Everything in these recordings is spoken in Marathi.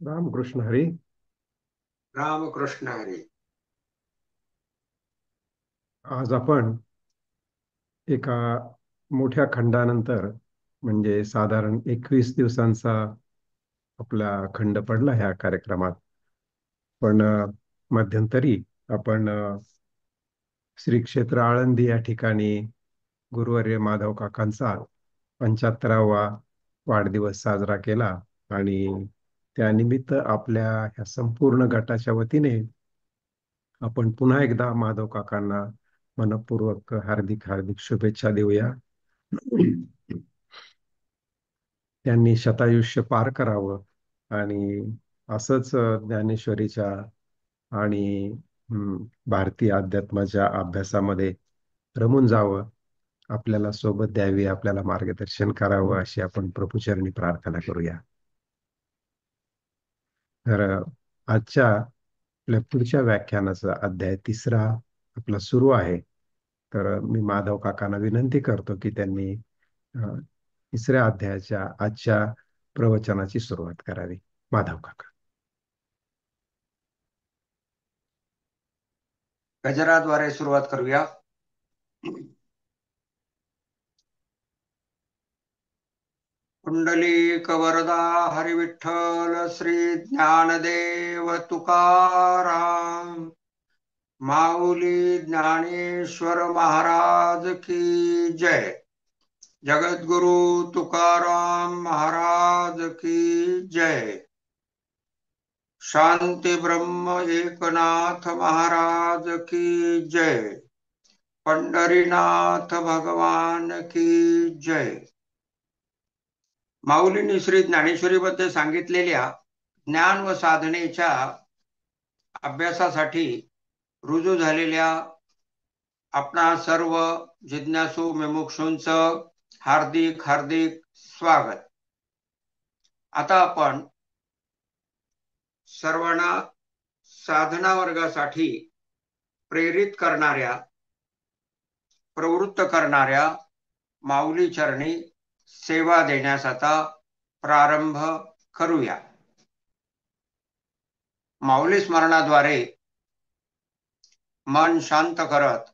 रामकृष्ण हरी. रामकृष्ण हरी. आज आपण एका मोठ्या खंडानंतर म्हणजे साधारण 21 दिवसांचा आपला खंड पडला ह्या कार्यक्रमात. पण मध्यंतरी आपण श्री क्षेत्र आळंदी या ठिकाणी गुरुवर्य माधव काकांचा 75वा वाढदिवस साजरा केला. आणि त्यानिमित्त आपल्या ह्या संपूर्ण गटाच्या वतीने आपण पुन्हा एकदा माधव काकांना मनपूर्वक हार्दिक हार्दिक शुभेच्छा देऊया. त्यांनी शतायुष्य पार करावं आणि असंच ज्ञानेश्वरीच्या आणि भारतीय अध्यात्माच्या अभ्यासामध्ये रमून जावं, आपल्याला सोबत द्यावी, आपल्याला मार्गदर्शन करावं, अशी आपण प्रभूचरणी प्रार्थना करूया. तर आजच्या आपल्या पुढच्या व्याख्यानाचा अध्याय 3 आपला सुरू आहे. तर मी माधव काकांना विनंती करतो की त्यांनी 3 अध्यायाच्या आजच्या प्रवचनाची सुरुवात करावी. माधव काका. गजराद्वारे सुरुवात करूया. पुंडलिक वरदा हरिविठ्ठल श्री ज्ञानदेव तुकाराम माऊली ज्ञानेश्वर महाराज की जय. जगद्गुरु तुकाराम महाराज की जय. शांति ब्रह्म एकनाथ महाराज की जय. पंढरीनाथ भगवान की जय. माऊलींनी श्री ज्ञानेश्वरीमध्ये सांगितलेल्या ज्ञान व साधनेच्या अभ्यासासाठी रुजू झालेल्या आपणा सर्व जिज्ञासू मुमुक्षूंचं हार्दिक हार्दिक स्वागत. आता आपण सर्वांना साधना वर्गासाठी प्रेरित करणाऱ्या, प्रवृत्त करणाऱ्या माऊली चरणी सेवा देण्यास आता प्रारंभ करूया. माऊली स्मरणाद्वारे मन शांत करत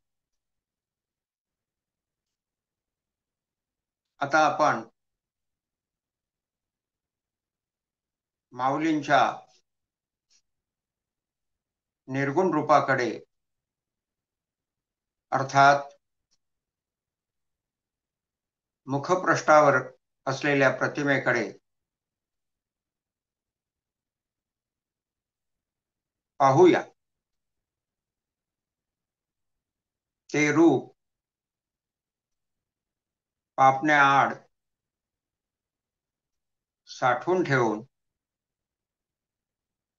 आता आपण माऊलींच्या निर्गुण रूपाकडे अर्थात मुखपृष्ठावर असलेल्या प्रतिमेकडे पाहूया. ते रूप पापण्याआड साठवून ठेवून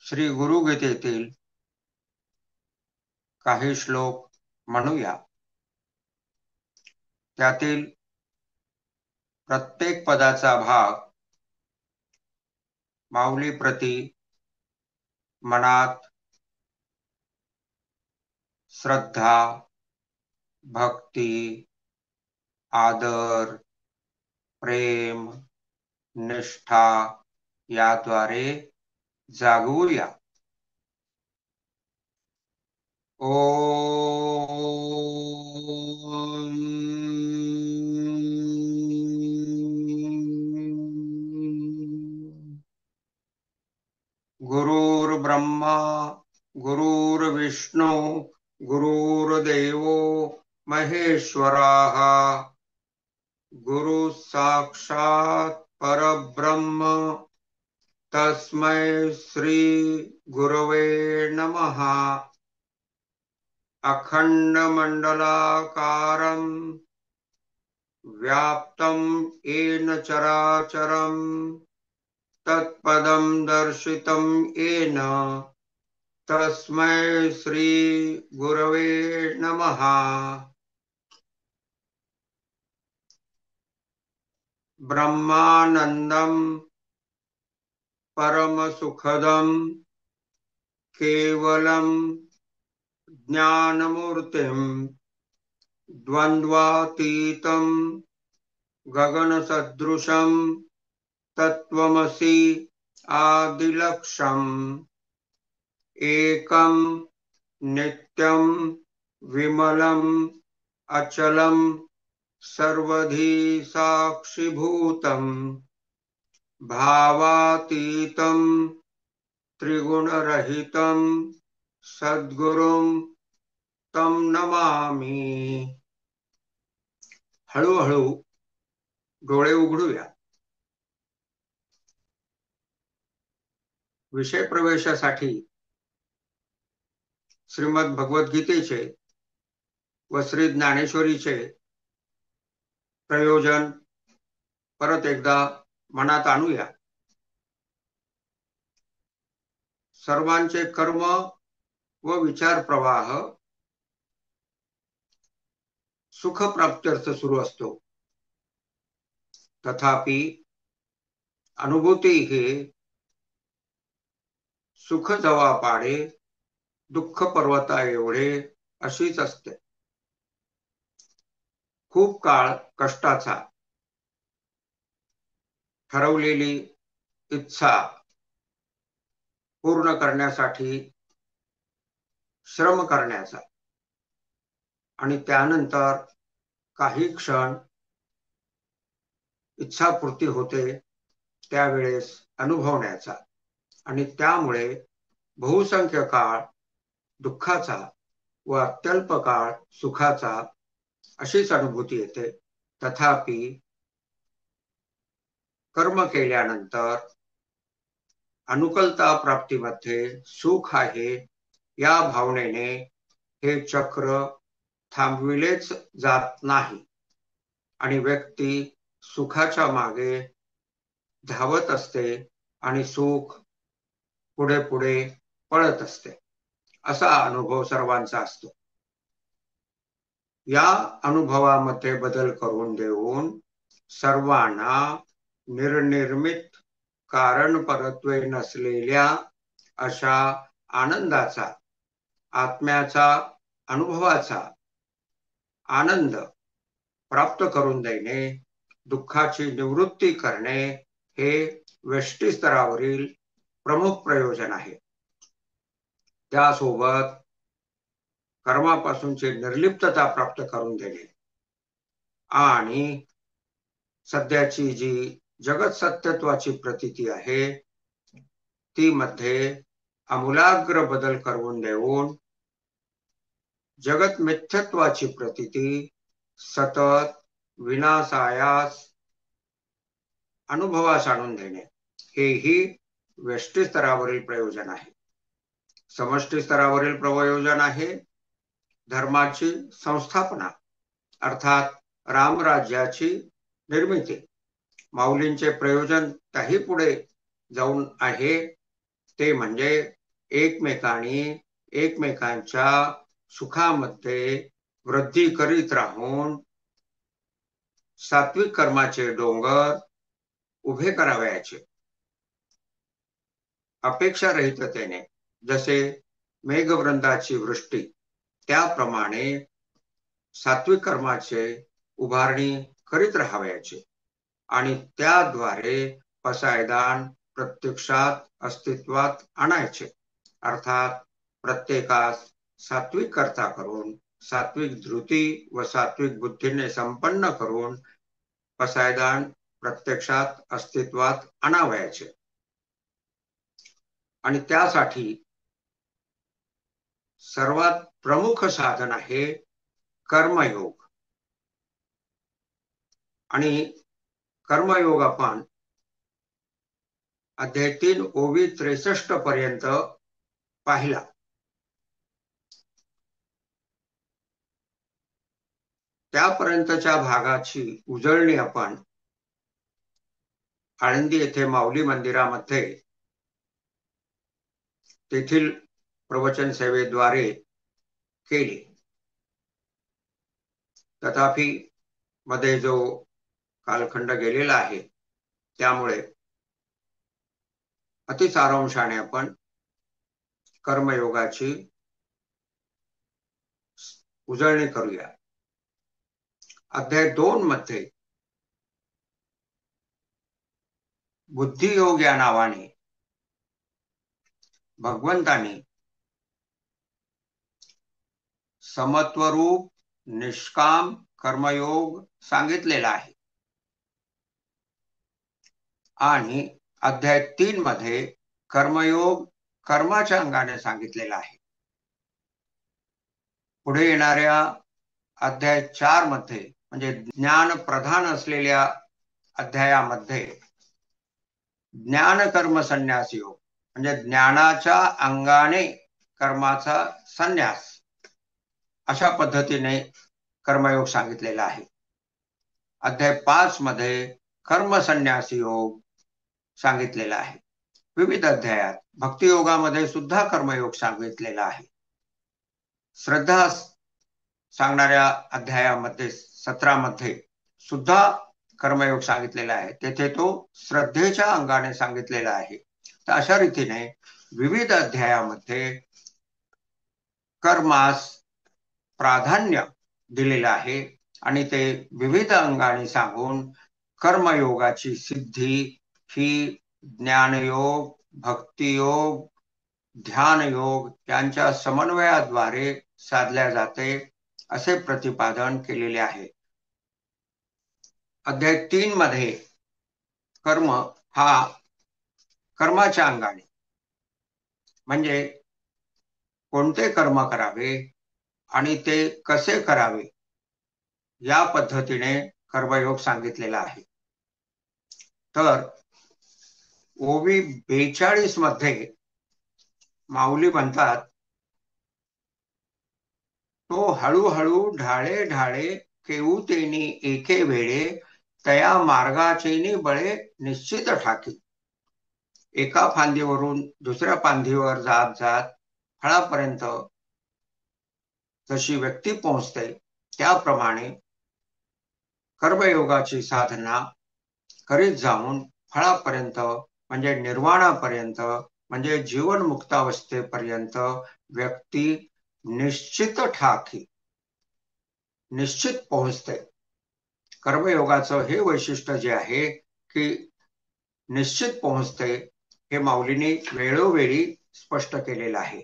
श्री गुरुगीतेतील काही श्लोक म्हणूया. त्यातील प्रत्येक पदाचा भाग माऊली प्रती मनात श्रद्धा, भक्ती, आदर, प्रेम, निष्ठा याद्वारे जागवूया. गुरुर्ब्रह्मा गुरुर्विष्णू गुरुर्देवो महेश्वराः गुरु साक्षात् परब्रह्म तस्मै श्री गुरवे नमः. अखंड मंडलाकारं व्याप्तं येन चराचरं तत्पदं दर्शितं येन तस्मै श्री गुरवे नमः. ब्रह्मानंदं परमसुखदं केवलं ज्ञानमूर्तिं आदिलक्ष्यम् एकं नित्यं विमलम् अचलम् सर्वधी साक्षिभूतम् भावातीतं त्रिगुणरहितं सद्गुरुं तं नमामि. हळूहळू डोळे उघडूया. विषय प्रवेशासाठी श्रीमद भगवद्गीतेचे व श्री ज्ञानेश्वरीचे प्रयोजन परत एकदा मनात आणूया. सर्वांचे कर्म व विचार प्रवाह सुखप्राप्त्यर्थ सुरू असतो. तथापि अनुभूती हे सुख जवा पाडे दुःख पर्वता एवढे अशीच असते. खूप काळ कष्टाचा, ठरवलेली इच्छा पूर्ण करण्यासाठी श्रम करण्याचा आणि त्यानंतर काही क्षण इच्छापूर्ती होते त्यावेळेस अनुभवण्याचा आणि त्यामुळे बहुसंख्य काळ दुःखाचा व अत्यल्प काळ सुखाचा अशीच अनुभूती येते. तथापि कर्म केल्यानंतर अनुकूलता प्राप्तीमध्ये सुख आहे या भावनेने हे चक्र थांबविलेच जात नाही आणि व्यक्ती सुखाच्या मागे धावत असते आणि सुख पुढे पुढे पळत असते. असा अनुभव सर्वांचा असतो. या अनुभवामध्ये बदल करून देऊन सर्वांना निर्निर्मित कारण परत्वे नसलेल्या अशा आनंदाचा, आत्म्याचा अनुभवाचा आनंद प्राप्त करून देणे, दुःखाची निवृत्ती करणे हे व्यष्टी स्तरावरील प्रमुख प्रयोजन आहे. त्यासोबत कर्मापासूनची निर्लिप्तता प्राप्त करून देणे आणि सध्याची जी जगत सत्यत्वाची प्रतीती आहे ती मध्ये आमूलाग्र बदल करून देऊन जगत मिथ्यत्वाची प्रतीती सतत विनासायास अनुभवास आणून देणे हेही व्यष्टी स्तरावरील प्रयोजन आहे. समष्टी स्तरावरील प्रयोजन आहे धर्माची संस्थापना अर्थात रामराज्याची निर्मिती. माऊलींचे प्रयोजन त्याही पुढे जाऊन आहे ते म्हणजे एकमेकांच्या सुखामध्ये वृद्धी करीत राहून सात्विक कर्माचे डोंगर उभे करावयाचे. अपेक्षा रहिततेने जसे मेघवृंदाची वृष्टी त्याप्रमाणे सात्विक कर्माचे उभारणी करीत राहावयाचे आणि त्याद्वारे पसायदान प्रत्यक्षात अस्तित्वात आणायचे. अर्थात प्रत्येकास सात्विक कर्ता करून सात्विक धृती व सात्विक बुद्धीने संपन्न करून पसायदान प्रत्यक्षात अस्तित्वात आणावयाचे आणि त्यासाठी सर्वात प्रमुख साधन आहे कर्मयोग. आणि कर्मयोग आपण अध्याय 3 ओवी 63 पर्यंत पाहिला. त्यापर्यंतच्या भागाची उजळणी आपण आळंदी येथे माऊली मंदिरामध्ये तेथील प्रवचन सेवेद्वारे केली. तथापि मध्ये जो कालखंड गेलेला आहे त्यामुळे अतिसारांशाने आपण कर्मयोगाची उजळणी करूया. अध्याय 2 मध्ये बुद्धियोग या नावाने भगवंतानी समत्वरूप निष्काम कर्मयोग सांगितलेला आहे आणि अध्याय 3 मध्ये कर्मयोग कर्माच्या अंगाने सांगितलेला आहे. पुढे येणाऱ्या अध्याय 4 मध्ये म्हणजे ज्ञान प्रधान असलेल्या अध्यायामध्ये ज्ञान कर्म संन्यास योग म्हणजे ज्ञानाच्या अंगाने कर्माचा संन्यास अशा पद्धतीने कर्मयोग सांगितलेला आहे. अध्याय 5 मध्ये कर्म संन्यास योग सांगितलेला आहे. विविध अध्यायात भक्तियोगामध्ये सुद्धा कर्मयोग सांगितलेला आहे. श्रद्धा सांगणाऱ्या अध्यायामध्ये 17 मध्ये सुद्धा कर्मयोग सांगितलेला आहे. तेथे तो श्रद्धेच्या अंगाने सांगितलेला आहे. तर अशा रीतीने विविध अध्यायामध्ये कर्मास प्राधान्य दिलेलं आहे आणि ते विविध अंगाने सांगून कर्मयोगाची सिद्धी ही ज्ञानयोग, भक्तियोग, ध्यानयोग यांच्या समन्वयाद्वारे साधल्या जाते असे प्रतिपादन केलेले आहे. अध्याय 3 मध्ये कर्म हा कर्माच्या अंगाने म्हणजे कोणते कर्म करावे आणि ते कसे करावे या पद्धतीने कर्मयोग सांगितलेला आहे. तर ओवी 42 मध्ये माऊली म्हणतात, तो हळूहळू ढाळे ढाळे केऊ तेनी एके वेळे तया मार्गाचेनी बळे निश्चित ठाकी. एका फांदीवरून दुसऱ्या फांदीवर जात जात फळापर्यंत जशी व्यक्ती पोहोचते त्याप्रमाणे कर्मयोगाची साधना करीत जाऊन फळापर्यंत म्हणजे निर्वाणापर्यंत म्हणजे जीवनमुक्तावस्थेपर्यंत व्यक्ती निश्चित ठाकी निश्चित पोहोचते. कर्मयोगाचं हे वैशिष्ट्य जे आहे की निश्चित पोहोचते हे माऊलींनी वेळोवेळी स्पष्ट केलेलं आहे.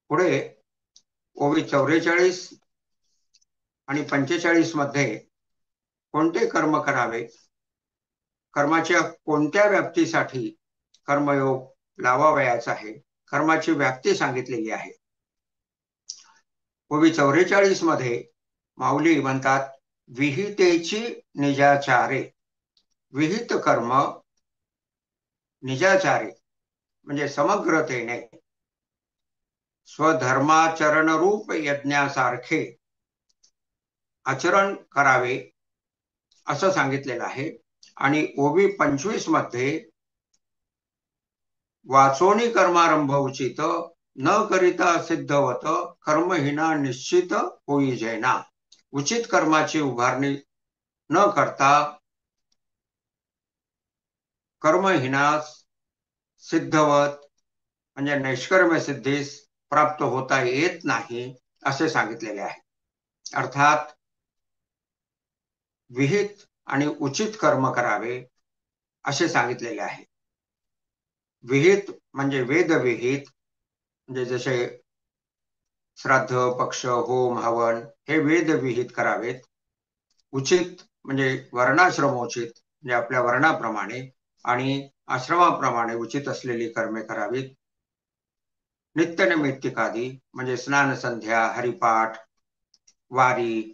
पुढे ओवी 44 आणि 45 मध्ये कोणते कर्म करावे, कर्माच्या कोणत्या व्याप्तीसाठी कर्मयोग लावावयाचा आहे, कर्माची व्याप्ती सांगितलेली आहे. ओवी 44 मध्ये माऊली म्हणतात, विहितेची निजाचारे. विहित कर्म निजाचारे म्हणजे समग्रतेने स्वधर्माचरण रूप यज्ञासारखे आचरण करावे असं सांगितलेलं आहे. आणि ओवी 25 मध्ये वाचोनी कर्मारंभ उचित न करिता सिद्धवत कर्महीना निश्चित होई जैना. उचित कर्माची उभारणी न करता कर्महीनास सिद्धवत म्हणजे नैष्कर्म सिद्धीस प्राप्त होता येत नाही असे सांगितलेले आहे. अर्थात विहित आणि उचित कर्म करावे असे सांगितलेले आहे. विहित म्हणजे वेदविहित म्हणजे जसे श्राद्ध, पक्ष, होम, हवन हे वेदविहित करावेत. उचित म्हणजे वर्णाश्रमोचित म्हणजे आपल्या वर्णाप्रमाणे आणि आश्रमाप्रमाणे उचित असलेली कर्मे करावीत. नित्यनैमित्तिकादी म्हणजे स्नान, संध्या, हरिपाठ, वारी,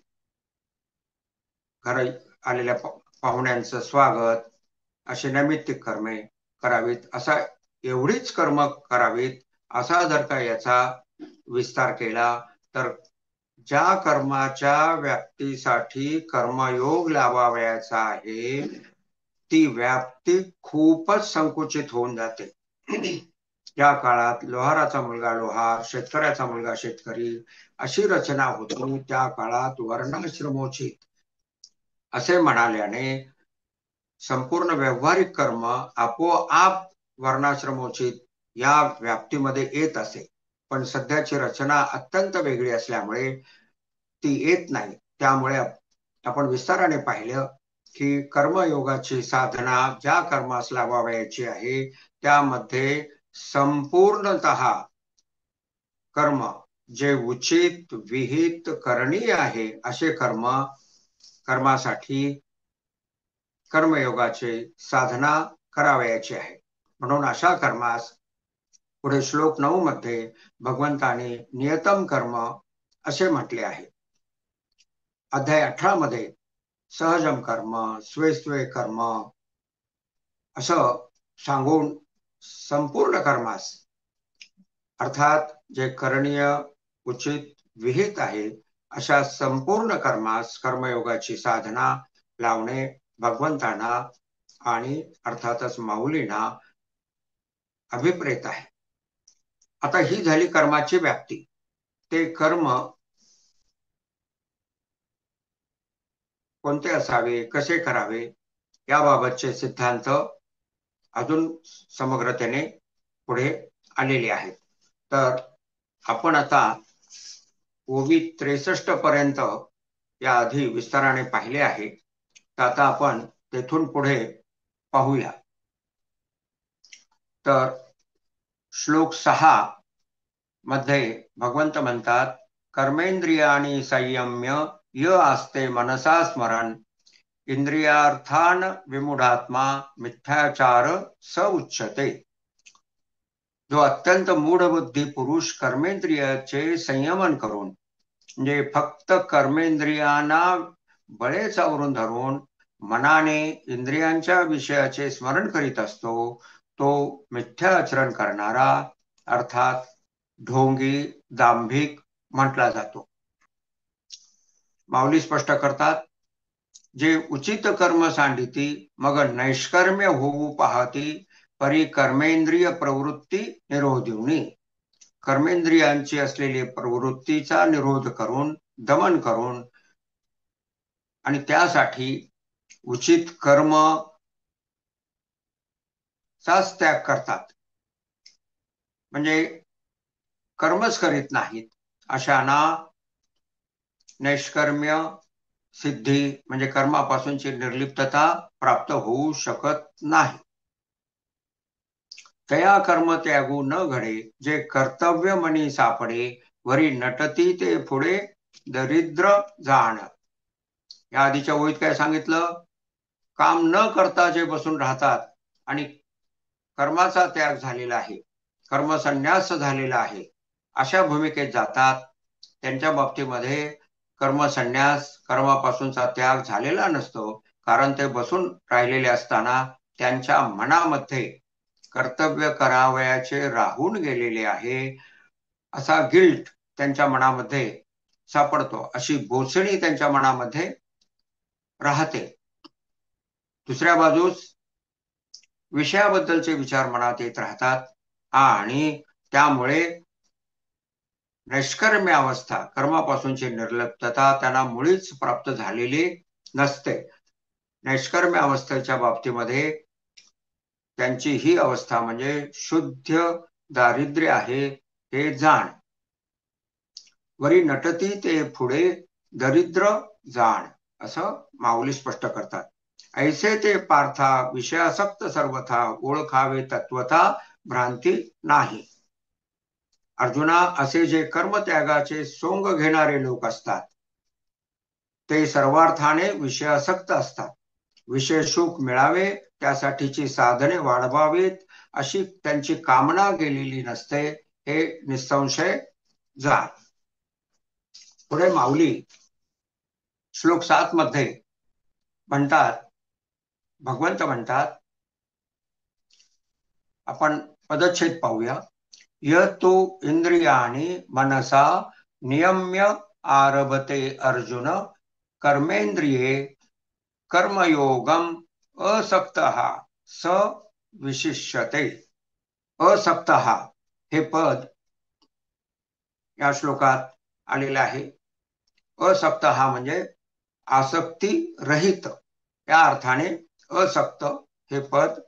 घर आलेल्या पाहुण्यांचं स्वागत अशी नैमित्तिक कर्मे करावीत. असा एवढीच कर्म करावीत असा जर का याचा विस्तार केला तर ज्या कर्माच्या व्याप्तीसाठी कर्मयोग लावावयाचा आहे ती व्याप्ती खूपच संकुचित होऊन जाते. या काळात लोहाराचा मुलगा लोहार, शेतकऱ्याचा मुलगा शेतकरी अशी रचना होती. त्या काळात वर्णाश्रमोचित असे म्हणाल्याने संपूर्ण व्यावहारिक कर्म आपोआप वर्णाश्रमोचित या व्याप्तीमध्ये येत असे. पण सध्याची रचना अत्यंत वेगळी असल्यामुळे ती येत नाही. त्यामुळे आपण विस्ताराने पाहिलं की कर्मयोगाची साधना ज्या कर्मास लावावयाची आहे त्यामध्ये संपूर्णतः कर्म जे उचित विहित करणीय आहे असे कर्मासाठी कर्मयोगाचे साधना करावयाची आहे. म्हणून अशा कर्मास पुढे श्लोक 9 मध्ये भगवंताने नियतम कर्म असे म्हटले आहे. अध्याय 18 मध्ये सहजम कर्म, स्वे स्वे कर्म असं सांगून संपूर्ण कर्मास अर्थात जे करणीय उचित विहित आहे अशा संपूर्ण कर्मास कर्मयोगाची साधना लावणे भगवंतांना आणि अर्थातच माऊलींना अभिप्रेत आहे. आता ही झाली कर्माची व्याप्ती. ते कर्म कोणते असावे, कसे करावे याबाबतचे सिद्धांत अजून समग्रतेने पुढे आलेले आहेत. तर आपण आता ओवी 63 पर्यंत या आधी विस्ताराने पाहिले आहे. तर आता आपण तेथून पुढे पाहूया. तर श्लोक 6 मध्ये भगवंत म्हणतात, कर्मेंद्रियाणी संयम्य य आस्ते मनसा स्मरण इंद्रियार्थान विमूढात्मा मिथ्याचार स उच्यते. जो अत्यंत मूढ बुद्धी पुरुष कर्मेंद्रियाचे संयमन करून म्हणजे फक्त कर्मेंद्रियांना बळे चावरून धरून मनाने इंद्रियांच्या विषयाचे स्मरण करीत असतो, तो मिथ्या आचरण करणारा अर्थात ढोंगी दांभिक म्हटला जातो. माऊली स्पष्ट करतात, जे उचित कर्म सांडिती मग नैष्कर्म्य होऊ पाहती परी कर्मेंद्रिय प्रवृत्ती निरोधिवनी. कर्मेंद्रियांची असलेली प्रवृत्तीचा निरोध करून दमन करून आणि त्यासाठी उचित कर्म चाच त्याग करतात. म्हणजे कर्मच करीत नाहीत अशांना नैष्कर्म्य सिद्धी म्हणजे कर्मापासूनची निर्लिप्तता प्राप्त होऊ शकत नाही. तया कर्म त्यागू न घडे जे कर्तव्य मनी सापडे वरी नटती ते पुढे दरिद्र जाण. या आधीच्या ओळीत काय सांगितलं, काम न करता जे बसून राहतात आणि कर्माचा त्याग झालेला आहे, कर्मसन्यास झालेला आहे अशा भूमिकेत जातात, त्यांच्या बाबतीमध्ये कर्मसन्यास कर्मापासूनचा त्याग झालेला नसतो. कारण ते बसून राहिलेले असताना त्यांच्या मनामध्ये कर्तव्य करावयाचे राहून गेलेले आहे असा गिल्ट त्यांच्या मनामध्ये सापडतो, अशी बोचणी त्यांच्या मनामध्ये राहते. दुसऱ्या बाजूस विषयाबद्दलचे विचार मनात येत राहतात आणि त्यामुळे नैष्कर्म्य अवस्था कर्मापासूनची निर्लिप्तता त्यांना मुळीच प्राप्त झालेली नसते. नैष्कर्म्य अवस्थेच्या बाबतीमध्ये त्यांची ही अवस्था म्हणजे शुद्ध दारिद्र्य आहे हे जाण. वरी नटती ते पुढे दरिद्र जाण असं माऊली स्पष्ट करतात. ऐसे ते पार्था विषयासक्त सर्वथा ओळखावे तत्वता भ्रांती नाही. अर्जुना, असे जे कर्मत्यागाचे सोंग घेणारे लोक असतात ते सर्वार्थाने विषयासक्त असतात. विषय सुख मिळावे त्यासाठीची साधने वाढवावीत अशी त्यांची कामना गेलेली नसते, हे निसंशय जाण. पुढे माऊली श्लोक 7 मध्ये म्हणतात, भगवंत म्हणतात, आपण पदच्छेद पाहूया. यतो इंद्रियाणी मनसा नियम्य आरभते अर्जुन कर्मेंद्रिये कर्मयोगम असक्तः स विशिष्यते. असक्तः हे पद या श्लोकात आलेले आहे. असक्तः म्हणजे आसक्ती रहित या अर्थाने असक्त हे पद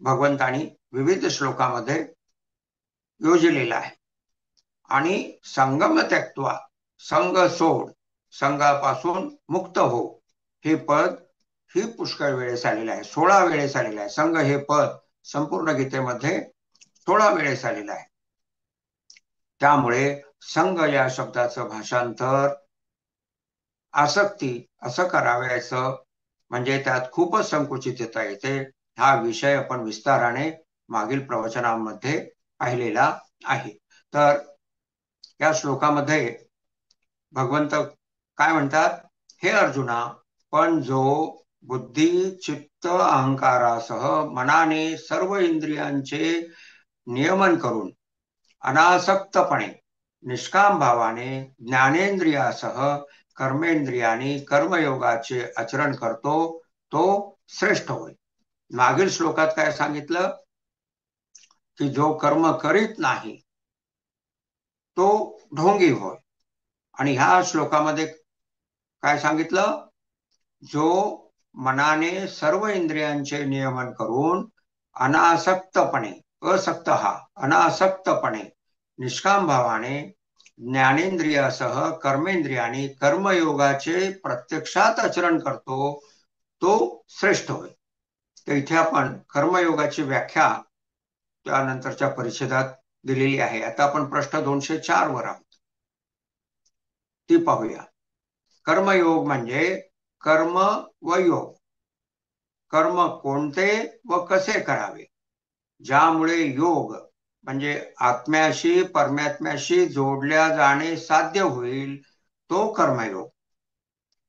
भगवंतानी विविध श्लोकामध्ये योजलेलं आहे. आणि संगम त्यक्त्वा संग सोड संघापासून मुक्त हो हे पद ही पुष्कळ वेळेस आलेलं आहे, 16 वेळेस आलेलं आहे. संघ हे पद संपूर्ण गीतेमध्ये 16 वेळेस आलेलं आहे. त्यामुळे संग या शब्दाचं भाषांतर आसक्ती असं करावयाचं, म्हणजे त्यात खूपच संकुचितता येते. हा विषय आपण विस्ताराने मागील प्रवचनांमध्ये पाहिलेला आहे. तर या श्लोकामध्ये भगवंत काय म्हणतात, हे अर्जुना, पण जो बुद्धी चित्त अहंकारासह मनाने सर्व इंद्रियांचे नियमन करून अनासक्तपणे निष्काम भावाने ज्ञानेंद्रियासह कर्मेंद्रियानी कर्मयोगाचे आचरण करतो तो श्रेष्ठ होय. मागील श्लोकात काय सांगितलं की जो कर्म करीत नाही तो ढोंगी होय, आणि ह्या श्लोकामध्ये काय सांगितलं, जो मनाने सर्व इंद्रियांचे नियमन करून अनासक्तपणे, असक्त हा, अनासक्तपणे निष्काम भावाने ज्ञानेंद्रियासह कर्मेंद्रियानी कर्मयोगाचे प्रत्यक्षात आचरण करतो तो श्रेष्ठ होय. तर इथे आपण कर्मयोगाची व्याख्या त्यानंतरच्या परिच्छेदात दिलेली आहे. आता आपण प्रश्न 204 वर आहोत, ती पाहूया. कर्मयोग म्हणजे कर्म व योग. कर्म कोणते व कसे करावे, ज्यामुळे योग म्हणजे आत्म्याशी परमात्म्याशी जोडल्या जाणे साध्य होईल, तो कर्मयोग.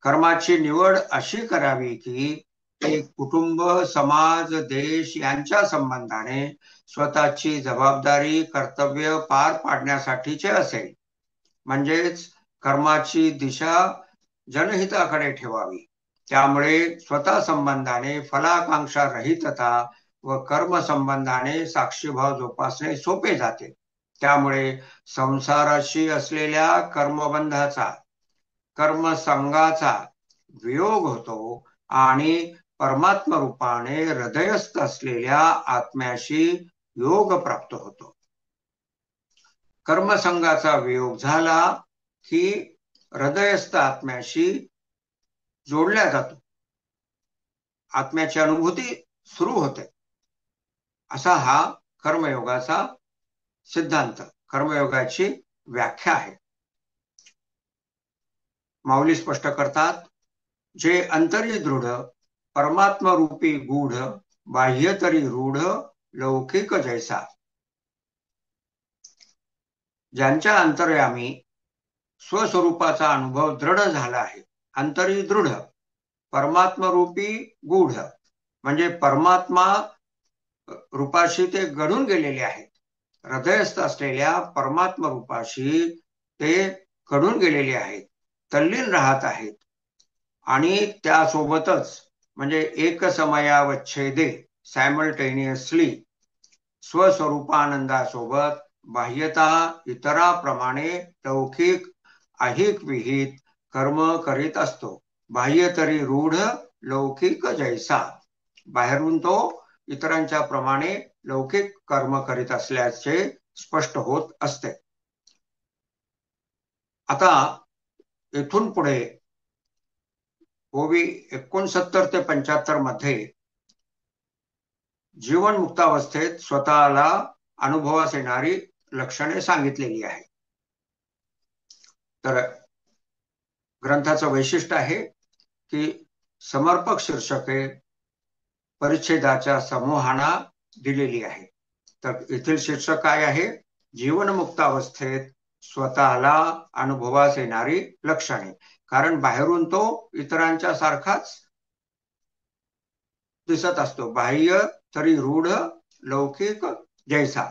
कर्माची निवड अशी करावी की ते कुटुंब समाज देश यांच्या संबंधाने स्वतःची जबाबदारी कर्तव्य पार पाडण्यासाठीचे असेल. म्हणजेच कर्माची दिशा जनहिताकडे ठेवावी. त्यामुळे स्वतः संबंधाने फलाकांक्षा रहितता व कर्म संबंधाने साक्षीभाव जोपासणे सोपे जाते. त्यामुळे संसाराशी असलेल्या कर्मबंधाचा कर्मसंगाचा वियोग होतो आणि परमात्मा रूपाने हृदयस्थ असलेल्या आत्म्याशी योग प्राप्त होतो. कर्मसंगाचा वियोग झाला की हृदयस्थ आत्म्याशी जोडल्या जातो, आत्म्याची अनुभूती सुरू होते. असा हा कर्मयोगाचा सिद्धांत, कर्मयोगाची व्याख्या आहे. माऊली स्पष्ट करतात, जे अंतरी दृढ परमात्मरूपी गूढ बाह्यतरी रूढ लौकिक जैसा. ज्यांच्या अंतर्यामी स्वस्वरूपाचा अनुभव दृढ झाला आहे, अंतरी दृढ परमात्मरूपी गूढ म्हणजे परमात्मा रूपाशी ते घडून गेलेले आहेत. हृदयस्थ असलेल्या परमात्मा रूपाशी ते घडून गेलेले आहेत, तल्लीन राहत आहेत. आणि त्यासोबतच म्हणजे एकसमयावच्छेदे सायमल्टेनियसली स्वस्वरूपानंदासोबत बाह्यता इतराप्रमाणे लौकिक अहिक विहित कर्म करीत असतो. बाह्यतरी रूढ लौकिक जैसा. बाहेरून तो इतरांच्या प्रमाणे लौकिक कर्म करीत असल्याचे स्पष्ट होत असते. आता इथून पुढे ओवी 69 ते 75 मध्ये जीवन मुक्तावस्थेत स्वतःला अनुभवास येणारी लक्षणे सांगितलेली आहे. तर ग्रंथाचं वैशिष्ट्य आहे की समर्पक शीर्षके परिच्छेदाच्या समूहाना दिलेली आहे. तर येथील शीर्षक काय आहे, जीवनमुक्तावस्थेत स्वतःला अनुभवास येणारी लक्षणे. कारण बाहेरून तो इतरांच्या सारखाच दिसत असतो, बाह्य तरी रूढ लौकिक जैसा.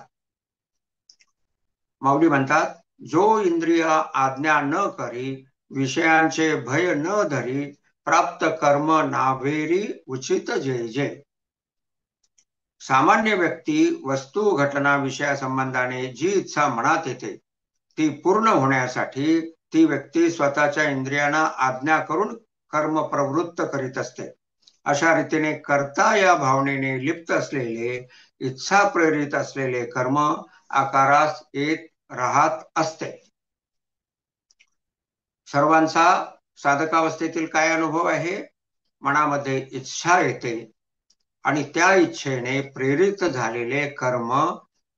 माऊली म्हणतात, जो इंद्रिय आज्ञा न करी विषयांचे भय न धरी प्राप्त कर्म नाभेरी उचित जय जय. सामान्य व्यक्ती वस्तू घटना विषयासंबंधाने जी इच्छा मनात येते ती पूर्ण होण्यासाठी ती व्यक्ती स्वतःच्या इंद्रियांना आज्ञा करून कर्म प्रवृत्त करीत असते. अशा रीतीने कर्ता या भावनेने लिप्त असलेले इच्छा प्रेरित असलेले कर्म आकारास येत राहत असते. सर्वांचा साधकावस्थेतील काय अनुभव आहे, मनामध्ये इच्छा येते आणि त्या इच्छेने प्रेरित झालेले कर्म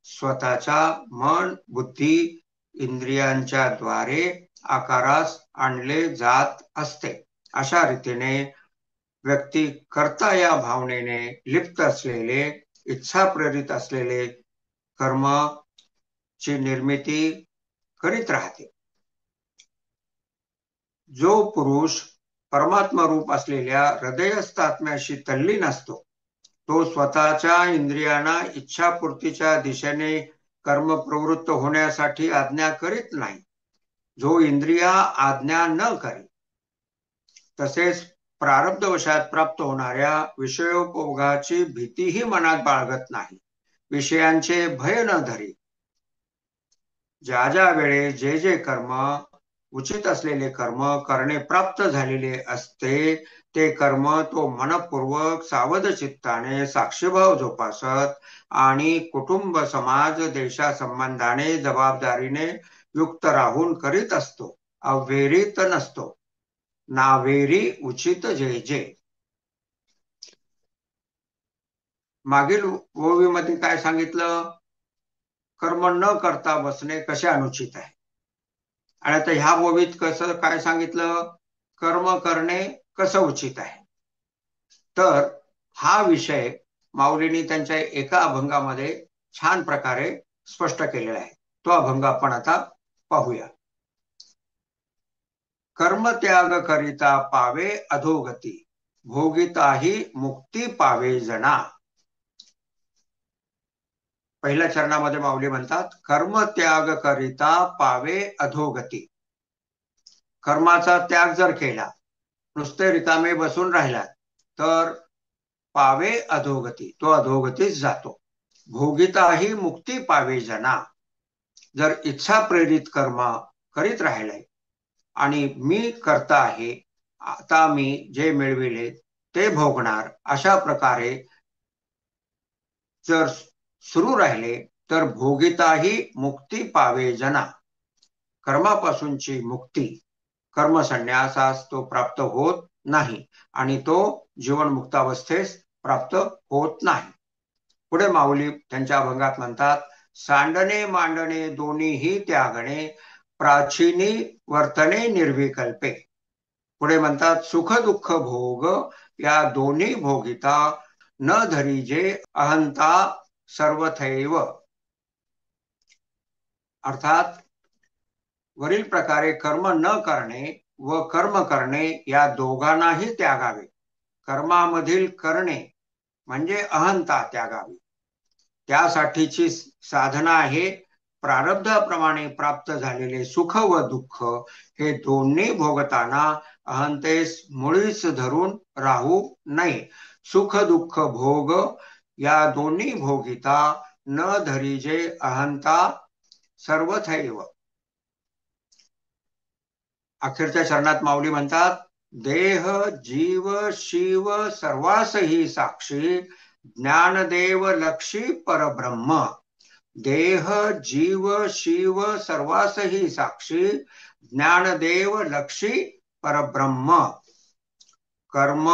स्वतःच्या मन बुद्धी इंद्रियांच्या द्वारे आकारास आणले जात असते. अशा रीतीने व्यक्ती कर्ता या भावनेने लिप्त असलेले, इच्छा प्रेरित असलेले कर्म ची निर्मिती करीत राहते. जो पुरुष परमात्मा रूप असलेल्या हृदयस्थ आत्म्याशी तल्लीन असतो, तो स्वतःच्या इंद्रियांना इच्छापूर्तीच्या दिशेने कर्म प्रवृत्त होण्यासाठी आज्ञा करीत नाही. जो इंद्रिया आज्ञा न करे, तसेच प्रारब्धवशात प्राप्त होणाऱ्या विषयोपभोगाची भीतीही मनात बाळगत नाही, विषयांचे भय न धरी, ज्या ज्या वेळे जे जे कर्म उचित असलेले कर्म करणे प्राप्त झालेले असते, ते कर्म तो मनपूर्वक सावध चित्ताने साक्षीभाव जोपासत आणि कुटुंब समाज देशा संबंधाने जबाबदारीने युक्त राहून करीत असतो. अव्हेरीत नसतो. नावेरी उचित जे जे. मागील ओवीमध्ये काय सांगितलं? कर्म न करता बसणे कसे अनुचित आहे. आणि आता ह्या ओवीत कसं काय सांगितलं? कर्म करणे कसं उचित आहे. तर हा विषय माऊलींनी त्यांच्या एका अभंगामध्ये छान प्रकारे स्पष्ट केलेला आहे. तो अभंग आपण आता पाहूया. कर्म त्याग करिता पावे अधोगती, भोगिताही मुक्ती पावे जना. पहिल्या चरणामध्ये माऊली म्हणतात, कर्म त्याग करिता पावे अधोगती. कर्माचा त्याग जर केला, नुसते रिकामे बसून राहिला, तर पावे अधोगती, तो अधोगतीच जातो. भोगिताही मुक्ती पावे जना. जर इच्छा प्रेरित कर्म करीत राहिलाय आणि मी करता आहे, आता मी जे मिळविले ते भोगणार, अशा प्रकारे जर सुरू राहिले, तर भोगिताही मुक्ती पावे जना. कर्मापासूनची मुक्ती, कर्मसन्यासास तो प्राप्त होत नाही आणि तो जीवनमुक्तावस्थेस प्राप्त होत नाही. पुढे माऊली त्यांच्या अभंगात म्हणतात, सांडणे मांडणे दोन्हीही त्यागणे, प्राचीनी वर्तने निर्विकल्पे. पुढे म्हणतात, सुख दुःख भोग या दोन्ही भोगिता, न धरीजे अहंता सर्वथैव. अर्थात वरील प्रकारे कर्म न करणे व कर्म करणे या दोघांनाही त्यागावे. कर्मामधील करणे म्हणजे अहंता त्यागावी. त्यासाठीची साधना आहे प्रारब्धाप्रमाणे प्राप्त झालेले सुख व दुःख हे दोन्ही भोगताना अहंतेस मुळीच धरून राहू नये. सुख दुःख भोग या दोन्ही भोगिता, न धरीजे अहंता सर्वथैव. अखेरच्या चरणात माऊली म्हणतात, देह जीव शिव सर्वासही साक्षी, ज्ञानदेव लक्षी परब्रह्म. देह जीव शिव सर्वासही साक्षी, ज्ञानदेव लक्षी परब्रह्म. कर्म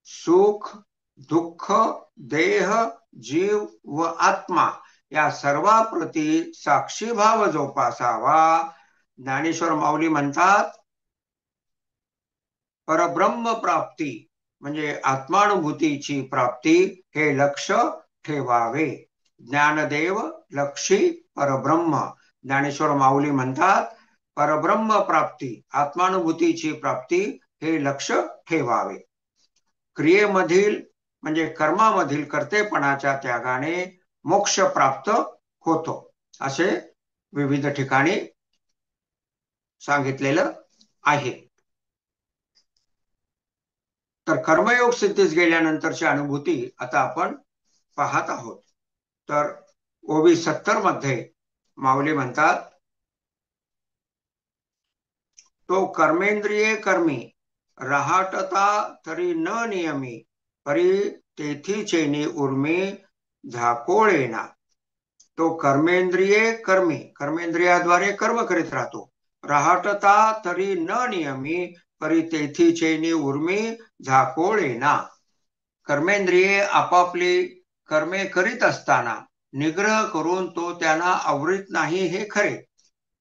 सुख दुःख देह जीव व आत्मा या सर्वाप्रती साक्षीभाव जोपासावा. ज्ञानेश्वर माऊली म्हणतात, परब्रह्म प्राप्ती म्हणजे आत्मानुभूतीची प्राप्ती हे लक्ष ठेवावे. ज्ञानदेव लक्षी परब्रह्म. ज्ञानेश्वर माऊली म्हणतात, परब्रह्म प्राप्ती आत्मानुभूतीची प्राप्ती हे लक्ष ठेवावे. क्रियेमधील म्हणजे कर्मामधील कर्तेपणाच्या त्यागाने मोक्ष प्राप्त होतो, असे विविध ठिकाणी सांगितलेलं आहे. तर कर्मयोग सिद्धीस गेल्यानंतरची अनुभूती आता आपण पाहत आहोत. तर ओवी 70 मध्ये माऊली म्हणतात, तो कर्मेंद्रिये कर्मी रहाटता तरी न नियमी, परी तेथी चेनी उर्मी झाकोळेना. तो कर्मेंद्रिये कर्मी, कर्मेंद्रियाद्वारे कर्म करीत राहतो. रहाटता तरी न नियमी, परी तेथी चेनी उर्मी झाकोळेना. कर्मेंद्रिये आपापली कर्मे करीत असताना निग्रह करून तो त्यांना आवरीत नाही हे खरे,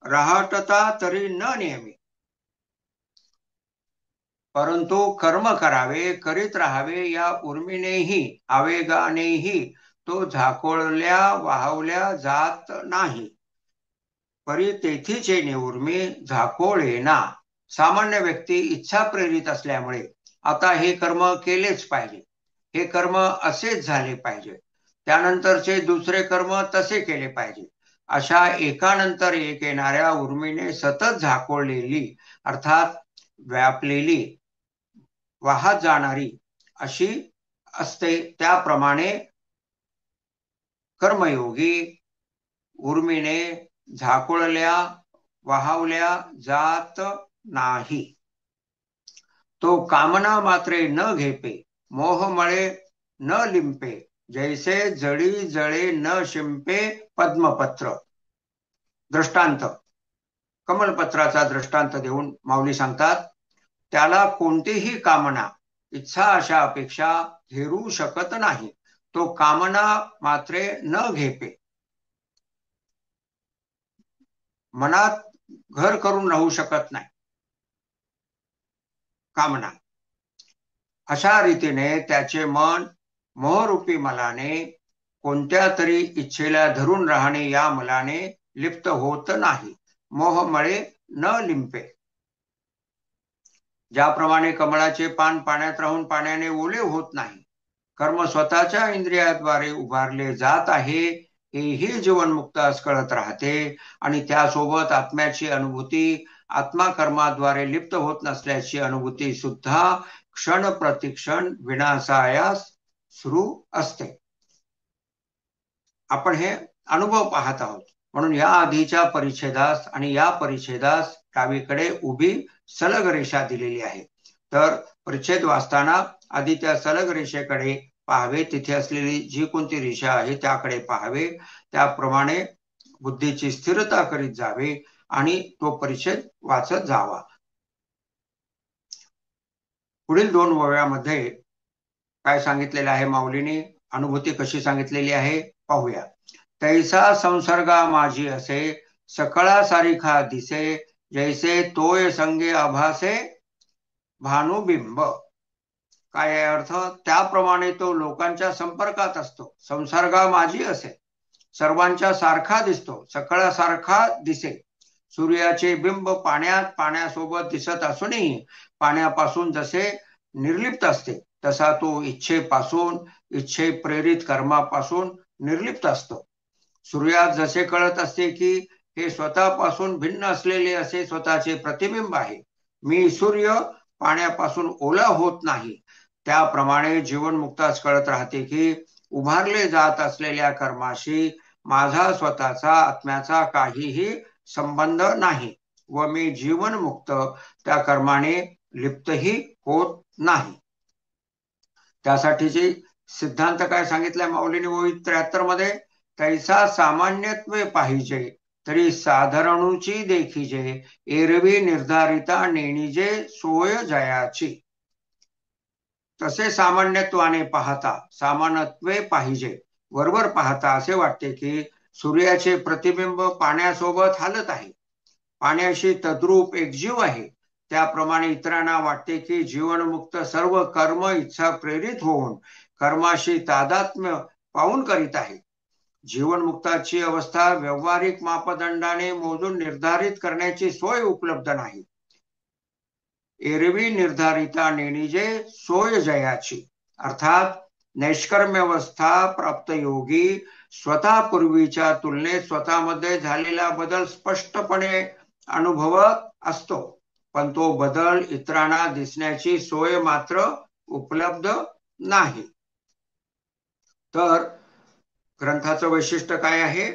रहाटता तरी न नेहमी, परंतु कर्म करावे, करीत राहावे या उर्मीनेही आवेगानेही तो झाकोळल्या वाहवल्या जात नाही. परी तेथीचे निउर्मी झाकोळेना. सामान्य व्यक्ती इच्छा प्रेरित असल्यामुळे आता हे कर्म केलेच पाहिजे, हे कर्म असेच झाले पाहिजे, त्यानंतरचे दुसरे कर्म तसे केले पाहिजे, अशा एकानंतर एक येणाऱ्या उर्मीने सतत झाकोळलेली अर्थात व्यापलेली, वाहत जाणारी अशी असते. त्याप्रमाणे कर्मयोगी उर्मीने झाकोळल्या वाहवल्या जात नाही. तो कामना मात्रे न घेपे, मोहमळे न लिंपे, जैसे जळी जळे न शिंपे पद्मपत्र. दृष्टांत, कमलपत्राचा दृष्टांत देऊन माऊली सांगतात, त्याला कोणतीही कामना, इच्छा, आशा, अपेक्षा हेरू शकत नाही. तो कामना मात्रे न घेपे, मनात घर करून राहू शकत नाही कामना. अशा रीतीने त्याचे मन मोहरूपी मलाने, कोणत्या तरी इच्छेला धरून राहणे या मलाने लिप्त होत नाही. मोहमळे न लिंपे. ज्याप्रमाणे कमळाचे पान पाण्यात राहून पाण्याने ओले होत नाही, कर्म स्वतःच्या इंद्रियाद्वारे उभारले जात आहे हेही जीवनमुक्तास कळत राहते. आणि त्यासोबत आत्म्याची अनुभूती, आत्मा कर्माद्वारे लिप्त होत नसल्याची अनुभूती सुद्धा क्षण प्रतिक्षण विनाशायास सुरू असते. आपण हे अनुभव पाहत आहोत. म्हणून या आधीच्या परिच्छेदास आणि या परिच्छेदास डावीकडे उभी सलग रेषा दिलेली आहे. तर परिच्छेद वाचताना आधी त्या सलग रेषेकडे पाहावे, तिथे असलेली जी कोणती रेषा आहे त्याकडे पाहावे, त्याप्रमाणे बुद्धीची स्थिरता करीत जावे आणि तो परिच्छेद वाचत जावा. पुढील 2 ओव्यामध्ये काय सांगितलेलं आहे माऊलीने, अनुभूती कशी सांगितलेली आहे पाहूया. तैसा संसर्गा माझी असे, सकळा सारिखा दिसे, जैसे तोय संगे आभासे भानुबिंब. काय आहे अर्थ? त्याप्रमाणे तो लोकांच्या संपर्कात असतो. संसर्गा माझी असे, सर्वांच्या सारखा दिसतो, सकळासारखा दिसे. सूर्याचे बिंब पाण्यात पाण्यासोबत दिसत असूनही पाण्यापासून जसे निर्लिप्त असते, तसा तो इच्छेपासून, इच्छे प्रेरित कर्मापासून निर्लिप्त असतो. सूर्यात जसे कळत असते की हे स्वतःपासून भिन्न असलेले असे स्वतःचे प्रतिबिंब आहे, मी सूर्य पाण्यापासून ओला होत नाही, त्याप्रमाणे जीवनमुक्तास कळत राहते की उभारले जात असलेल्या कर्माशी माझा स्वतःचा आत्म्याचा काहीही संबंध नाही व मी जीवनमुक्त त्या कर्माने लिप्तही होत नाही. त्यासाठीची सिद्धांत काय सांगितलाय माऊलीने ओळी 73 मध्ये? तैसा सामान्यत्वे पाहिजे तरी साधारणूची देखीजे, एरवी निर्धारिता नेणीजे सोय जयाची. तसे सामान्यत्वाने पाहता, सामान्यत्वे पाहिजे, वरवर पाहता असे वाटते की सूर्याचे प्रतिबिंब पाण्यासोबत हालत आहे, पाण्याशी तद्रूप एक जीव आहे. त्याप्रमाणे इतरांना वाटते की जीवनमुक्त सर्व कर्म इच्छा प्रेरित होऊन कर्माशी तादात्म्य पाहून करीत आहे. जीवनमुक्ताची अवस्था व्यावहारिक मापदंडाने मोजून निर्धारित करण्याची सोय उपलब्ध नाही. एरवी निर्धारिता नेणीजे सोय जयाची, अर्थात नैष्कर्म्यवस्था प्राप्त योगी स्वतः पूर्वीच्या तुलनेत स्वतःमध्ये झालेला बदल स्पष्टपणे अनुभवत असतो, पण तो बदल इतरांना दिसण्याची सोय मात्र उपलब्ध नाही. तर ग्रंथाचं वैशिष्ट्य काय आहे?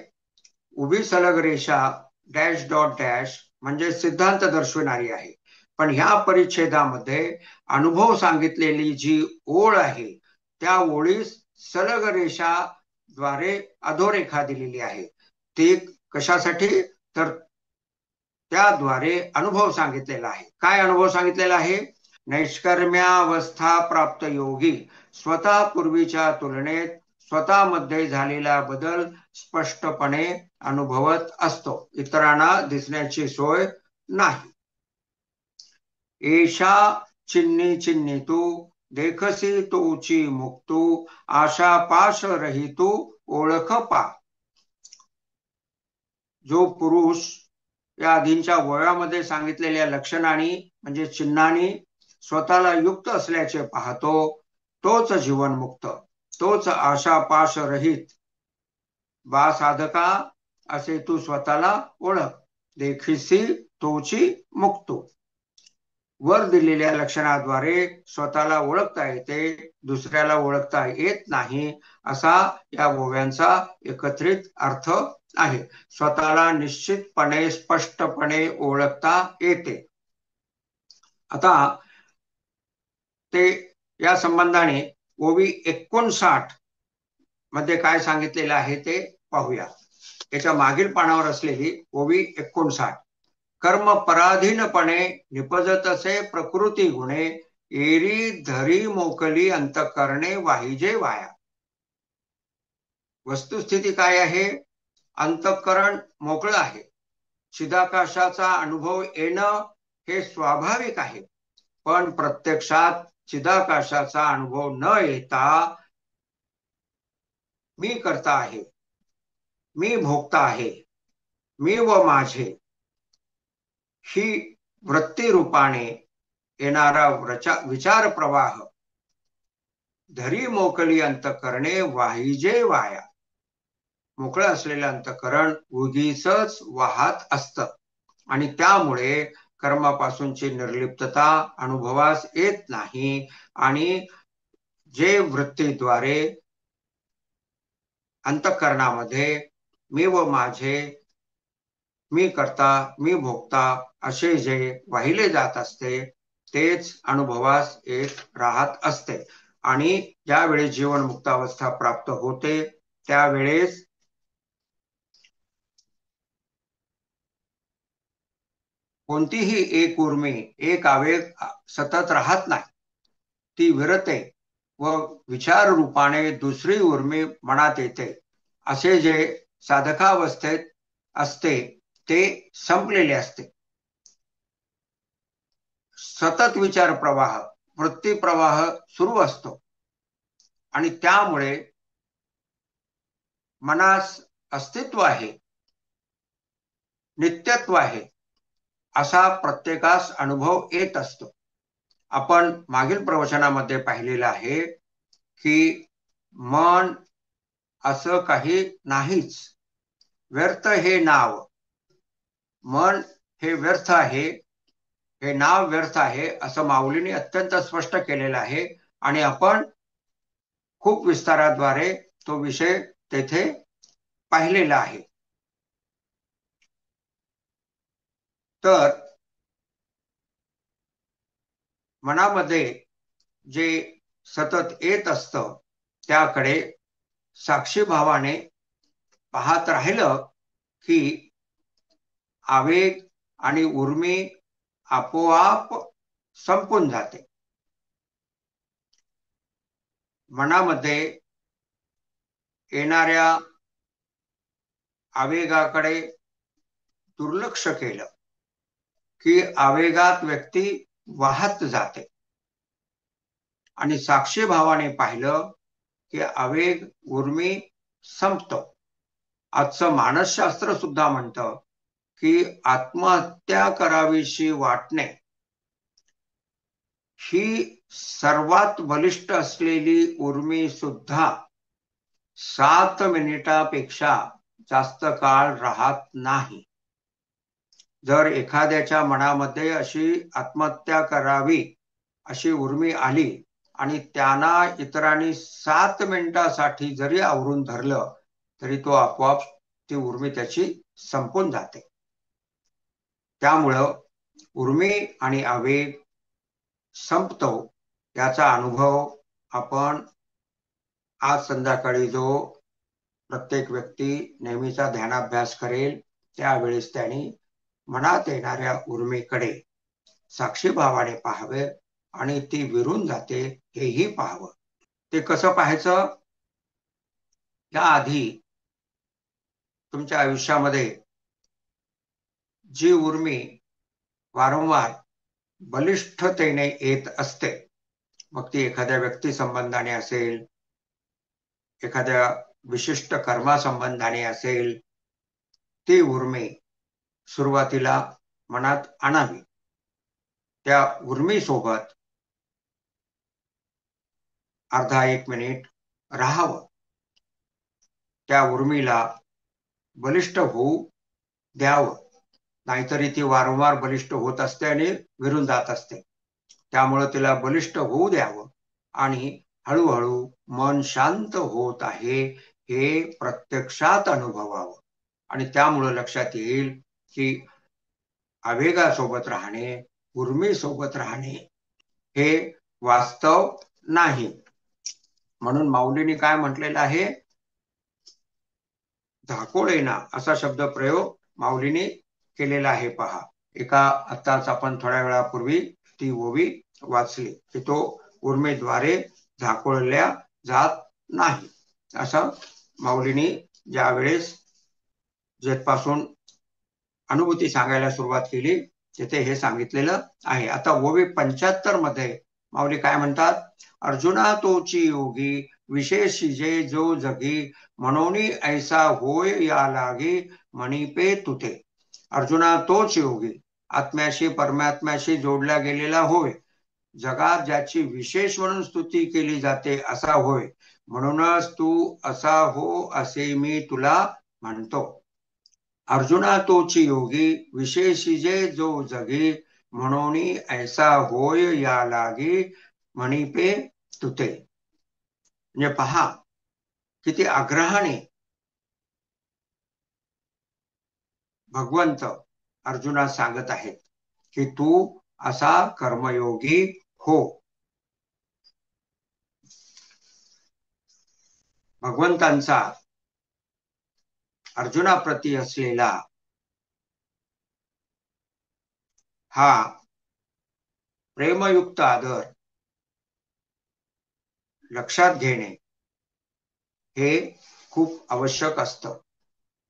उभी सलग रेषा डॅश डॉट डॅश म्हणजे सिद्धांत दर्शविणारी आहे, पण ह्या परिच्छेदामध्ये अनुभव सांगितलेली जी ओळ आहे त्या ओळीस सलग रेषा द्वारे अधोरेखा दिलेली आहे. ती कशासाठी? तर त्याद्वारे अनुभव सांगितलेला आहे. काय अनुभव सांगितलेला आहे? नैष्कर्म्यावस्था प्राप्त योगी स्वतः पूर्वीच्या तुलनेत स्वतःमध्ये झालेला बदल स्पष्टपणे अनुभवत असतो, इतरांना दिसण्याची सोय नाही. एषा चिन्नी चिन्नी तू देखसी तोची मुक्तू आशा पाश रहितू ओळख पा. जो पुरुष या आधींच्या वयामध्ये सांगितलेल्या लक्षणांनी म्हणजे चिन्हांनी स्वतःला युक्त असल्याचे पाहतो, तोच जीवनमुक्त, तोच आशापाश रहित. बा साधका, असे तू स्वतःला ओळख. देखीसी तोची मुक्तो. वर दिलेल्या लक्षणाद्वारे स्वतःला ओळखता येते, दुसऱ्याला ओळखता येत नाही, असा या ओव्यांचा एकत्रित अर्थ आहे. स्वतःला निश्चितपणे स्पष्टपणे ओळखता येते. आता ते या संबंधाने ओवी 59 मध्ये काय सांगितलेलं आहे ते पाहूया. याच्या मागील पानावर असलेली ओवी 59. कर्म पराधीनपणे निपजत असे प्रकृती गुणे एरी धरी मोकली अंतकरणे वाहिजे वाया. वस्तुस्थिती काय आहे? अंतकरण मोकळं आहे. चिदाकाशाचा अनुभव येणं हे स्वाभाविक आहे, पण प्रत्यक्षात चिदाकाशाचा अनुभव न येता मी करता आहे, मी भोगता आहे, मी व माझे ही वृत्ती रूपाने येणारा विचार प्रवाह धरी मोकली अंतकरणे वाहिजे वाया. मोकळं असलेलं अंतकरण उगीचच वाहत असतं आणि त्यामुळे कर्मापासूनची निर्लिप्तता अनुभवास येत नाही आणि जे वृत्तीद्वारे अंतकरणामध्ये मी व माझे, मी करता, मी भोगता असे जे वाहिले जात असते तेच अनुभवास येत राहत असते. आणि ज्यावेळी जीवनमुक्तावस्था प्राप्त होते त्यावेळेस कोणतीही एक उर्मी, एक आवेग सतत राहत नाही, ती विरते व विचार रूपाने दुसरी उर्मी मनात येते. असे जे साधकावस्थेत असते ते संपलेले असते. सतत विचार प्रवाह, वृत्ती प्रवाह सुरू असतो आणि त्यामुळे मनास अस्तित्व आहे, नित्यत्व आहे, असा प्रत्येकास अनुभव येत असतो. आपण मागील प्रवचनामध्ये पाहिलेलं आहे की मन असं काही नाहीच. व्यर्थ हे नाव, मन हे व्यर्थ आहे, हे नाव व्यर्थ आहे, असं माऊलीने अत्यंत स्पष्ट केलेलं आहे आणि आपण खूप विस्ताराद्वारे तो विषय तेथे पाहिलेला आहे. तर मनामध्ये जे सतत येत असतं त्याकडे साक्षी भावाने पाहत राहिलं की आवेग आणि उर्मी आपोआप संपून जाते. मनामध्ये येणाऱ्या आवेगाकडे दुर्लक्ष केलं की आवेगात व्यक्ती वाहत जाते आणि साक्षी भावाने पाहिलं की आवेग उर्मी संपतो. आजचं मानसशास्त्र सुद्धा म्हणतं की आत्महत्या करावीशी वाटणे ही सर्वात बलिष्ठ असलेली उर्मी सुद्धा 7 मिनिटापेक्षा जास्त काळ राहत नाही. जर एखाद्याच्या मनामध्ये अशी आत्महत्या करावी अशी उर्मी आली आणि त्यांना इतरांनी 7 मिनिटासाठी जरी आवरून धरलं तरी तो आपोआप ती उर्मी त्याची संपून जाते. त्यामुळं उर्मी आणि आवेग संपतो याचा अनुभव आपण आज संध्याकाळी जो प्रत्येक व्यक्ती नेहमीचा ध्यानाभ्यास करेल त्यावेळेस त्यांनी मनात येणाऱ्या उर्मीकडे साक्षीभावाने पाहावे आणि ती विरून जाते हेही पाहावं. ते कसं पाहायचं? त्याआधी तुमच्या आयुष्यामध्ये जी उर्मी वारंवार बलिष्ठतेने येत असते, मग ती एखाद्या व्यक्ती संबंधाने असेल, एखाद्या विशिष्ट कर्मासंबंधाने असेल, ती उर्मी सुरुवातीला मनात आणावी. त्या उर्मीसोबत अर्धा एक मिनिट राहावं. त्या उर्मीला बलिष्ठ होऊ द्यावं, नाहीतरी ती वारंवार बलिष्ठ होत असते आणि विरून जात असते. त्यामुळे तिला बलिष्ठ होऊ द्यावं आणि हळूहळू मन शांत होत आहे हे प्रत्यक्षात अनुभवावं. आणि त्यामुळे लक्षात येईल की आवेगासोबत राहणे, उर्मीसोबत राहणे हे वास्तव नाही. म्हणून माऊलींनी काय म्हटलेलं आहे, झाकोळेना असा शब्द प्रयोग माऊलीने केलेला आहे. पहा, आताच आपण थोड्या वेळापूर्वी ती ओवी वाचली की तो उर्मेद्वारे झाकोळल्या जात नाही, असं माऊलींनी ज्या वेळेस जेथपासून अनुभूती सांगायला सुरुवात केली तिथे हे सांगितलेलं आहे. आता ओवी 75 मध्ये माऊली काय म्हणतात, अर्जुना तोची योगी विशेषी जे जो जगी म्हणोनी ऐसा होय या लागे मणिपे तुथे. अर्जुना तोच योगी, आत्म्याशी परमात्म्याशी जोडला गेलेला होय, जगात ज्याची विशेष म्हणून स्तुती केली जाते असा होय, म्हणूनच तू असा हो असे मी तुला म्हणतो. अर्जुना तोची योगी विशेषी जे जो जगी म्हणोनी ऐसा होय या लागे मणिपे तुते. म्हणजे पहा किती आग्रहाने भगवंत अर्जुना सांगत आहेत की तू असा कर्मयोगी हो. भगवंतांचा अर्जुनाप्रती असलेला हा प्रेमयुक्त आदर लक्षात घेणे हे खूप आवश्यक असतं.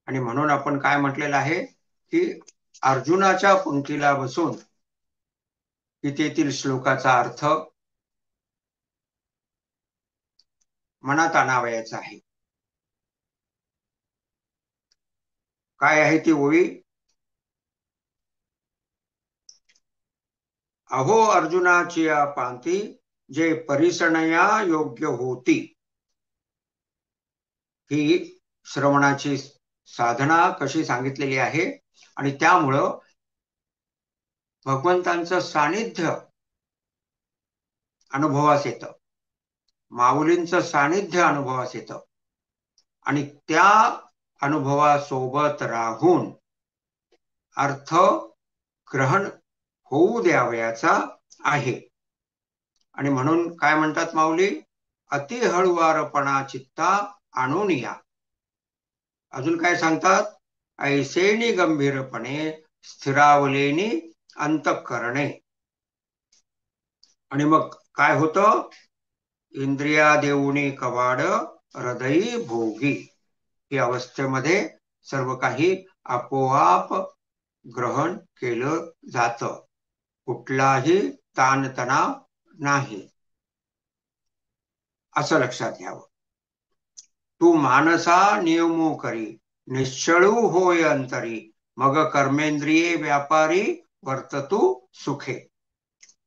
आणि म्हणून आपण काय म्हटलेलं आहे की अर्जुनाच्या पंक्तीला बसून गीतेतील श्लोकाचा अर्थ मनात आणावयाचा आहे. काय आहे ती ओवी, अहो अर्जुनाची पांती जे परिसणया योग्य होती. ही श्रवणाची साधना कशी सांगितलेली आहे आणि त्यामुळं भगवंतांचं सानिध्य अनुभवास येतं, माऊलींचं सानिध्य अनुभवास येतं आणि त्या अनुभवासोबत राहून अर्थ ग्रहण होऊ द्यावयाचा आहे. आणि म्हणून काय म्हणतात माऊली, अति हळुवारपणा चित्ता आणून या. अजून काय सांगतात, ऐसेनी गंभीरपणे स्थिरावलेनी अंतःकरणे. आणि मग काय होतं, इंद्रिया देऊनी कवाड हृदयी भोगी. ही अवस्थेमध्ये सर्व काही आपोआप ग्रहण केलं जातं, कुठलाही ताणतणाव नाही, असं लक्षात घ्यावं. तू मानसा नियमो करी निश्चळू होय अंतरी, मग कर्मेंद्रिये व्यापारी वर्ततू सुखे.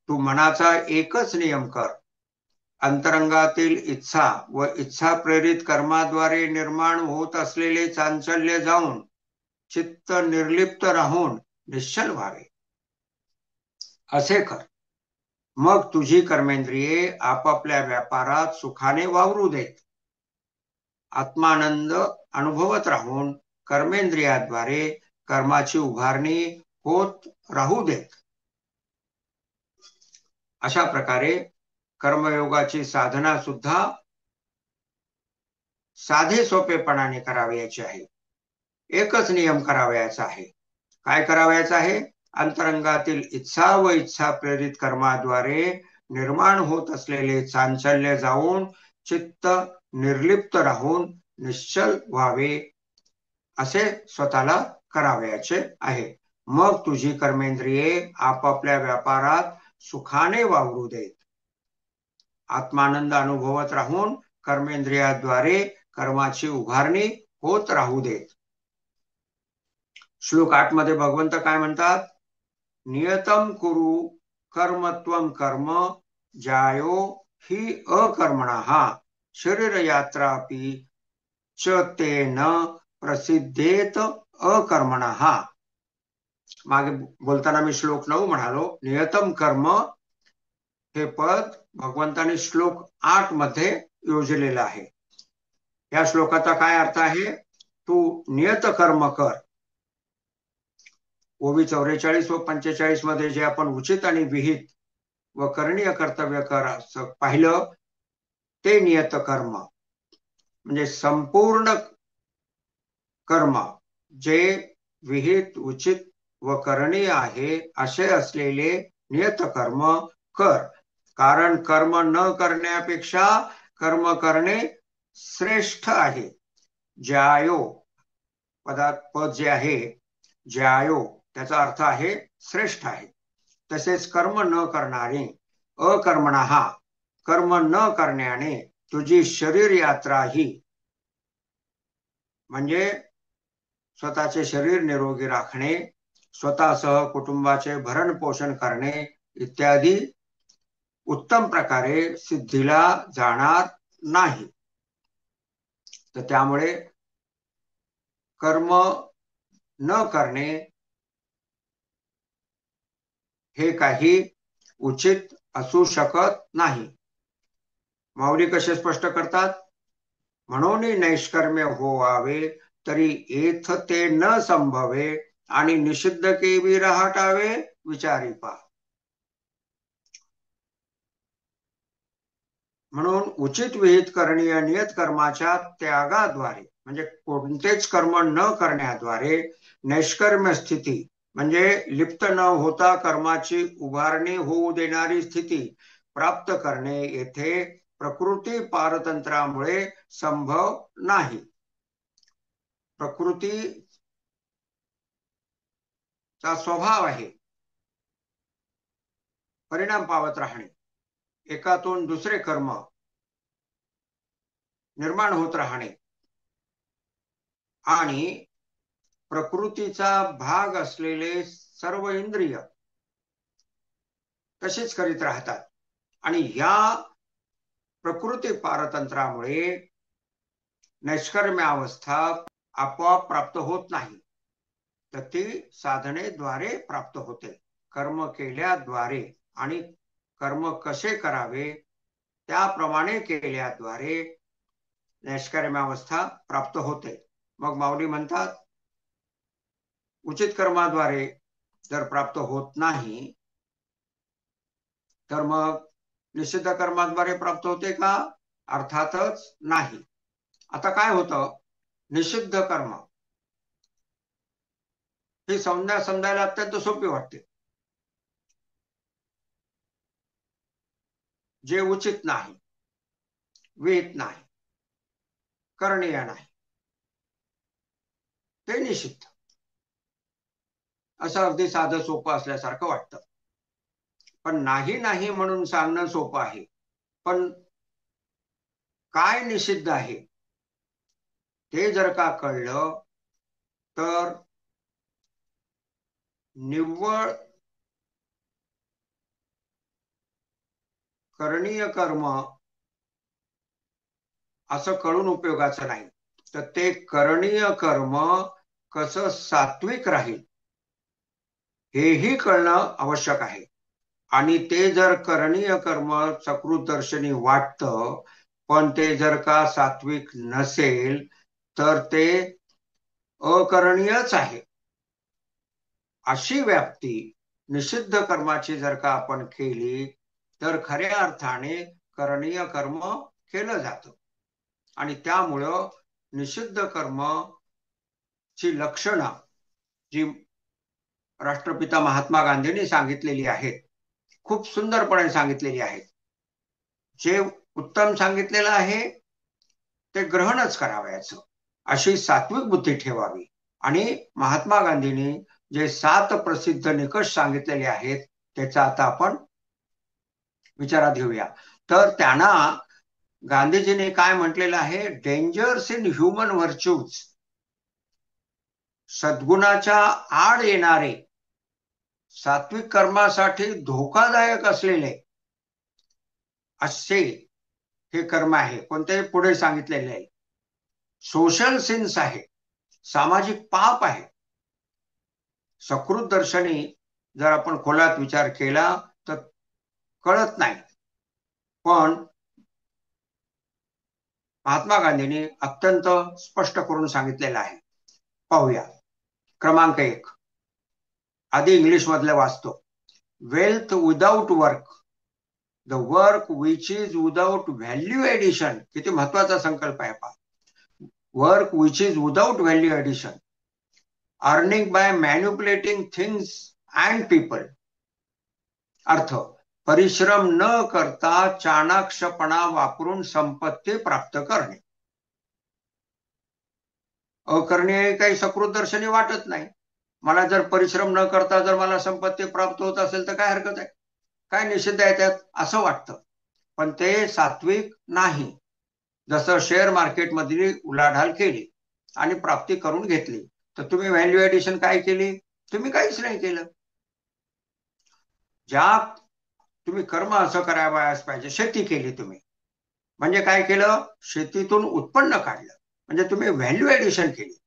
तू मनाचा एकच नियम कर, अंतरंगातील इच्छा व इच्छा प्रेरित कर्माद्वारे निर्माण होत असलेले चांचल्य जाऊन चित्त निर्लिप्त राहून निश्चल व्हावे, असे कर. मग तुझी कर्मेंद्रिये आपापल्या व्यापारात सुखाने वावरू देत. आत्मानंद अनुभवत राहून कर्मेंद्रियाद्वारे कर्माची उभारणी होत राहू देत. अशा प्रकारे कर्मयोगाची साधना सुद्धा साधे सोपेपणाने करावयाची आहे. एकच नियम करावयाचा आहे. काय करावयाचा आहे, अंतरंगातील इच्छा व इच्छा प्रेरित कर्माद्वारे निर्माण होत असलेले चांचल्य जाऊन चित्त निर्लिप्त राहून निश्चल व्हावे असे स्वतःला करावयाचे आहे. मग तुझी कर्मेंद्रिये आपापल्या व्यापारात सुखाने वावरू देत. आत्मानंद अनुभवत राहून कर्मेंद्रियाद्वारे कर्माची उभारणी होत राहू देत. श्लोक 8 मध्ये भगवंत काय म्हणतात? नियतम कुरु कर्मत्वम कर्म जायो हि अकर्मणः शरीर यात्रापि च तेन प्रसिद्धेत अकर्मणः. मागे बोलताना मी श्लोक 9 म्हणालो. नियतम कर्म हे पद भगवंताने श्लोक 8 मध्ये योजलेलं आहे. या श्लोकाचा काय अर्थ आहे? तू नियत कर्म कर. ओवी 44 व 45 मध्ये जे आपण उचित आणि विहित व करणीय कर्तव्य कर असं पाहिलं, ते नियत कर्म म्हणजे संपूर्ण कर्म जे विहित, उचित व करणीय आहे असे असलेले नियत कर्म कर. कारण कर्म न करण्यापेक्षा कर्म करणे श्रेष्ठ आहे. ज्यायो पद जे आहे ज्यायो त्याचा अर्थ आहे श्रेष्ठ आहे. तसेच कर्म न करणारे अकर्मणः कर्म न करण्याने तुझी शरीर यात्रा ही म्हणजे स्वतःचे शरीर निरोगी राखणे, स्वतःसह कुटुंबाचे भरण पोषण करणे इत्यादी उत्तम प्रकारे सिद्धीला जाणार नाही. तर त्यामुळे कर्म न करणे हे काही उचित असू शकत नाही. माऊली कसे स्पष्ट करतात? म्हणून नैष्कर्म्य होवावे तरी येथ ते न संभवे आणि निषिद्ध केवी राहटावे विचारी पा. म्हणून उचित विहित करणीय नियत कर्माच्या त्यागाद्वारे म्हणजे कोणतेच कर्म न करण्याद्वारे नैष्कर्म्य स्थिती म्हणजे लिप्त न होता कर्माची उभारणी होऊ देणारी स्थिती प्राप्त करणे येथे प्रकृती पारतंत्रामुळे संभव नाही. प्रकृतीचा स्वभाव आहे परिणाम पावत राहणे, एकातून दुसरे कर्म निर्माण होत राहणे आणि प्रकृतीचा भाग असलेले सर्व इंद्रिय तसेच करीत राहतात. आणि या प्रकृती पारतंत्रामुळे नैष्कर्म्य अवस्था आपोआप प्राप्त होत नाही, तर ती साधनेद्वारे प्राप्त होते. कर्म केल्याद्वारे आणि कर्म कसे करावे त्याप्रमाणे केल्याद्वारे नैष्कर्म्य अवस्था प्राप्त होते. मग माऊली म्हणतात उचित कर्माद्वारे जर प्राप्त होत नाही तर मग निषिद्ध कर्माद्वारे प्राप्त होते का? अर्थातच नाही. आता काय होतं? निषिद्ध कर्म ही संज्ञा समजायला अत्यंत सोपी वाटते. जे उचित नाही, विहित नाही, करणीय नाही, ते निषिद्ध, असं अगदी साधं सोपं असल्यासारखं वाटतं. पण नाही नाही म्हणून सांगणं सोपं आहे. पण काय निषिद्ध आहे ते जर का कळलं तर निव्वळ करणीय कर्म असं कळून उपयोगाचं नाही. तर ते करणीय कर्म कसं सात्विक राहील हेही कळणं आवश्यक आहे. आणि ते जर करणीय कर्म सकृत दर्शनी वाटतं पण ते जर का सात्विक नसेल तर ते अकरणीयच आहे अशी व्याप्ती निषिद्ध कर्माची जर का आपण केली तर खऱ्या अर्थाने करणीय कर्म केलं जातं. आणि त्यामुळं निषिद्ध कर्म ची लक्षणं जी राष्ट्रपिता महात्मा गांधींनी सांगितलेली आहेत, खूप सुंदरपणे सांगितलेली आहेत. जे उत्तम सांगितलेलं आहे ते ग्रहणच करावयाचं, अशी सात्विक बुद्धी ठेवावी. आणि महात्मा गांधींनी जे 7 प्रसिद्ध निकष सांगितलेले आहेत त्याचा आता आपण विचारात घेऊया. तर त्यांना गांधीजींनी काय म्हटलेलं आहे, डेंजर्स इन ह्युमन व्हर्च्यूज, सद्गुणाच्या आड येणारे सात्विक कर्मासाठी धोकादायक असलेले असे हे कर्म आहे. कोणते पुढे सांगितलेले आहे, सोशल सिन्स आहे, सामाजिक पाप आहे. सकृत दर्शनी जर आपण खोलात विचार केला तर कळत नाही, पण महात्मा गांधींनी अत्यंत स्पष्ट करून सांगितलेलं आहे. पाहूया. क्रमांक 1, आधी इंग्लिश मधले वाचतो. Wealth without work, the work which is without value addition. किती महत्वाचा संकल्प आहे पहा. Work which is without value addition, earning by manipulating things and people. अर्थ, परिश्रम न करता चाणाक्षपणा वापरून संपत्ती प्राप्त करणे. अकरणीय काही सकृत दर्शनी वाटत नाही. मला जर परिश्रम न करता जर मला संपत्ती प्राप्त होत असेल तर काय हरकत आहे, काय निषिद्ध आहे त्यात, असं वाटतं. पण ते सात्विक नाही. जसं शेअर मार्केटमध्ये उलाढाल केली आणि प्राप्ती करून घेतली, तर तुम्ही व्हॅल्यू एडिशन काय केली, तुम्ही काहीच नाही केलं. ज्या तुम्ही कर्म असं करावयास पाहिजे, शेती केली तुम्ही, म्हणजे काय केलं, शेतीतून उत्पन्न काढलं, म्हणजे तुम्ही व्हॅल्यू एडिशन केली.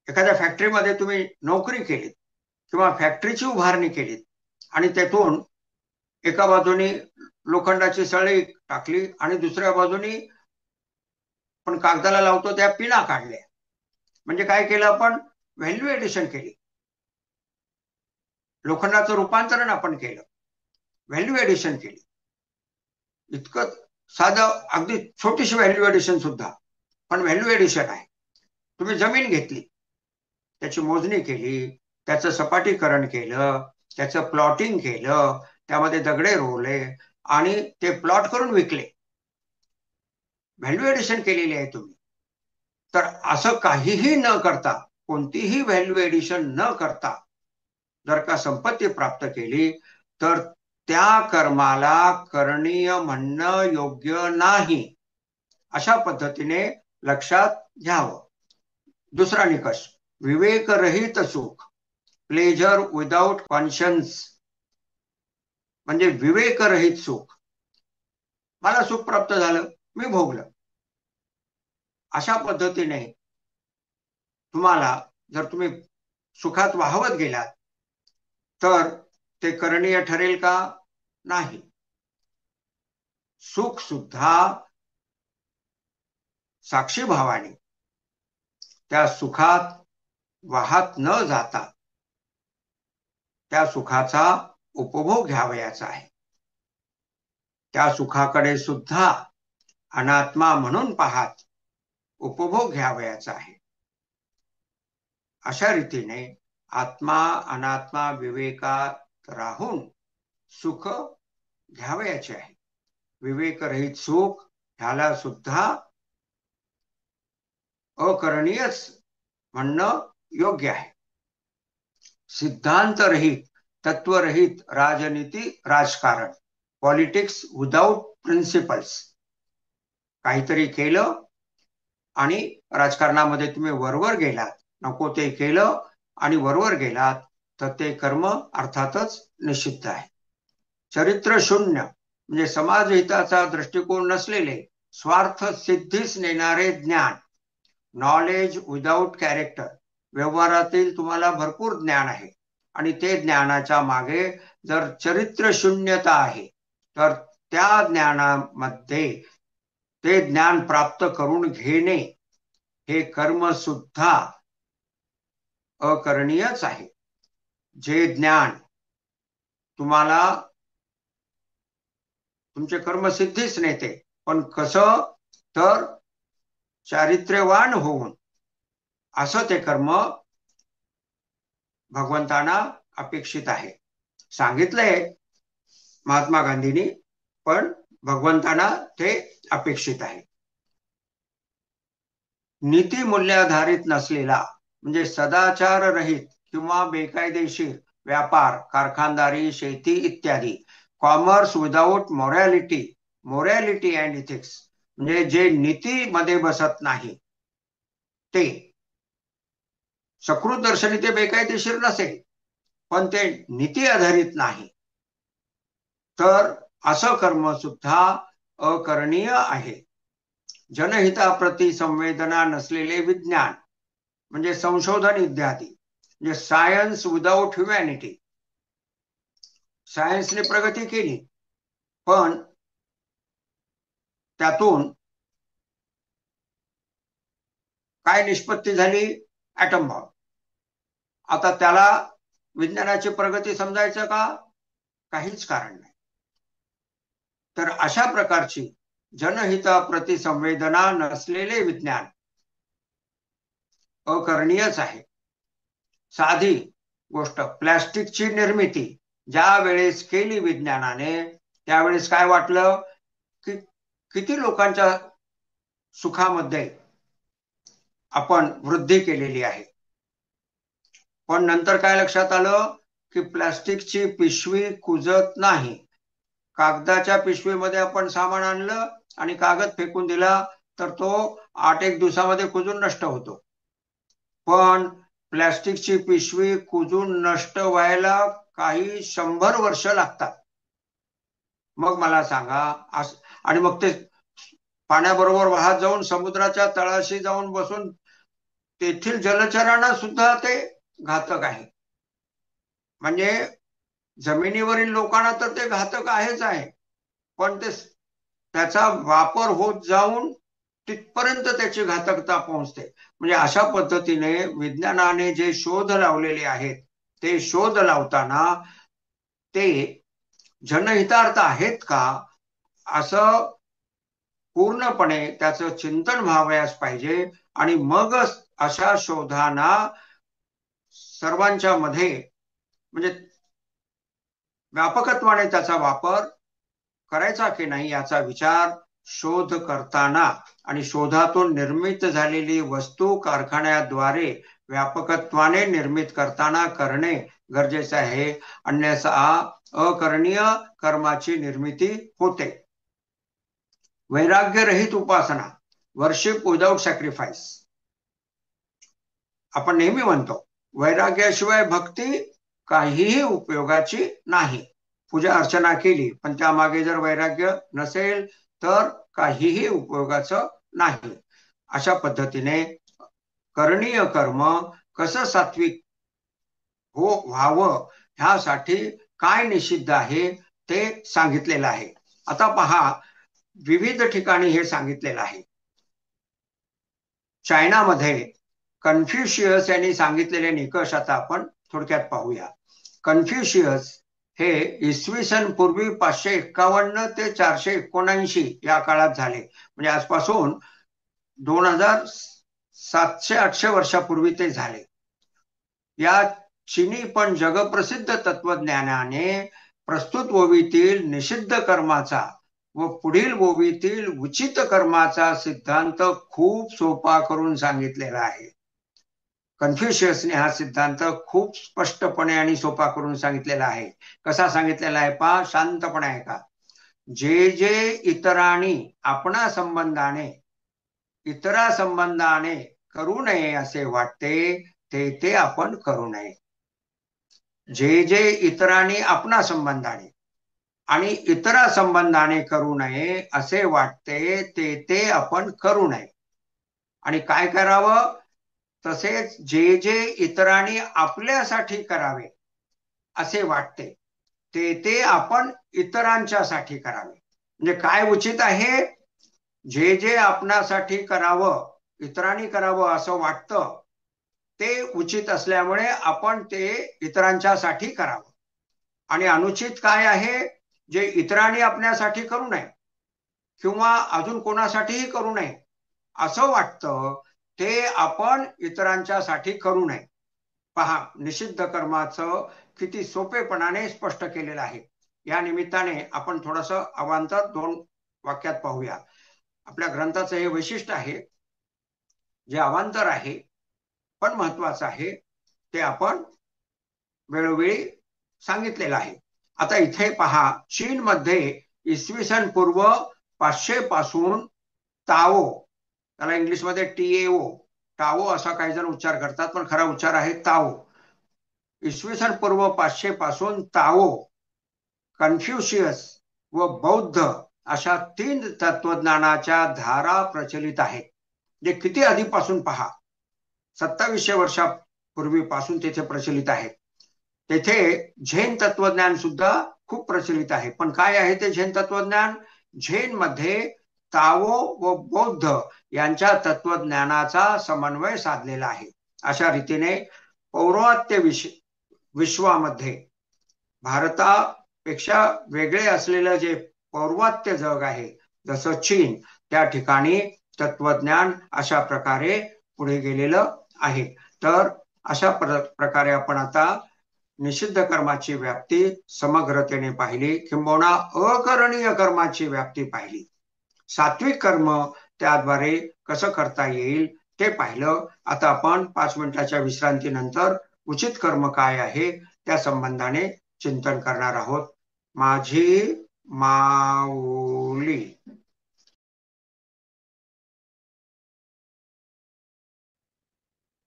एखाद्या फॅक्टरीमध्ये तुम्ही नोकरी केलीत किंवा फॅक्टरीची उभारणी केलीत आणि त्यातून एका बाजूनी लोखंडाची सळई टाकली आणि दुसऱ्या बाजूनी पण कागदाला लावतो त्या पिना काढल्या, म्हणजे काय केलं आपण, व्हॅल्यू एडिशन केली. लोखंडाचं रूपांतरण आपण केलं, व्हॅल्यू एडिशन केली. इतकं साधं, अगदी छोटीशी व्हॅल्यू एडिशन सुद्धा, पण व्हॅल्यू एडिशन आहे. तुम्ही जमीन घेतली, त्याची मोजणी केली, त्याचं सपाटीकरण केलं, त्याचं प्लॉटिंग केलं, त्यामध्ये दगडे रोवले आणि ते प्लॉट करून विकले, व्हॅल्यू एडिशन केलेली आहे तुम्ही. तर असं काहीही न करता, कोणतीही व्हॅल्यू एडिशन न करता जर का संपत्ती प्राप्त केली तर त्या कर्माला करणीय म्हणणं योग्य नाही, अशा पद्धतीने लक्षात घ्यावं. दुसरा निकष, विवेकरहित सुख, प्लेजर विदाउट कॉन्शियन्स, म्हणजे विवेकरहित सुख. मला सुख प्राप्त झालं, मी भोगलं, अशा पद्धतीने तुम्हाला जर तुम्ही सुखात वाहवत गेलात तर ते करणीय ठरेल का, नाही. सुख सुद्धा साक्षी भावाने त्या सुखात वाहत न जाता त्या सुखाचा उपभोग घ्यावयाचा आहे. त्या सुखाकडे सुद्धा अनात्मा म्हणून पाहत उपभोग घ्यावयाचा आहे. अशा रीतीने आत्मा अनात्मा विवेकात राहून सुख घ्यावयाचे आहे. विवेकरहित सुख ह्याला सुद्धा अकरणीयच म्हणणं योग्य आहे. सिद्धांतरहित, तत्वरहित राजनीती, राजकारण, पॉलिटिक्स विदाउट प्रिन्सिपल्स. काहीतरी केलं आणि राजकारणामध्ये तुम्ही वरवर गेलात, नको ते केलं आणि वरवर गेलात, तर ते कर्म अर्थातच निषिद्ध आहे. चरित्र शून्य म्हणजे समाजहिताचा दृष्टिकोन नसलेले, स्वार्थ सिद्धीस नेणारे ज्ञान, नॉलेज विदाउट कॅरेक्टर. व्यवहारातील तुम्हाला भरपूर ज्ञान आहे आणि ते ज्ञानाच्या मागे जर चरित्र शून्यता आहे तर त्या ज्ञानामध्ये ते ज्ञान प्राप्त करून घेणे हे कर्म सुद्धा अकरणीयच आहे. जे ज्ञान तुम्हाला तुमचे कर्म सिद्धीच नेते, पण कसं, तर चारित्र्यवान होऊन, असं ते कर्म भगवंतांना अपेक्षित आहे. सांगितलंय महात्मा गांधींनी, पण भगवंतांना ते अपेक्षित आहे. नीती मूल्याधारित नसलेला म्हणजे सदाचार रहित किंवा बेकायदेशीर व्यापार, कारखानदारी, शेती इत्यादी, commerce without morality, morality and ethics, म्हणजे जे नीतीमध्ये बसत नाही ते, सकृत दर्शनी ते बेकायदेशीर नसेल पण ते नीती आधारित नाही, तर असं कर्म सुद्धा अकरणीय आहे. जनहिताप्रती संवेदना नसलेले विज्ञान म्हणजे संशोधन इत्यादी, म्हणजे सायन्स विदाउट ह्युमॅनिटी, सायन्सने प्रगती केली पण त्यातून काय निष्पत्ती झाली? Atom bomb. आता त्याला विज्ञानाची प्रगती समजायचं का? काहीच कारण नाही. तर अशा प्रकारची जनहिताप्रती संवेदना नसलेले विज्ञान अकरणीयच आहे. साधी गोष्ट, प्लॅस्टिकची निर्मिती ज्या वेळेस केली विज्ञानाने, त्यावेळेस काय वाटलं की किती लोकांच्या सुखामध्ये आपण वृद्धी केलेली आहे. पण नंतर काय लक्षात आलं की प्लॅस्टिकची पिशवी कुजत नाही. कागदाच्या पिशवीमध्ये आपण सामान आणलं आणि कागद फेकून दिला तर तो 8 दिवसामध्ये कुजून नष्ट होतो. पण प्लॅस्टिकची पिशवी कुजून नष्ट व्हायला काही 100 वर्ष लागतात. मग मला सांगा, आणि मग ते पाण्याबरोबर वाहत जाऊन समुद्राच्या तळाशी जाऊन बसून तेथील जलचरांना सुद्धा ते घातक आहे. म्हणजे जमिनीवरील लोकांना तर ते घातक आहेच आहे, पण ते त्याचा वापर होत जाऊन तिथपर्यंत त्याची घातकता पोहोचते. म्हणजे अशा पद्धतीने विज्ञानाने जे शोध लावलेले आहेत ते शोध लावताना ते जनहितार्थ आहेत का असं पूर्णपणे त्याचं चिंतन व्हावयास पाहिजे. आणि मगच अशा शोधांना सर्वांच्या मध्ये म्हणजे व्यापकत्वाने त्याचा वापर करायचा की नाही याचा विचार शोध करताना आणि शोधातून निर्मित झालेली वस्तू कारखान्याद्वारे व्यापकत्वाने निर्मित करताना करणे गरजेचे आहे. अन्यथा अकरणीय कर्माची निर्मिती होते. वैराग्य रहित उपासना, वर्शिप विदाउट सॅक्रिफाईस. आपण नेहमी म्हणतो वैराग्याशिवाय भक्ती काहीही उपयोगाची नाही. पूजा अर्चना केली पण त्यामागे जर वैराग्य नसेल तर काहीही उपयोगाचं नाही. अशा पद्धतीने करणीय कर्म कसं सात्विक हो व्हावं ह्यासाठी काय निषिद्ध आहे ते सांगितलेलं आहे. आता पहा, विविध ठिकाणी हे सांगितलेलं आहे. चायनामध्ये कन्फ्युशियस यांनी सांगितलेले निकष आता आपण थोडक्यात पाहूया. कन्फ्युशियस हे इसवी सन पूर्वी 551 ते 479 या काळात झाले. म्हणजे आजपासून 2700-800 वर्षापूर्वी ते झाले. या चिनी पण जगप्रसिद्ध तत्वज्ञानाने प्रस्तुत ओवीतील निषिद्ध कर्माचा व पुढील ओवीतील उचित कर्माचा सिद्धांत खूप सोपा करून सांगितलेला आहे. कन्फ्युशियसने हा सिद्धांत खूप स्पष्टपणे आणि सोपा करून सांगितलेला आहे. कसा सांगितलेला आहे पहा, शांतपणे ऐका. जे जे इतरांनी आपणा संबंधाने करू नये असे वाटते ते ते आपण करू नये. जे जे इतरांनी आपणा संबंधाने आणि इतरा संबंधाने करू नये असे वाटते ते ते आपण करू नये. आणि काय करावं? तसेच जे जे इतरांनी आपल्यासाठी करावे असे वाटते ते ते आपण इतरांच्यासाठी करावे. म्हणजे काय उचित आहे? जे जे आपणासाठी करावं, इतरांनी करावं असं वाटतं ते उचित असल्यामुळे आपण ते इतरांच्यासाठी करावं. आणि अनुचित काय आहे? जे इतरांनी आपल्यासाठी करू नये किंवा अजून कोणासाठीही करू नये असं वाटतं ते आपण इतरांच्यासाठी करू नये. पहा, निषिद्ध कर्माचं किती सोपेपणाने स्पष्ट केलेलं आहे. या निमित्ताने आपण थोडस अवांतर 2 वाक्यात पाहूया. आपल्या ग्रंथाचं हे वैशिष्ट्य आहे, जे अवांतर आहे पण महत्वाचं आहे, ते आपण वेळोवेळी सांगितलेलं आहे. आता इथे पहा, चीन मध्ये इसवी सन पूर्व 500 पासून ताओ, त्याला इंग्लिश मध्ये TAO, टाओ असा काही जण उच्चार करतात, पण खरा उच्चार आहे ताओ. इसवी सन पूर्व 500 पासून ताओ, कन्फ्युशियस व बौद्ध अशा 3 तत्वज्ञानाच्या धारा प्रचलित आहेत. जे किती आधीपासून पहा, 2700 वर्षापूर्वीपासून तेथे प्रचलित आहेत. तेथे झेन तत्वज्ञान सुद्धा खूप प्रचलित आहे. पण काय आहे ते झेन तत्वज्ञान? झेन मध्ये ताओ व बौद्ध यांच्या तत्वज्ञानाचा समन्वय साधलेला आहे. अशा रीतीने पौर्वात्य विश्वामध्ये भारतापेक्षा वेगळे असलेलं जे पौर्वात्य जग आहे, जसं चीन, त्या ठिकाणी तत्वज्ञान अशा प्रकारे पुढे गेलेलं आहे. तर अशा प्रकारे आपण आता निषिद्ध कर्माची व्याप्ती समग्रतेने पाहिली, किंबहुना अकरणीय कर्माची व्याप्ती पाहिली. सात्विक कर्म त्याद्वारे कसं करता येईल ते पाहिलं. आता आपण 5 मिनिटाच्या विश्रांतीनंतर उचित कर्म काय आहे त्या संबंधाने चिंतन करणार आहोत. माझी माऊली.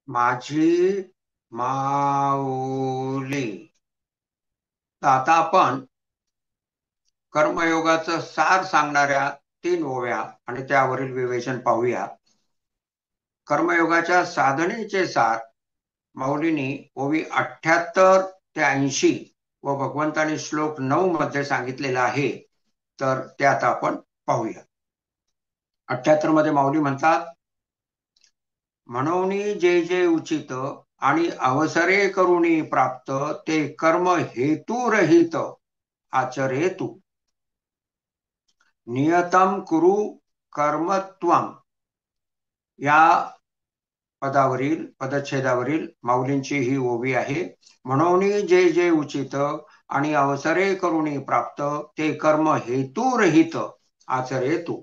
माझी माऊली. आता आपण कर्मयोगाचं सार सांगणाऱ्या 3 ओव्या आणि त्यावरील विवेचन पाहूया. कर्मयोगाच्या साधनेचे सार माऊलींनी ओवी 78 ते 80 व भगवंतानी श्लोक 9 मध्ये सांगितलेला आहे. तर ते आता आपण पाहूया. 78 मध्ये माऊली म्हणतात, म्हणून जे जे उचित आणि अवसरे करुणी प्राप्त, ते कर्म हेतुरहित आचरेतु. नियतम कुरु कर्मत्वम. या पदच्छेदावरील माऊलींची ही ओवी आहे. म्हणून जे जे उचित आणि अवसरे करुणी प्राप्त, ते कर्म हेतुरहित आचरेतु.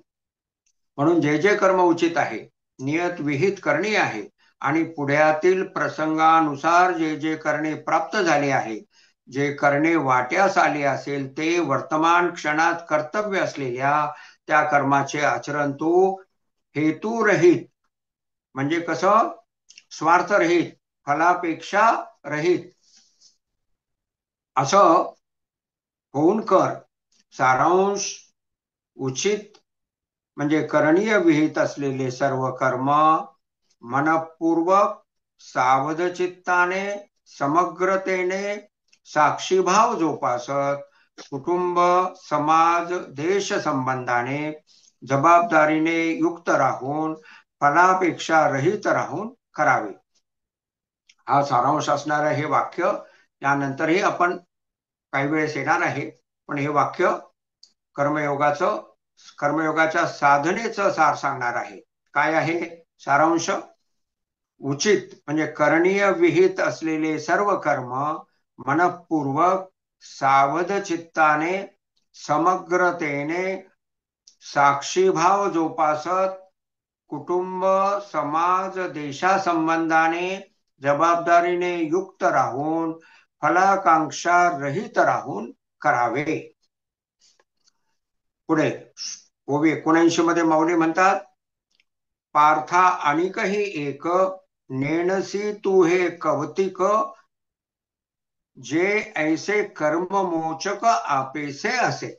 म्हणून जे जे कर्म उचित आहे, नियत विहित करणे आहे, आणि पुढ्यातील प्रसंगानुसार जे जे करणे प्राप्त झाले आहे, जे करणे वाट्यास आले असेल, ते वर्तमान क्षणात कर्तव्य असलेल्या त्या कर्माचे आचरण तू हेतुरहित, म्हणजे कसं, स्वार्थरहित, फलापेक्षा रहित असं होऊन कर. सारांश, उचित म्हणजे करणीय विहित असलेले सर्व कर्म मनपूर्वक, सावध चित्ताने, समग्रतेने, साक्षीभाव जोपासत, कुटुंब, समाज, देश संबंधाने, जबाबदारीने युक्त राहून, फलापेक्षा रहित राहून करावे. हा सारांश असणारं हे वाक्य यानंतरही आपण काही वेळेस येणार आहे. पण हे वाक्य कर्मयोगाच्या साधनेचं सार सांगणार आहे. काय आहे सारांश? उचित म्हणजे करणीय विहित असलेले सर्व कर्म मनपूर्वक, सावध चित्ताने, समग्रतेने, साक्षीभाव जोपासत, कुटुंब, समाज, देशासंबंधाने, जबाबदारीने युक्त राहून, फलाकांक्षा रहित राहून करावे. पुढे ओवी 79 मध्ये माऊली म्हणतात, पार्था आणिकही एक, नेणसी तू हे कौतिक, जे ऐसे कर्ममोचक आपेसे असे.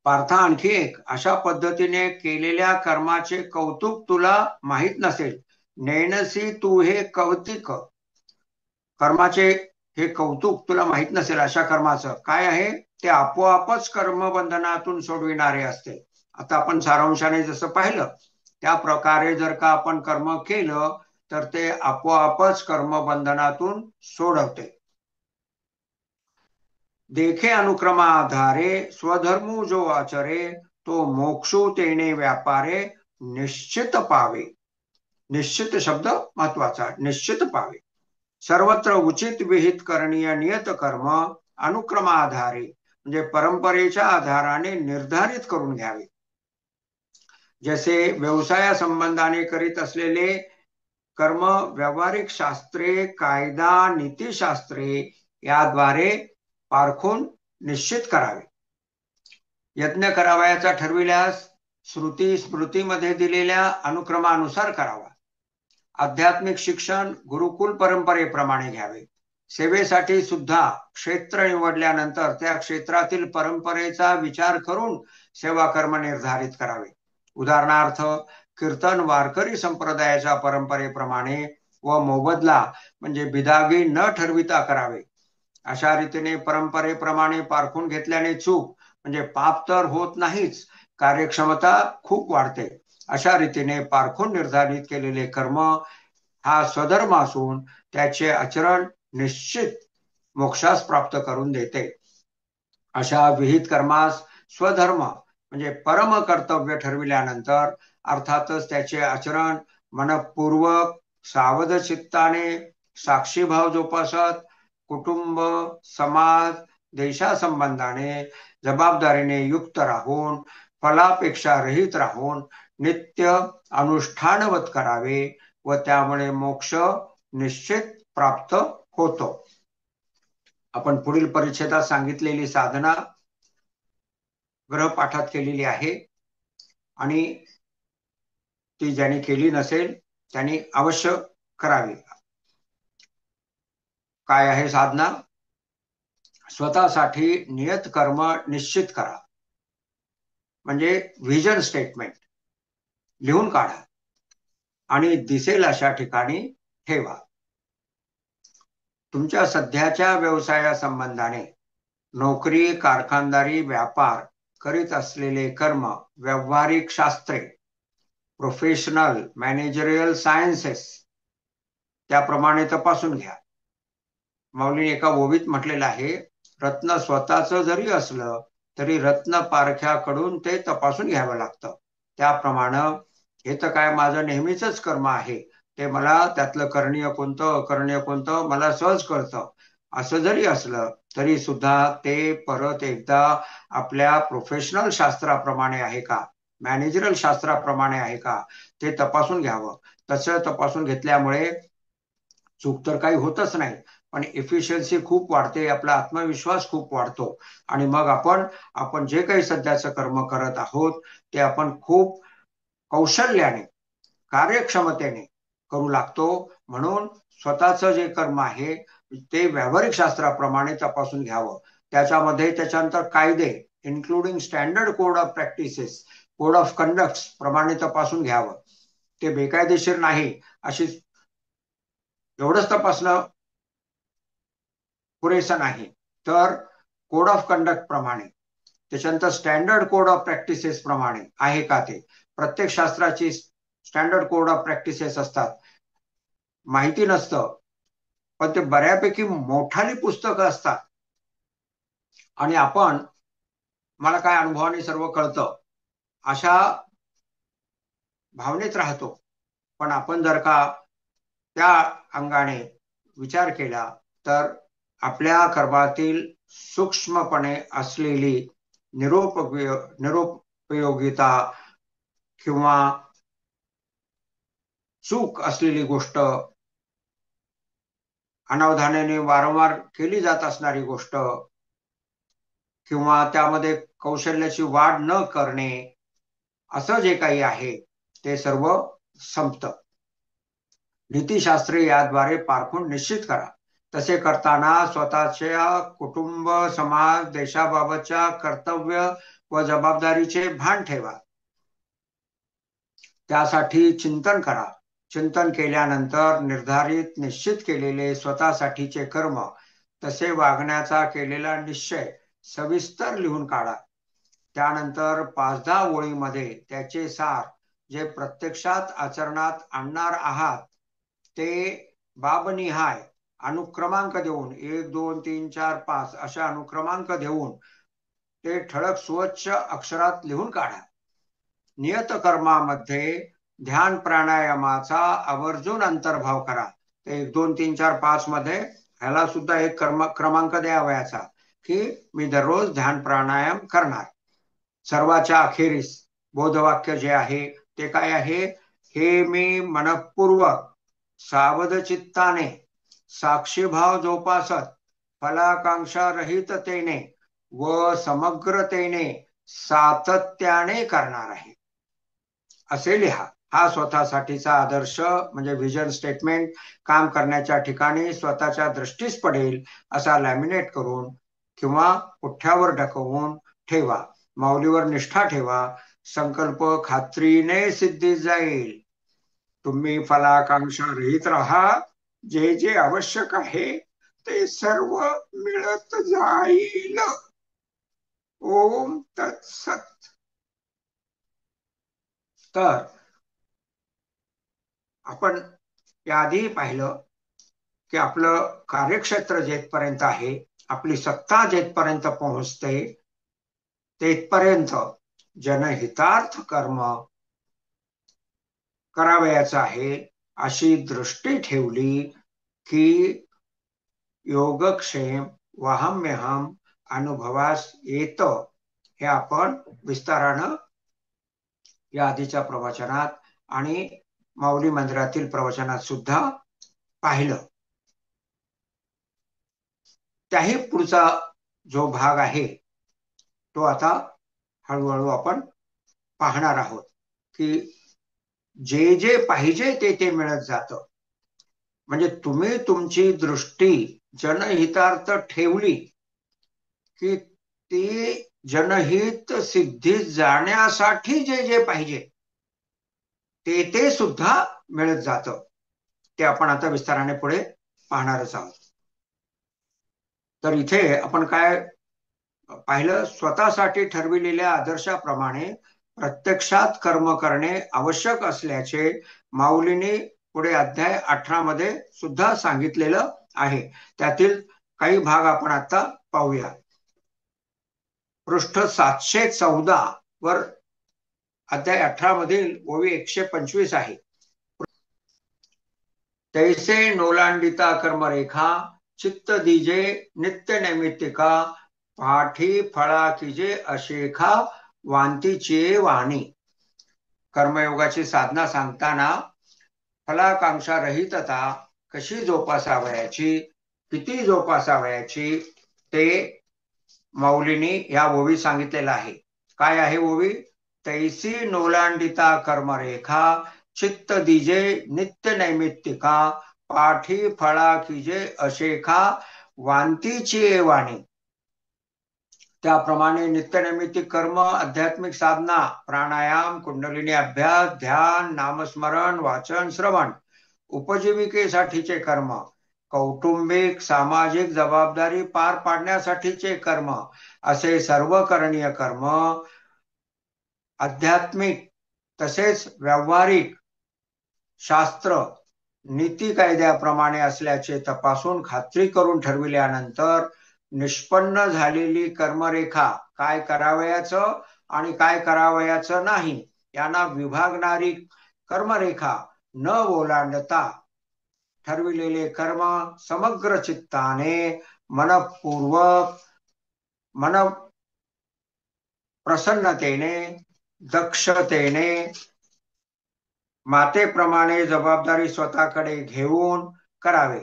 पार्था आणखी एक, अशा पद्धतीने केलेल्या कर्माचे कौतुक तुला माहित नसेल. नेणसी तू हे कौतिक, कर्माचे हे कौतुक तुला माहित नसेल. अशा कर्माचं काय आहे ते आपोआपच कर्मबंधनातून सोडविणारे असते. आता आपण सारांशाने जसं पाहिलं त्या प्रकारे जर का आपण कर्म केलं तर ते आपोआपच कर्मबंधनातून सोडवते. देखे अनुक्रमाधारे स्वधर्मू जो आचरे, तो मोक्षू तेने व्यापारे निश्चित पावे. निश्चित शब्द महत्वाचा, निश्चित पावे. सर्वत्र उचित विहित करणीय नियत कर्म अनुक्रमाधारे म्हणजे परंपरेच्या आधाराने निर्धारित करून घ्यावे. जसे व्यवसाया संबंधाने करीत असलेले कर्म व्यावहारिक शास्त्रे, कायदा, नीतिशास्त्रे याद्वारे पारखून निश्चित करावे. यज्ञ करावयाचा ठरविल्यास श्रुती स्मृतीमध्ये दिलेल्या अनुक्रमानुसार करावा. आध्यात्मिक शिक्षण गुरुकुल परंपरेप्रमाणे घ्यावे. सेवेसाठी सुद्धा क्षेत्र निवडल्यानंतर त्या क्षेत्रातील परंपरेचा विचार करून सेवा कर्म निर्धारित करावे. उदाहरणार्थ कीर्तन वारकरी संप्रदायाच्या परंपरेप्रमाणे व मोबदला म्हणजे बिदागी न ठरविता करावे. अशा रीतीने परंपरेप्रमाणे पारखून घेतल्याने चूक म्हणजे पाप तर होत नाहीच, कार्यक्षमता खूप वाढते. अशा रीतीने पारखून निर्धारित केलेले कर्म हा स्वधर्म असून त्याचे आचरण निश्चित मोक्षास प्राप्त करून देते. अशा विहित कर्मास स्वधर्म म्हणजे परम कर्तव्य ठरविल्यानंतर अर्थातच त्याचे आचरण मनपूर्वक सावध चित्ताने साक्षीभाव जोपासत कुटुंब, समाज, देशासंबंधाने जबाबदारीने युक्त राहून फलापेक्षा रहित राहून नित्य अनुष्ठानवत करावे व त्यामुळे मोक्ष निश्चित प्राप्त होतो. आपण पुढील परिच्छेदात सांगितलेली साधना ग्रहपाठात केलेली आहे आणि ती ज्यांनी केली नसेल त्यांनी अवश्य करावी. काय आहे साधना? स्वतःसाठी नियत कर्म निश्चित करा, म्हणजे व्हिजन स्टेटमेंट लिहून काढा आणि दिसेल अशा ठिकाणी ठेवा. तुमच्या सध्याच्या व्यवसाया संबंधाने नोकरी, कारखानदारी, व्यापार करीत असलेले कर्म व्यावहारिक शास्त्रे, प्रोफेशनल मॅनेजरियल सायन्सेस त्याप्रमाणे तपासून घ्या. माऊलीने एका ओवीत म्हटलेलं आहे, रत्न स्वतःच जरी असलं तरी रत्न पारख्याकडून ते तपासून घ्यावं लागतं. त्याप्रमाणे हे तर काय माझं नेहमीच कर्म आहे, ते मला त्यातलं करणीय कोणतं अकरणीय कोणतं मला सहज कळतं, असं जरी असलं तरी सुद्धा ते परत एकदा आपल्या प्रोफेशनल शास्त्राप्रमाणे आहे का, मॅनेजरल शास्त्राप्रमाणे आहे का ते तपासून घ्यावं. तसं तपासून घेतल्यामुळे चूक तर काही होतच नाही, पण एफिशियन्सी खूप वाढते, आपला आत्मविश्वास खूप वाढतो आणि मग आपण जे काही सध्याचं कर्म करत आहोत ते आपण खूप कौशल्याने कार्यक्षमतेने करू लागतो. म्हणून स्वतःचं जे कर्म आहे ते व्यावहारिक शास्त्राप्रमाणे तपासून घ्यावं. त्याच्यामध्ये त्याच्यानंतर कायदे including standard code of practices, code of conduct प्रमाणे तपासून घ्यावं. ते बेकायदेशीर नाही अशी एवढंच तपासणं पुरेसं नाही, तर कोड ऑफ कंडक्ट प्रमाणे त्याच्यानंतर स्टँडर्ड कोड ऑफ प्रॅक्टिसेस प्रमाणे आहे का ते. प्रत्येक शास्त्राची स्टँडर्ड कोड ऑफ प्रॅक्टिसेस असतात, माहिती नसतं, पण ते बऱ्यापैकी मोठाली पुस्तकं असतात आणि मला काय अनुभवाने सर्व कळतं अशा भावनेत राहतो. पण आपण जर का त्या अंगाने विचार केला तर आपल्या कर्मातील सूक्ष्मपणे असलेली निरुपयोगिता किंवा चूक असलेली गोष्ट, अनावधानाने वारंवार केली जात असणारी गोष्ट किंवा त्यामध्ये कौशल्याची वाढ न करणे, असं जे काही आहे ते सर्व संपतं. नीतिशास्त्रे याद्वारे पारखून निश्चित करा. तसे करताना स्वतःच्या कुटुंब, समाज, देशाबाबतच्या कर्तव्य व जबाबदारीचे भान ठेवा. त्यासाठी चिंतन करा. चिंतन केल्यानंतर निर्धारित निश्चित केलेले स्वतःसाठीचे कर्म, तसे वागण्याचा केलेला निश्चय सविस्तर लिहून काढा. त्यानंतर 5-10 ओळीमध्ये त्याचे सार जे प्रत्यक्षात आचरणात आणणार आहात ते बाबनिहाय अनुक्रमांक देऊन 1, 2, 3, 4, 5 अशा अनुक्रमांक देऊन ते ठळक स्वच्छ अक्षरात लिहून काढा. नियत कर्मामध्ये ध्यान प्राणायामाचा आवर्जून अंतर्भाव करा. ते 1, 2, 3, 4, 5 मध्ये ह्याला सुद्धा एक क्रमांक द्यावयाचा. की मी दररोज ध्यान प्राणायाम करणार. सर्वाच्या अखेरीस बोधवाक्य जे आहे ते काय आहे? हे मी मनपूर्वक सावध चित्ताने साक्षीभाव जोपासत फलाकांक्षा रहिततेने व समग्रतेने सातत्याने करणार आहे, असे लिहा. हा स्वतःसाठीचा आदर्श म्हणजे व्हिजन स्टेटमेंट काम करण्याच्या ठिकाणी स्वतःच्या दृष्टीस पडेल असा लॅमिनेट करून किंवा पुठ्ठ्यावर ढकवून ठेवा. माऊलीवर निष्ठा ठेवा. संकल्प खात्रीने सिद्धीस जाईल. तुम्ही फलाकांक्षा रहित राहा. जे जे आवश्यक आहे ते सर्व मिळत जाईल. ओम तत्सत. तर आपण याआधी पाहिलं की आपलं कार्यक्षेत्र जेथपर्यंत आहे, आपली सत्ता जेथपर्यंत पोहोचते तेथपर्यंत जनहितार्थ कर्म करावयाचं आहे अशी दृष्टी ठेवली की योगक्षेम वाहम्यहम अनुभवास येतं. हे आपण विस्तारानं या आधीच्या प्रवचनात आणि माऊली मंदिरातील प्रवचनात सुद्धा पाहिलं. त्याही पुढचा जो भाग आहे तो आता हळूहळू आपण पाहणार आहोत की जे जे पाहिजे ते ते मिळत जातं. म्हणजे तुम्ही तुमची दृष्टी जनहितार्थ ठेवली की ती जनहित सिद्धीत जाण्यासाठी जे जे पाहिजे ते ते सुद्धा मिळत जातं. ते आपण आता विस्ताराने पुढे पाहणारच आहोत. तर इथे आपण काय पाहिलं? स्वतःसाठी ठरविलेल्या आदर्शाप्रमाणे प्रत्यक्षात कर्म करणे आवश्यक असल्याचे माऊलीने पुढे अध्याय 18 मध्ये सुद्धा सांगितलेलं आहे. त्यातील काही भाग आपण आता पाहूया. पृष्ठ 714 वर अध्याय 18 मधील ओवी 125 आहे. तैसे नोलांडिता कर्मरेखा चित्त दीजे नित्य नैमित्तिका पाठी फळा कीजे अशेखा वांतीचे वाणी. कर्मयोगाची साधना सांगताना फलाकांक्षा रहितता कशी जोपासावयाची, किती जोपासावयाची ते माऊलींनी या ओवी सांगितलेलं आहे. काय आहे ओवी? तैसी नोलांडिता कर्मरेखा चित्त दीजे नित्य नैमित्तिका पाठी फळा कीजे अशेखा वांतीची वाणी. त्याप्रमाणे नित्यनैमित्तिक कर्म, आध्यात्मिक साधना, प्राणायाम, कुंडलिनी अभ्यास, ध्यान, नामस्मरण, वाचन, श्रवण, उपजीविकेसाठीचे कर्म, कौटुंबिक सामाजिक जबाबदारी पार पाडण्यासाठीचे कर्म, असे सर्व करणीय कर्म आध्यात्मिक तसेच व्यावहारिक शास्त्र नीती कायद्याप्रमाणे असल्याचे तपासून खात्री करून ठरविल्यानंतर निष्पन्न झालेली कर्मरेखा, काय करावयाचं आणि काय करावयाचं नाही यांना विभागणारी कर्मरेखा न ओलांडता ठरविलेले कर्म समग्र चित्ताने मनपूर्वक मन प्रसन्नतेने दक्षतेने मातेप्रमाणे जबाबदारी स्वतःकडे घेऊन करावे.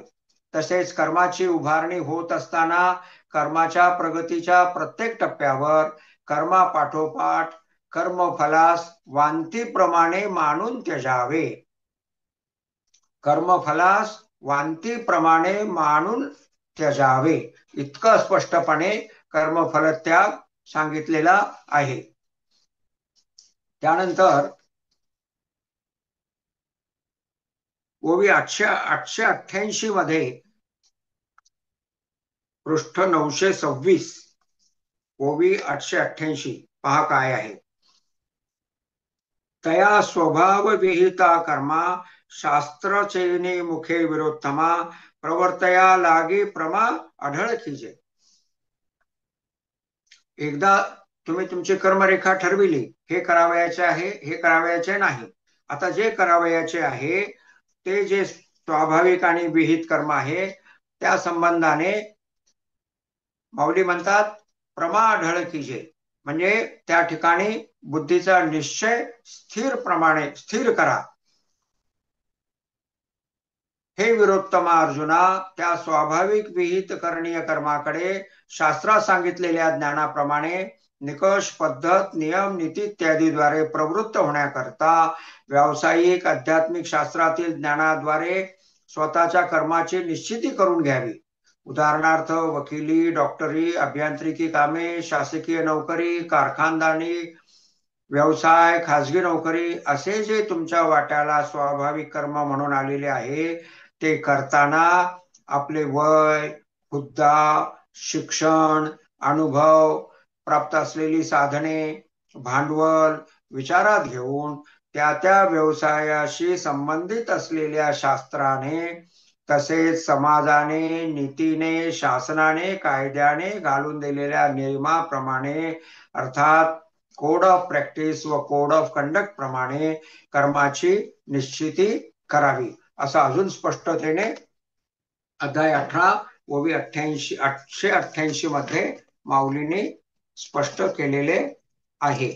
तसेच कर्माची उभारणी होत असताना कर्माच्या प्रगतीच्या प्रत्येक टप्प्यावर कर्मापाठोपाठ कर्मफलास वांतीप्रमाणे मानून त्यजावे. कर्मफलास वांतीप्रमाणे मानून त्यजावे इतकं स्पष्टपणे कर्मफल त्याग सांगितलेला आहे. त्यानंतर ओवी 888 मध्ये पृष्ठ 926 ओवी 888 पहा काय आहे. तया स्वभाव विहिता कर्मा शास्त्रचेनी मुखे विरोत्तमा प्रवर्तया लागी प्रमा आढळ कीजे. एकदा तुम्ही तुमची कर्मरेखा ठरविली, हे करावयाचे आहे, हे करावयाचे नाही. आता जे करावयाचे आहे ते जे स्वाभाविक आणि विहित कर्म आहे त्या संबंधाने माऊली म्हणतात प्रमाढळ कीजे, म्हणजे त्या ठिकाणी बुद्धीचा निश्चय स्थिर करा. हे विरोत्तमा अर्जुना, त्या स्वाभाविक विहित करणीय कर्माकडे शास्त्रात सांगितलेल्या ज्ञानाप्रमाणे निकष, पद्धत, नियम, नीती इत्यादीद्वारे प्रवृत्त होण्याकरता व्यावसायिक आध्यात्मिक शास्त्रातील ज्ञानाद्वारे स्वतःच्या कर्माची निश्चिती करून घ्यावी. उदाहरणार्थ वकिली, डॉक्टरी, अभियांत्रिकी कामे, शासकीय नोकरी, कारखानदारी व्यवसाय, खाजगी नोकरी असे जे तुमच्या वाट्याला स्वाभाविक कर्म म्हणून आलेले आहे, ते करताना आपले वय, हुद्दा, शिक्षण, अनुभव, प्राप्त असलेली साधने, भांडवल विचारात घेऊन त्या त्या व्यवसायाशी संबंधित असलेल्या शास्त्राने तसेच समाजाने, नीतीने, शासनाने, कायद्याने घालून दिलेल्या नियमाप्रमाणे अर्थात कोड ऑफ प्रॅक्टिस व कोड ऑफ कंडक्ट प्रमाणे कर्माची निश्चिती करावी, असं अजून स्पष्टतेने अध्याय 18 ओवी 888 मध्ये माऊलीने स्पष्ट केलेले आहे.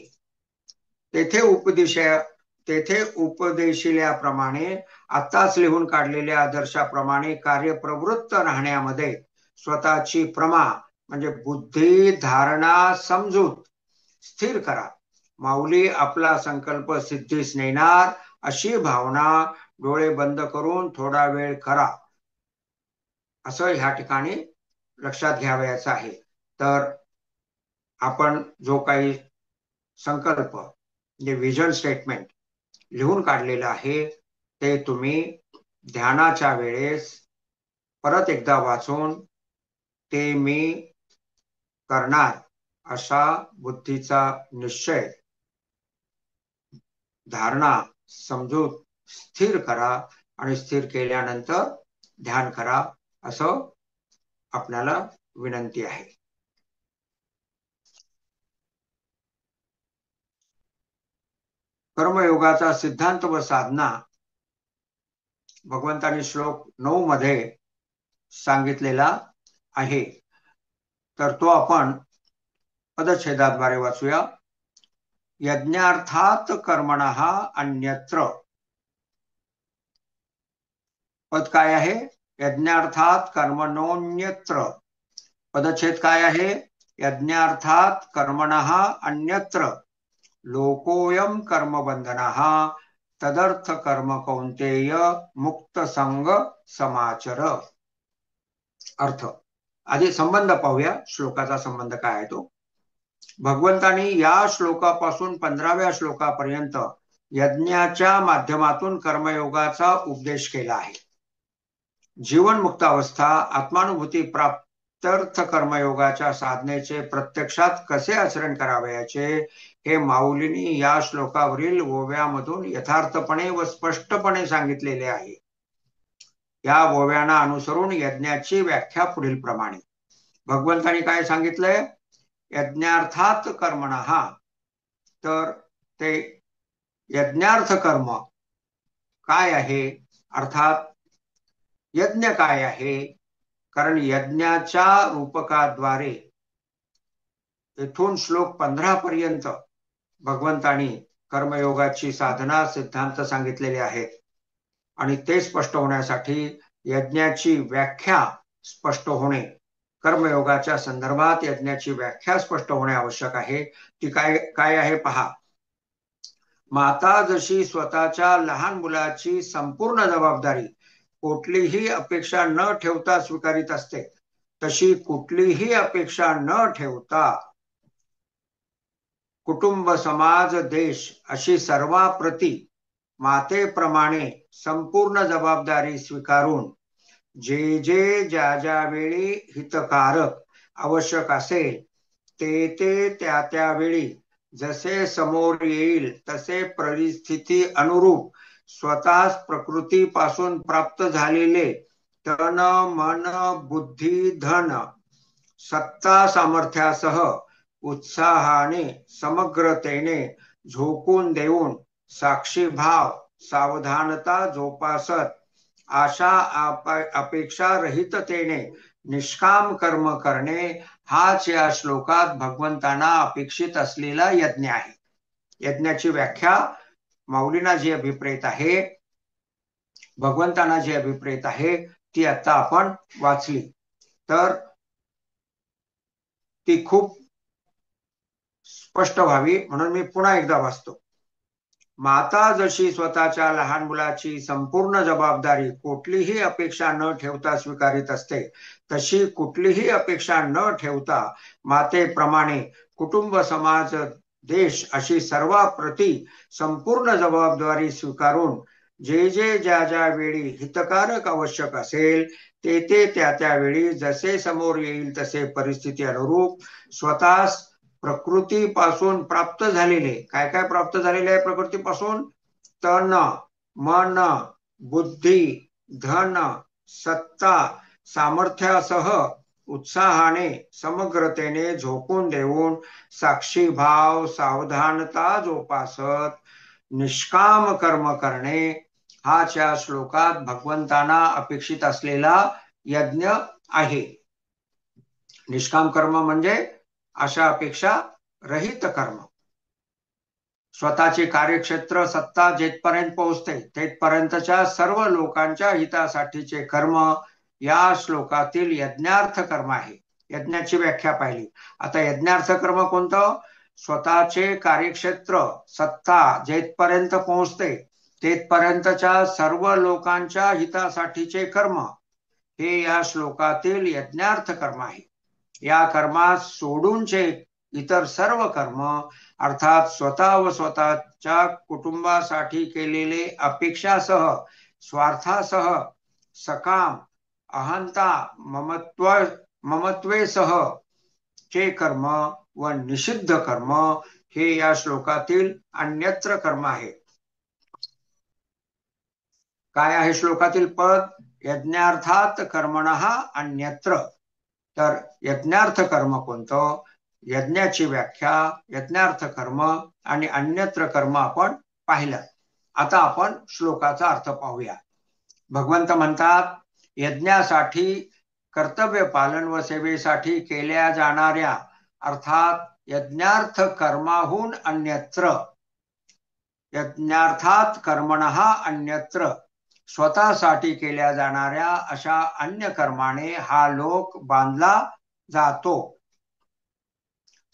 तेथे उपदेशिल्याप्रमाणे आत्ताच लिहून काढलेल्या आदर्शाप्रमाणे कार्यप्रवृत्त राहण्यामध्ये स्वतःची प्रमा म्हणजे बुद्धी, धारणा, समजूत स्थिर करा. माऊली आपला संकल्प सिद्धीस नेणार अशी भावना डोळे बंद करून थोडा वेळ करा, असं ह्या ठिकाणी लक्षात घ्यावयाचं आहे. तर आपण जो काही संकल्प म्हणजे विजन स्टेटमेंट लिहून काढलेलं आहे ते तुम्ही ध्यानाच्या वेळेस परत एकदा वाचून ते मी करणार अशा बुद्धीचा निश्चय, धारणा, समजूत स्थिर करा आणि स्थिर केल्यानंतर ध्यान करा, असं आपल्याला विनंती आहे. कर्मयोगाचा सिद्धांत व साधना भगवंतांनी श्लोक 9 मध्ये सांगितलेला आहे. तर तो आपण पदच्छेदाद्वारे वाचूया. यज्ञार्थात कर्मणः अन्यत्र. पद काय आहे? यज्ञार्थात कर्मणोन्यत्र. पदच्छेद काय आहे? यज्ञार्थात कर्मणः अन्यत्र लोकोयम कर्मबंधनः तदर्थ कर्म कौंतेय मुक्त संग समाचर. अर्थ आधी संबंध पाहूया. श्लोकाचा संबंध काय आहे तो. भगवंतांनी या श्लोकापासून 15व्या श्लोकापर्यंत यज्ञाच्या माध्यमातून कर्मयोगाचा उपदेश केला आहे. जीवन मुक्त अवस्था, आत्मानुभूती प्राप्त्यर्थ कर्मयोगाच्या साधनेचे प्रत्यक्षात कसे आचरण करावयाचे हे माऊलींनी या श्लोकावरील ओव्यामधून यथार्थपणे व स्पष्टपणे सांगितलेले आहे. या ओव्यांना अनुसरून यज्ञाची व्याख्या पुढील प्रमाणे. भगवंतांनी काय सांगितलंय? यज्ञार्थात कर्मणः. तर ते यज्ञार्थ कर्म काय आहे, अर्थात यज्ञ काय आहे? कारण यज्ञाच्या रूपकाद्वारे इथून श्लोक 15 पर्यंत भगवंतांनी कर्मयोगाची साधना सिद्धांत सांगितलेले आहेत आणि ते स्पष्ट होण्यासाठी यज्ञाची व्याख्या स्पष्ट होणे, कर्मयोगाच्या संदर्भात यज्ञाची व्याख्या स्पष्ट होणे आवश्यक आहे. ती काय आहे पहा. माता जशी स्वतःच्या लहान मुलाची संपूर्ण जबाबदारी कुठलीही अपेक्षा न ठेवता स्वीकारित असते, तशी कुठलीही अपेक्षा न ठेवता कुटुंब, समाज, देश अशी सर्वाप्रती मातेप्रमाणे संपूर्ण जबाबदारी स्वीकारून जे जे ज्या वेळी हितकारक आवश्यक असेल ते ते त्या वेळी जसे समोर येईल तसे परिस्थिती अनुरूप स्वतःच प्रकृतीपासून प्राप्त झालेले तन, मन, बुद्धी, धन, सत्ता, सामर्थ्यासह उत्साहाने, समग्रतेने झोकून देऊन साक्षीभाव, सावधानता जोपासत, आशा अपेक्षा रहिततेने निष्काम कर्म करणे हाच या श्लोकात भगवंतांना अपेक्षित असलेला यज्ञ आहे. यज्ञाची व्याख्या माऊलींना जी अभिप्रेत आहे, भगवंतांना जी अभिप्रेत आहे, ती आता आपण वाचली तर ती खूप स्पष्ट व्हावी म्हणून मी पुन्हा एकदा वाचतो. माता जशी स्वतःच्या लहान मुलाची संपूर्ण जबाबदारी कुठलीही अपेक्षा न ठेवता स्वीकारित असते, तशी कुठलीही अपेक्षा न ठेवता मातेप्रमाणे कुटुंब, समाज, देश अशी सर्वाप्रती संपूर्ण जबाबदारी स्वीकारून जे जे ज्या ज्या वेळी हितकारक आवश्यक असेल ते ते त्या त्या वेळी जसे समोर येईल तसे परिस्थिती अनुरूप स्वतः प्रकृतीपासून प्राप्त झालेले, काय काय प्राप्त झालेले आहे प्रकृतीपासून? तन, मन, बुद्धी, धन, सत्ता, सामर्थ्यासह उत्साहाने समग्रतेने झोकून देऊन साक्षी भाव सावधानता जोपासत निष्काम कर्म करणे हाच या श्लोकात भगवंतांना अपेक्षित असलेला यज्ञ आहे. निष्काम कर्म म्हणजे अशा अपेक्षा रहित कर्म. स्वतःचे कार्यक्षेत्र सत्ता जेथपर्यंत पोहोचते तेथपर्यंतच्या सर्व लोकांच्या हितासाठीचे कर्म या श्लोकातील यज्ञार्थ कर्म आहे. यज्ञाची व्याख्या पाहिली. आता यज्ञार्थ कर्म कोणतं? स्वतःचे कार्यक्षेत्र सत्ता जेथपर्यंत पोहोचते तेथपर्यंतच्या सर्व लोकांच्या हितासाठीचे कर्म हे या श्लोकातील यज्ञार्थ कर्म आहे. या कर्मास सोडूनचे इतर सर्व कर्म अर्थात स्वतः व स्वतःच्या कुटुंबासाठी केलेले अपेक्षासह, स्वार्थासह, सकाम, अहंता, ममत्वेसह चे कर्म व निषिद्ध कर्म हे या श्लोकातील अन्यत्र कर्म आहे. काय आहे श्लोकातील पद? यज्ञार्थात कर्मणः अन्यत्र. तर यज्ञार्थ कर्म कोणतं? यज्ञाची व्याख्या, यज्ञार्थ कर्म आणि अन्यत्र कर्म आपण पाहिलं. आता आपण श्लोकाचा अर्थ पाहूया. भगवंत म्हणतात, यज्ञासाठी, कर्तव्य पालन व सेवेसाठी केल्या जाणाऱ्या अर्थात यज्ञार्थ कर्माहून अन्यत्र, यज्ञार्थात कर्मणः अन्यत्र, स्वतःसाठी केल्या जाणाऱ्या अशा अन्य कर्माने हा लोक बांधला जातो.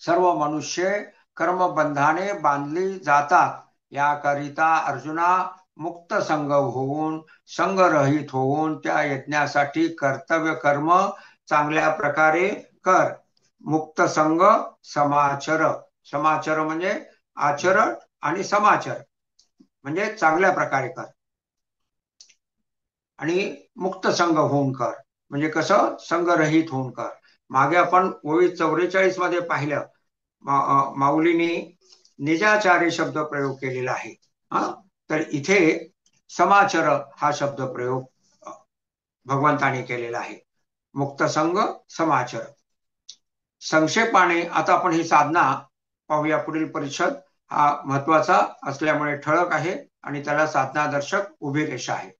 सर्व मनुष्य कर्मबंधाने बांधली जातात. याकरिता अर्जुना मुक्त संग होऊन, संगरहित होऊन त्या यज्ञासाठी कर्तव्य कर्म चांगल्या प्रकारे कर. मुक्त संग समाचर. समाचर म्हणजे आचरण आणि समाचर म्हणजे चांगल्या प्रकारे कर. आणि मुक्त संग होऊन कर म्हणजे कसं? संगरहित होऊन कर. मागे आपण ओळी 44 मध्ये पाहिलं, माऊलींनी निजाचारी शब्द प्रयोग केलेला आहे. तर इथे समाचर हा शब्द प्रयोग भगवंताने केलेला आहे. मुक्त संग समाचर. संक्षेपाने आता आपण ही साधना पाहूया. पुढील परिच्छद हा महत्वाचा असल्यामुळे ठळक आहे आणि त्याला साधनादर्शक उभी रेषा आहे.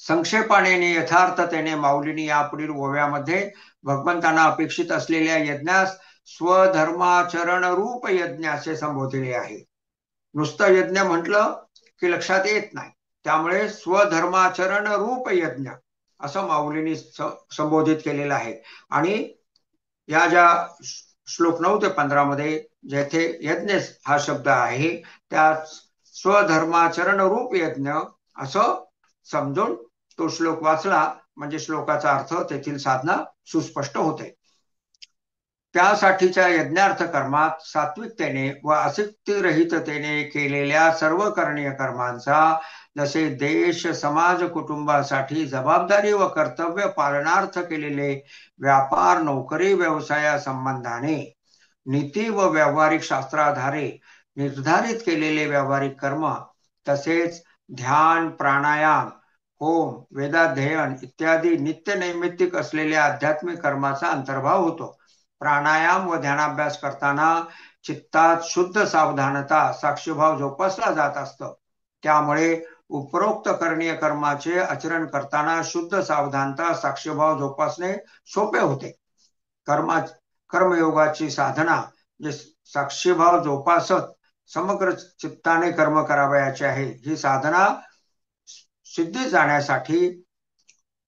संक्षेपाने आणि यथार्थतेने माऊलींनी यापुढील ओव्यामध्ये भगवंतांना अपेक्षित असलेल्या यज्ञास स्वधर्माचरण रूप यज्ञ असे संबोधले आहे. नुसतं यज्ञ म्हटलं की लक्षात येत नाही, त्यामुळे स्वधर्माचरण रूप यज्ञ असं माऊलींनी संबोधित केलेलं आहे. आणि या ज्या श्लोक 9 ते 15 मध्ये जेथे यज्ञ हा शब्द आहे त्या स्वधर्माचरण रूप यज्ञ असं समजून तो श्लोक वाचला म्हणजे श्लोकाचा अर्थ तेथील साधना सुस्पष्ट होते. त्यासाठीच्या यज्ञार्थ कर्मात सात्विकतेने व आसक्तिरहिततेने केलेल्या सर्व करणीय कर्मांचा, जसे देश, समाज, कुटुंबासाठी जबाबदारी व कर्तव्य पालनार्थ केलेले व्यापार, नोकरी, व्यवसाया संबंधाने नीती व व्यावहारिक शास्त्राधारे निर्धारित केलेले व्यावहारिक कर्म, तसेच ध्यान, प्राणायाम, होम, वेदाध्ययन इत्यादी नित्य नैमित्तिक असलेल्या आध्यात्मिक कर्माचा अंतर्भाव होतो. प्राणायाम व ध्यानाभ्यास करताना चित्तात शुद्ध सावधानता, साक्षीभाव जोपासला जात असतो. त्यामुळे उपरोक्त करणीय कर्माचे आचरण करताना शुद्ध सावधानता साक्षीभाव जोपासणे सोपे होते. कर्मयोगाची साधना जे साक्षीभाव जोपासत समग्र चित्ताने कर्म करावयाचे आहे, ही साधना सिद्धी जाण्यासाठी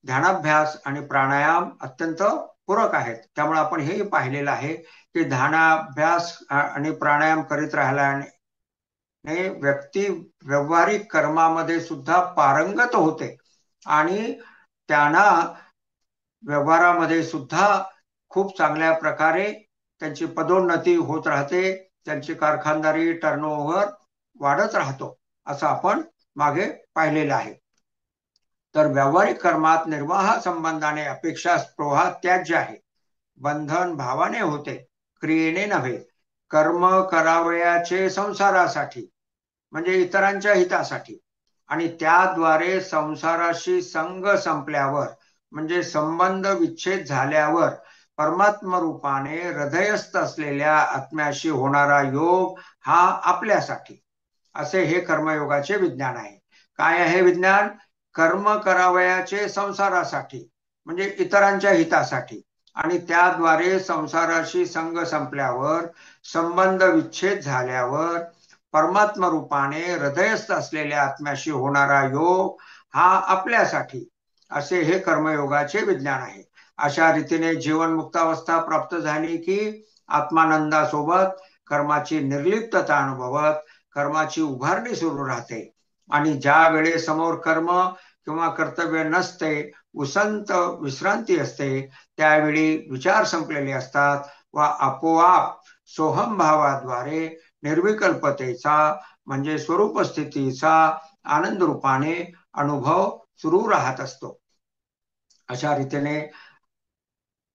ध्यानाभ्यास आणि प्राणायाम अत्यंत पूरक आहेत. त्यामुळे आपण हे पाहिलेलं आहे की ध्यानाभ्यास आणि प्राणायाम करीत राहिल्याने व्यक्ती व्यावहारिक कर्मामध्ये सुद्धा पारंगत होते आणि त्यांना व्यवहारामध्ये सुद्धा खूप चांगल्या प्रकारे त्यांची पदोन्नती होत राहते, त्यांची कारखानदारी टर्नओव्हर वाढत राहतो, असं आपण मागे पाहिलेलं आहे. तर व्यावहारिक कर्मात निर्वाह संबंधाने अपेक्षा स्पृहा त्याज्य आहे. बंधन भावाने होते, क्रियेने नव्हे. कर्म करावयाचे संसारासाठी म्हणजे इतरांच्या हितासाठी आणि त्याद्वारे संसाराशी संग संपल्यावर म्हणजे संबंध विच्छेद झाल्यावर परमात्म रूपाने हृदयस्थ असलेल्या आत्म्याशी होणारा योग हा आपल्यासाठी, असे हे कर्मयोगाचे विज्ञान आहे. काय आहे विज्ञान? कर्म करावयाचे संसारासाठी म्हणजे इतरांच्या हितासाठी आणि त्याद्वारे संसाराशी संग संपल्यावर संबंध विच्छेद झाल्यावर परमात्म रूपाने हृदयस्थ असलेल्या आत्म्याशी होणारा योग हा आपल्यासाठी, असे हे कर्मयोगाचे विज्ञान आहे. अशा रीतीने जीवनमुक्तावस्था प्राप्त झाली की आत्मानंदासोबत कर्माची निर्लिप्तता अनुभवत कर्माची उभारणी सुरू राहते आणि ज्या वेळे समोर कर्म किंवा कर्तव्य नसते, उसंत विश्रांती असते, त्यावेळी विचार संपलेले असतात व आपोआप सोहम भावाद्वारे निर्विकल्पतेचा म्हणजे स्वरूप स्थितीचा आनंद रूपाने अनुभव सुरू राहत असतो. अशा रीतीने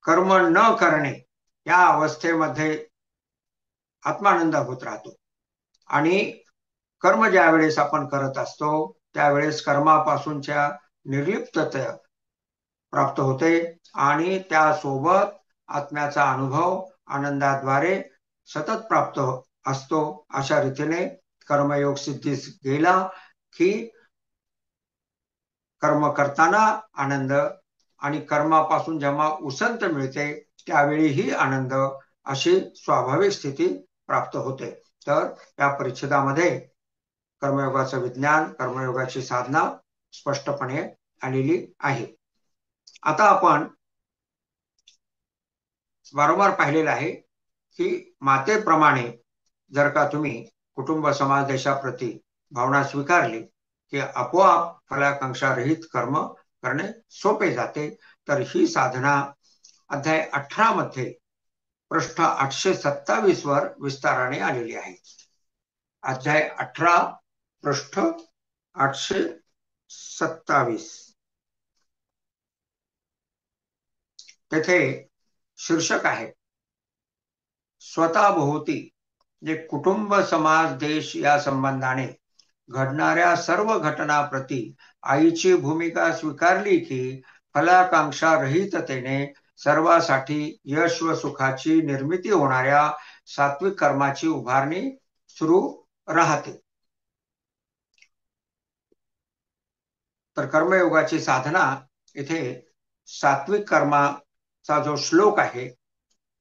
कर्म न करणे या अवस्थेमध्ये आत्मानंद होत राहतो आणि कर्म ज्या वेळेस आपण करत असतो त्यावेळेस कर्मापासूनच्या निर्लिप्तता प्राप्त होते आणि त्यासोबत आत्म्याचा अनुभव आनंदाद्वारे सतत प्राप्त असतो. अशा रीतीने कर्मयोग सिद्धीस गेला की कर्म करताना आनंद आणि कर्मापासून जेव्हा उसंत मिळते त्यावेळीही आनंद, अशी स्वाभाविक स्थिती प्राप्त होते. तर या परिच्छेदामध्ये कर्मयोगाचं विज्ञान, कर्मयोगाची साधना स्पष्टपणे आलेली आहे. आता आपण वारंवार पाहिलेलं आहे की मातेप्रमाणे जर का तुम्ही कुटुंब समाज देशाप्रती भावना स्वीकारली की आपोआप फलाकांक्षा रहित कर्म करणे सोपे जाते. तर ही साधना अध्याय 18 मध्ये पृष्ठ 827 वर विस्ताराने आलेली आहे. अध्याय 18 पृष्ठ 827. तेथे शीर्षक आहे स्वतःभोवती जे कुटुंब समाज देश या संबंधाने घडणाऱ्या सर्व घटनाप्रती आईची भूमिका स्वीकारली की फलाकांक्षा रहिततेने सर्वासाठी यश व सुखाची निर्मिती होणाऱ्या सात्विक कर्माची उभारणी सुरू राहते. तर कर्मयोगाची साधना इथे सात्विक कर्माचा जो श्लोक आहे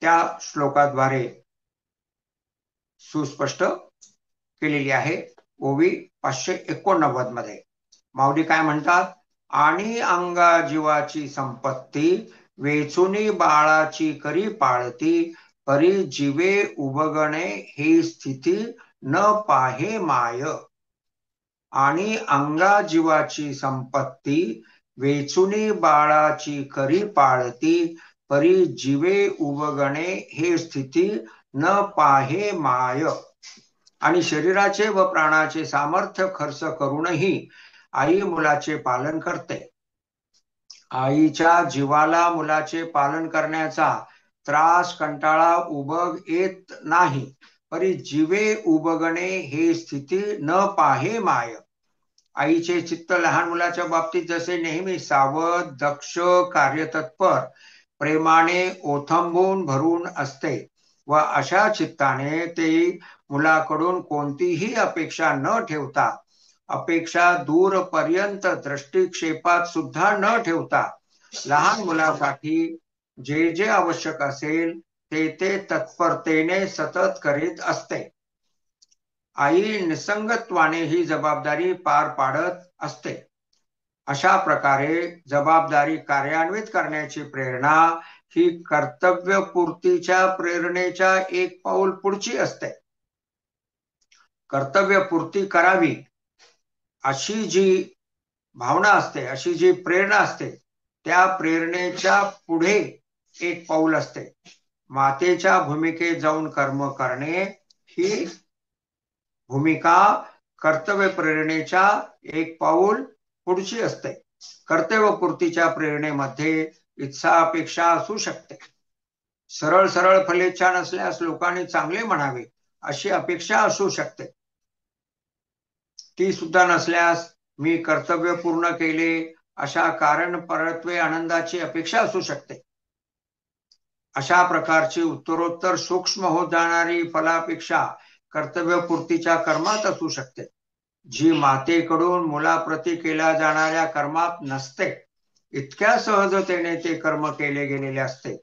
त्या श्लोकाद्वारे सुस्पष्ट केलेली आहे. ओवी 589 मध्ये माऊली काय म्हणतात? आणि अंगा जीवाची संपत्ती वेचुनी बाळाची करी पाळती, परी जीवे उबगणे हे स्थिती न पाहे माय. आणि अंगा जीवाची संपत्ती वेचुनी बाळाची करी पाळती, परी जीवे उबगणे हे स्थिती न पाहे माय. आणि शरीराचे व प्राणाचे सामर्थ्य खर्च करूनही आई मुलाचे पालन करते. आईच्या जीवाला मुलाचे पालन करण्याचा त्रास कंटाळा उबग येत नाही, परी जीवे उबगणे हे स्थिती न पाहे माय. आईचे चित्त लहान मुलाच्या बाबतीत जसे नेहमी सावध, दक्ष, कार्यतत्पर, प्रेमाने ओथंबून भरून असते व अशा चित्ताने ते मुलाकडून कोणतीही अपेक्षा न ठेवता अपेक्षा दूरपर्यंत दृष्टिक्षेपात सुद्धा न ठेवता लहान मुलासाठी जे जे आवश्यक असेल ते ते तत्परतेने सतत करीत असते. आई निसंगत्वाने ही जबाबदारी पार पाडत असते. अशा प्रकारे जबाबदारी कार्यान्वित करण्याची प्रेरणा ही कर्तव्यपूर्तीच्या प्रेरणेच्या एक पाऊल पुढची असते. कर्तव्यपूर्ती करावी अशी जी भावना असते, अशी जी प्रेरणा असते, त्या प्रेरणेच्या पुढे एक पाऊल असते. मातेच्या भूमिकेत जाऊन कर्म करणे ही भूमिका कर्तव्य प्रेरणेच्या एक पाऊल पुढची असते. कर्तव्यपूर्तीच्या प्रेरणेमध्ये इच्छा अपेक्षा असू शकते. सरळ सरळ फलेच्छा नसल्यास लोकांनी चांगले म्हणावे अशी अपेक्षा असू शकते. ती सुद्धा नसल्यास मी कर्तव्य पूर्ण केले अशा कारण परत्वे आनंदाची अपेक्षा असू शकते. अशा प्रकारची उत्तरोत्तर सूक्ष्म होत जाणारी फलापेक्षा कर्तव्यपूर्तीच्या कर्मात असू शकते, जी मातेकडून मुलाप्रती केल्या जाणाऱ्या कर्मात नसते. इतक्या सहजतेने ते कर्म केले गेलेले असते.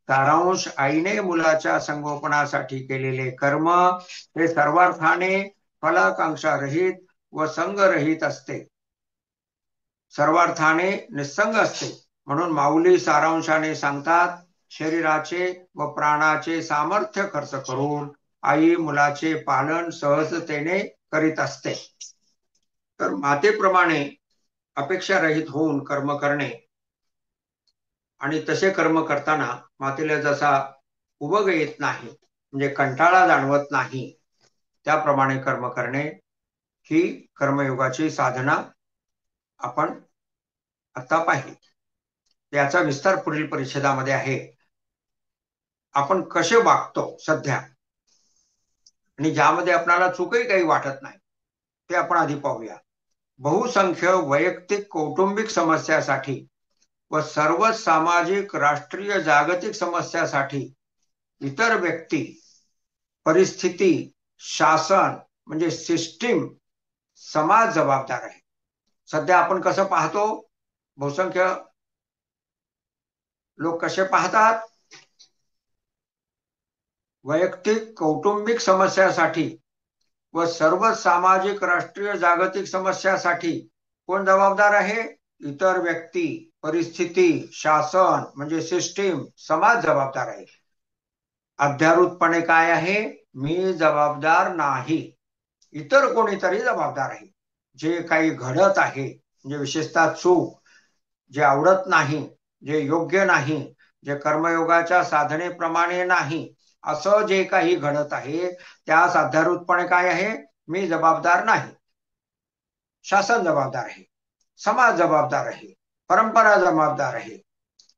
सारांश, आईने मुलाच्या संगोपनासाठी केलेले कर्म हे सर्वार्थाने फलाकांक्षा रहित व संगरहित असते, सर्वार्थाने निस्संग असते. म्हणून माऊली सारांशाने सांगतात, शरीराचे व प्राणाचे सामर्थ्य खर्च करून आई मुलाचे पालन सहजतेने करीत असते. तर मातेप्रमाणे अपेक्षा रहित होऊन कर्म करणे आणि तसे कर्म करताना मातेला जसा उबग येत नाही, म्हणजे कंटाळा जाणवत नाही, त्याप्रमाणे कर्म करणे ही कर्मयोगाची साधना आपण आता पाहिली. याचा विस्तार पुढील परिच्छेदामध्ये आहे. आपण कसे वागतो सध्या आणि ज्यामध्ये आपल्याला चूकही काही वाटत नाही ते आपण आधी पाहूया. बहुसंख्य वैयक्तिक कौटुंबिक समस्यासाठी व सर्व सामाजिक राष्ट्रीय जागतिक समस्यासाठी इतर व्यक्ती, परिस्थिती, शासन म्हणजे सिस्टीम, समाज जबाबदार आहे. सध्या आपण कसं पाहतो, बहुसंख्य लोक कसे पाहतात, वैयक्तिक कौटुंबिक समस्यासाठी व सर्व सामाजिक राष्ट्रीय जागतिक समस्यासाठी कोण जबाबदार आहे? इतर व्यक्ती, परिस्थिती, शासन म्हणजे सिस्टीम, समाज जबाबदार आहे. अध्यारूतपणे काय आहे? मी जबाबदार नाही, इतर कोणीतरी जबाबदार आहे. जे काही घडत आहे, म्हणजे विशेषतः चूक, जे आवडत नाही, जे योग्य नाही, जे कर्मयोगाच्या साधनेप्रमाणे नाही, असं जे काही घडत आहे त्यास अध्यारूतपणे काय आहे? मी जबाबदार नाही. शासन जबाबदार आहे, समाज जबाबदार आहे, परंपरा जबाबदार आहे,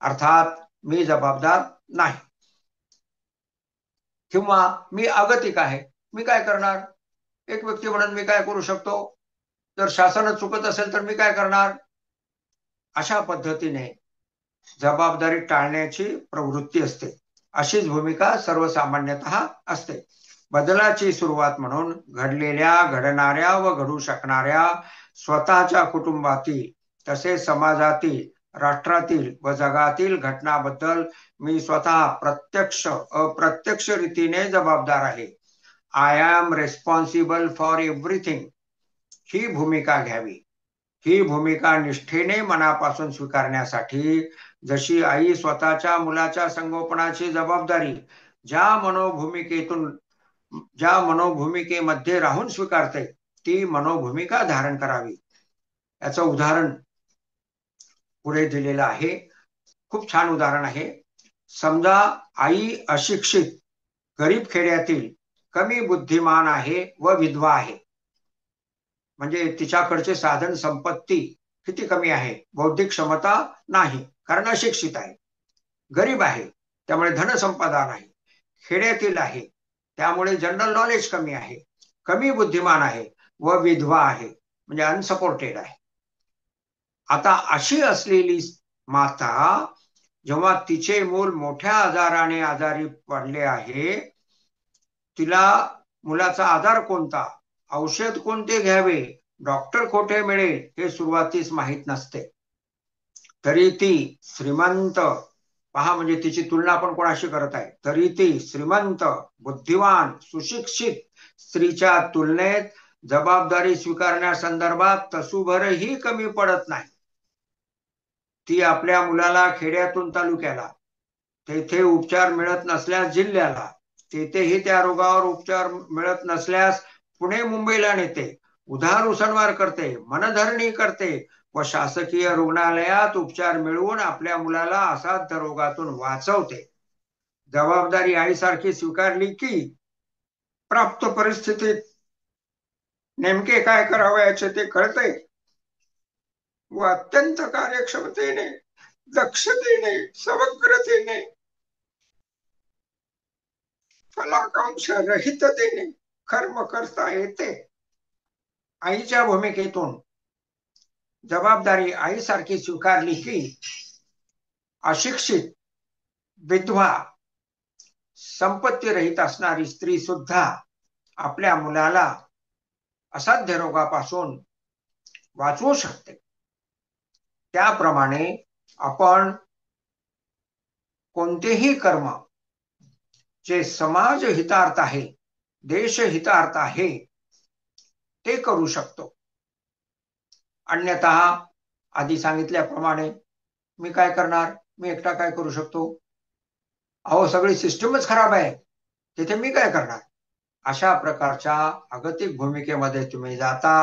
अर्थात मी जबाबदार नाही. किंवा मी अगतिक आहे, मी काय करणार? एक व्यक्ती म्हणून मी काय करू शकतो? जर शासन चुकत असेल तर मी काय करणार? अशा पद्धतीने जबाबदारी टाळण्याची प्रवृत्ती असते. अशीच भूमिका सर्वसामान्यतः असते. बदलाची सुरुवात म्हणून घडलेल्या, घडणाऱ्या व घडू शकणाऱ्या स्वतःच्या कुटुंबातील तसेच समाजातील, राष्ट्रातील व जगातील घटनाबद्दल मी स्वतः प्रत्यक्ष अप्रत्यक्ष रीतीने जबाबदार आहे. I am responsible for everything ही भूमिका घ्यावी. ही भूमिका निष्ठेने मनापासून स्वीकारण्यासाठी जशी आई स्वतःच्या मुलाच्या संगोपनाची जबाबदारी ज्या मनोभूमिकेमध्ये राहून स्वीकारते, ती मनोभूमिका धारण करावी. याचं उदाहरण पुढे दिलेलं आहे. खूप छान उदाहरण आहे. समजा आई अशिक्षित, गरीब खेड्यातील, कमी बुद्धिमान आहे व विधवा आहे. म्हणजे तिच्याकडचे साधन संपत्ती किती कमी आहे, बौद्धिक क्षमता नाही, कारण अशिक्षित आहे. गरीब आहे त्यामुळे धनसंपदा नाही. खेड्यातील आहे त्यामुळे जनरल नॉलेज कमी आहे. कमी बुद्धिमान आहे व विधवा आहे, म्हणजे अनसपोर्टेड आहे. आता अशी असलेली माता जेव्हा तिचे मूल मोठ्या आजाराने आजारी पडले आहे, तिला मुलाचा आजार कोणता, औषध कोणते घ्यावे, डॉक्टर कोठे मिळेल हे सुरुवातीस माहीत नसते, तरी ती श्रीमंत, पहा म्हणजे तिची तुलना आपण कोणाशी करत आहे, तरी ती श्रीमंत, बुद्धिवान, सुशिक्षित स्त्रीच्या तुलनेत जबाबदारी स्वीकारण्यासंदर्भात तसूभरही कमी पडत नाही. ती आपल्या मुलाला खेड्यातून तालुक्याला, तेथे उपचार मिळत नसल्यास जिल्ह्याला, तेथेही त्या रोगावर उपचार मिळत नसल्यास पुणे मुंबईला नेते, उधार उसणवार करते, मनधरणी करते व शासकीय रुग्णालयात उपचार मिळवून आपल्या मुलाला असाध्य रोगातून वाचवते. जबाबदारी आईसारखी स्वीकारली की प्राप्त परिस्थितीत नेमके काय करावयाचे ते कळते व अत्यंत कार्यक्षमतेने, दक्षतेने, समग्रतेने, फलाकांक्ष रहिततेने कर्म करता येते. आईच्या भूमिकेतून जबाबदारी आईसारखी स्वीकारली की अशिक्षित, विधवा, संपत्ती रहित असणारी स्त्री सुद्धा आपल्या मुलाला असाध्य रोगापासून वाचवू शकते. त्याप्रमाणे आपण कोणतेही कर्म जे समाज हितार्थ आहे, देश हितार्थ आहे, ते करू शकतो. अन्यथा आधी सांगितल्याप्रमाणे मी काय करणार, मी एकटा काय करू शकतो, अहो सगळी सिस्टमच खराब आहे, तिथे मी काय करणार, अशा प्रकारच्या अगतिक भूमिकेमध्ये तुम्ही जाता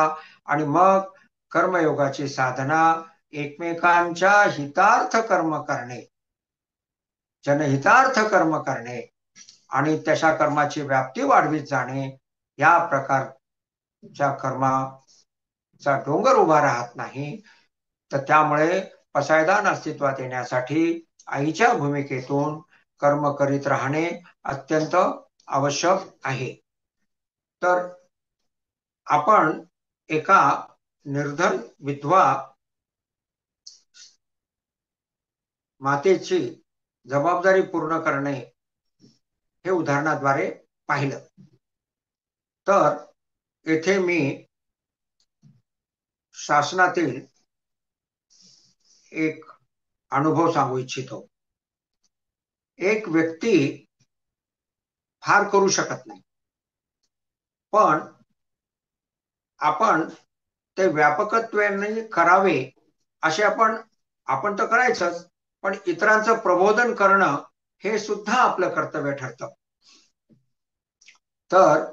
आणि मग कर्मयोगाची साधना एकमेकांच्या हितार्थ कर्म करणे, जनहितार्थ कर्म करणे आणि तशा कर्माची व्याप्ती वाढवीत जाणे, या प्रकारच्या कर्माचा डोंगर उभा राहत नाही. तर त्यामुळे पसायदान अस्तित्वात येण्यासाठी आईच्या भूमिकेतून कर्म करीत राहणे अत्यंत आवश्यक आहे. तर आपण एका निर्धन विधवा मातेची जबाबदारी पूर्ण करणे हे उदाहरणाद्वारे पाहिलं. तर येथे मी शासनातील एक अनुभव सांगू इच्छितो. एक व्यक्ती फार करू शकत नाही, पण आपण ते व्यापकत्वाने करावे असे आपण तर करायचंच, पण इतरांचं प्रबोधन करणं हे सुद्धा आपलं कर्तव्य ठरतं. तर